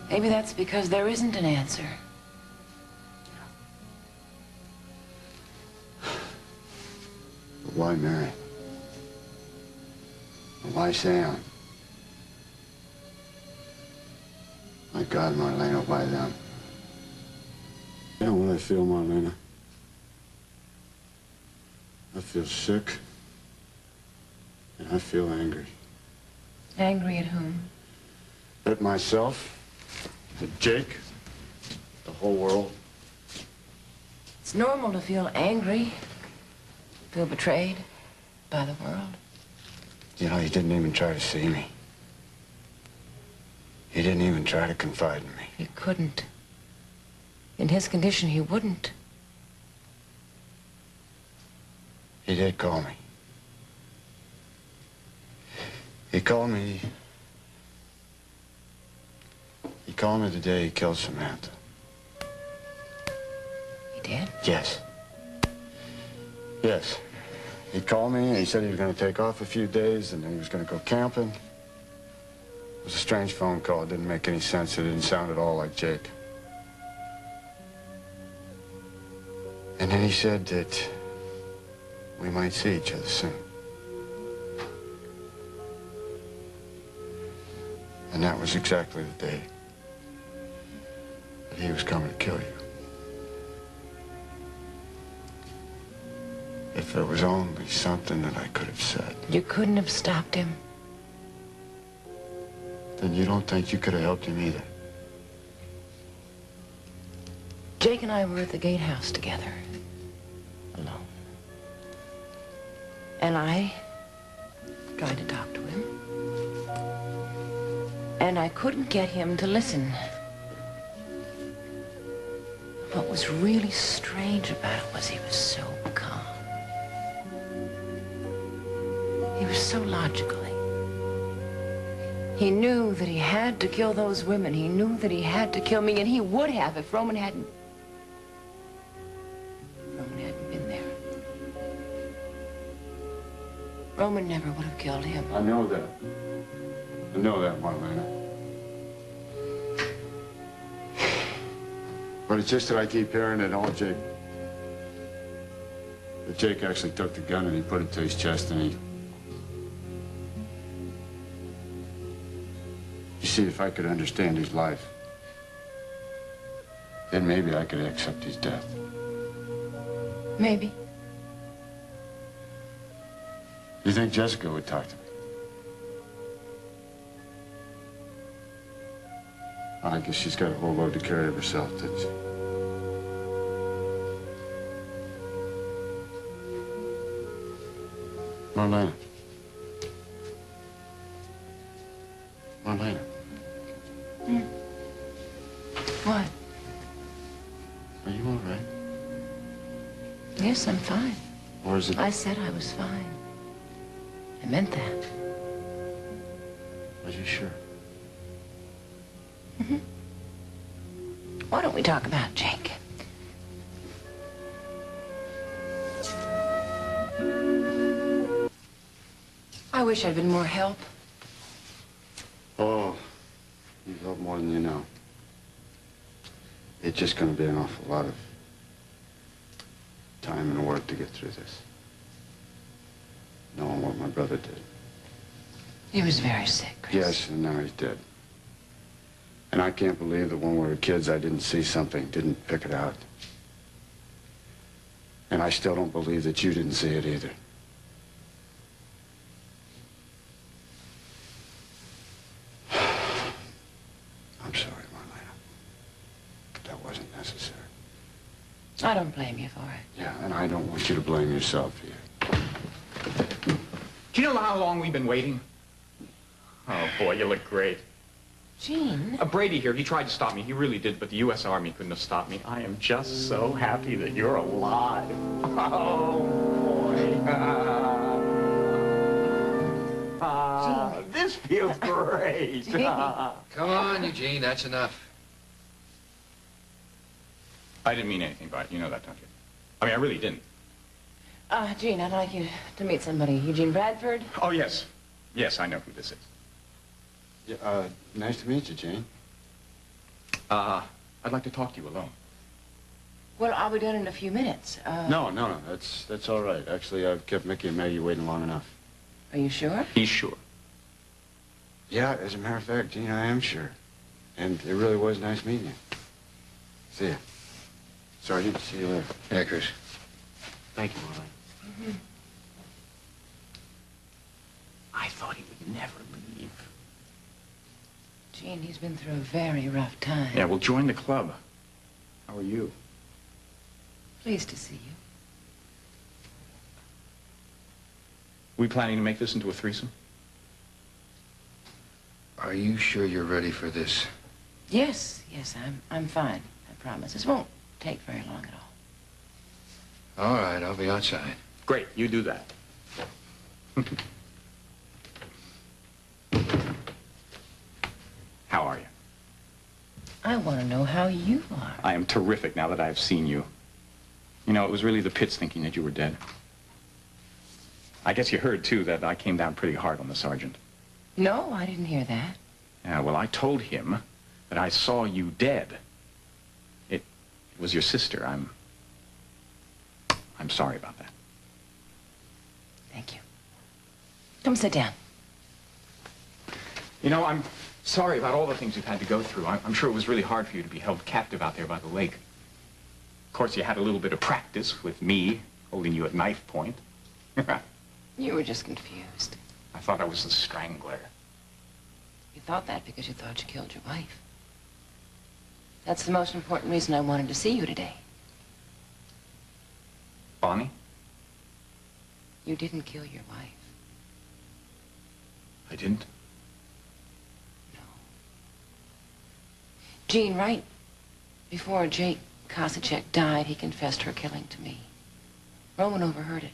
Maybe that's because there isn't an answer. But why Mary? Why Sam? My God, Marlena, why them? You know what I feel, Marlena? I feel sick. And I feel angry. Angry at whom? At myself. At Jake. The whole world. It's normal to feel angry. Feel betrayed by the world. You know, he didn't even try to see me. He didn't even try to confide in me. He couldn't. In his condition, he wouldn't. He did call me. He called me. He called me the day he killed Samantha. He did? Yes. Yes. He called me and he said he was going to take off a few days and then he was going to go camping. It was a strange phone call. It didn't make any sense. It didn't sound at all like Jake. And then he said that we might see each other soon. And that was exactly the day that he was coming to kill you. If there was only something that I could have said. You couldn't have stopped him. Then you don't think you could have helped him either? Jake and I were at the gatehouse together. Alone. And I tried to talk to him. And I couldn't get him to listen. What was really strange about it was he was so calm. He was so logical. He knew that he had to kill those women. He knew that he had to kill me, and he would have if Roman hadn't been there. Roman never would have killed him. I know that. I know that, Marlena. But it's just that I keep hearing that all Jake But Jake actually took the gun and he put it to his chest and he... You see, if I could understand his life, then maybe I could accept his death. Maybe. You think Jessica would talk to me? I guess she's got a whole load to carry of herself, doesn't she? Marlena. Marlena. What? Are you all right? Yes, I'm fine. Or is it... I said I was fine. I meant that. Are you sure? Mm-hmm. Why don't we talk about Jake? I wish I'd been more help. Oh, you've helped more than you know. It's just going to be an awful lot of time and work to get through this. Knowing what my brother did. He was very sick, Chris. Yes, and now he's dead. And I can't believe that when we were kids I didn't see something, didn't pick it out. And I still don't believe that you didn't see it either. I'm sorry, Marlena. That wasn't necessary. I don't blame you for it. Yeah, and I don't want you to blame yourself either. Do you know how long we've been waiting? Oh, boy, you look great. Gene? Brady here, he tried to stop me. He really did, but the U.S. Army couldn't have stopped me. I am just so happy that you're alive. Oh, boy. This feels great. Come on, Eugene, that's enough. I didn't mean anything by it. You know that, don't you? I mean, I really didn't. Gene, I'd like you to meet somebody. Eugene Bradford? Oh, yes. Yes, I know who this is. Yeah, nice to meet you, Jane. I'd like to talk to you alone. Well, I'll be done in a few minutes. No, that's all right. Actually, I've kept Mickey and Maggie waiting long enough. Are you sure? He's sure. Yeah, as a matter of fact, Gene, I am sure. And it really was nice meeting you. See ya. Sergeant, see you later. Yeah, Chris. Thank you, Marlene. Mm-hmm. I thought he would never leave. Gene, he's been through a very rough time. Yeah, well, join the club. How are you? Pleased to see you. We planning to make this into a threesome? Are you sure you're ready for this? Yes, I'm fine. I promise. This won't take very long at all. All right, I'll be outside. Great, you do that. How are you? I want to know how you are. I am terrific now that I have seen you. You know, it was really the pits thinking that you were dead. I guess you heard, too, that I came down pretty hard on the sergeant. No, I didn't hear that. Yeah, well, I told him that I saw you dead. It was your sister. I'm sorry about that. Thank you. Come sit down. You know, I'm sorry about all the things you've had to go through. I'm sure it was really hard for you to be held captive out there by the lake. Of course, you had a little bit of practice with me holding you at knife point. You were just confused. I thought I was the strangler. You thought that because you thought you killed your wife. That's the most important reason I wanted to see you today. Bonnie? You didn't kill your wife. I didn't? Gene, right before Jake Kosacek died, he confessed her killing to me. Roman overheard it.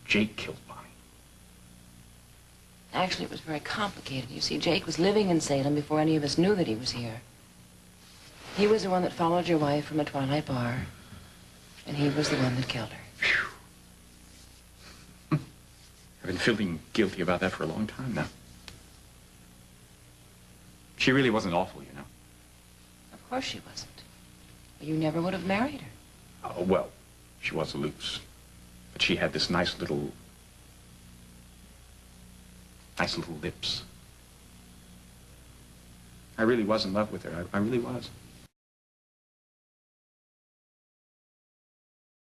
Jake killed Bonnie. Actually, it was very complicated. You see, Jake was living in Salem before any of us knew that he was here. He was the one that followed your wife from a Twilight bar, and he was the one that killed her. I've been feeling guilty about that for a long time now. She really wasn't awful, you know. Of course she wasn't. You never would have married her. Well, she was loose. But she had this nice little lips. I really was in love with her. I really was.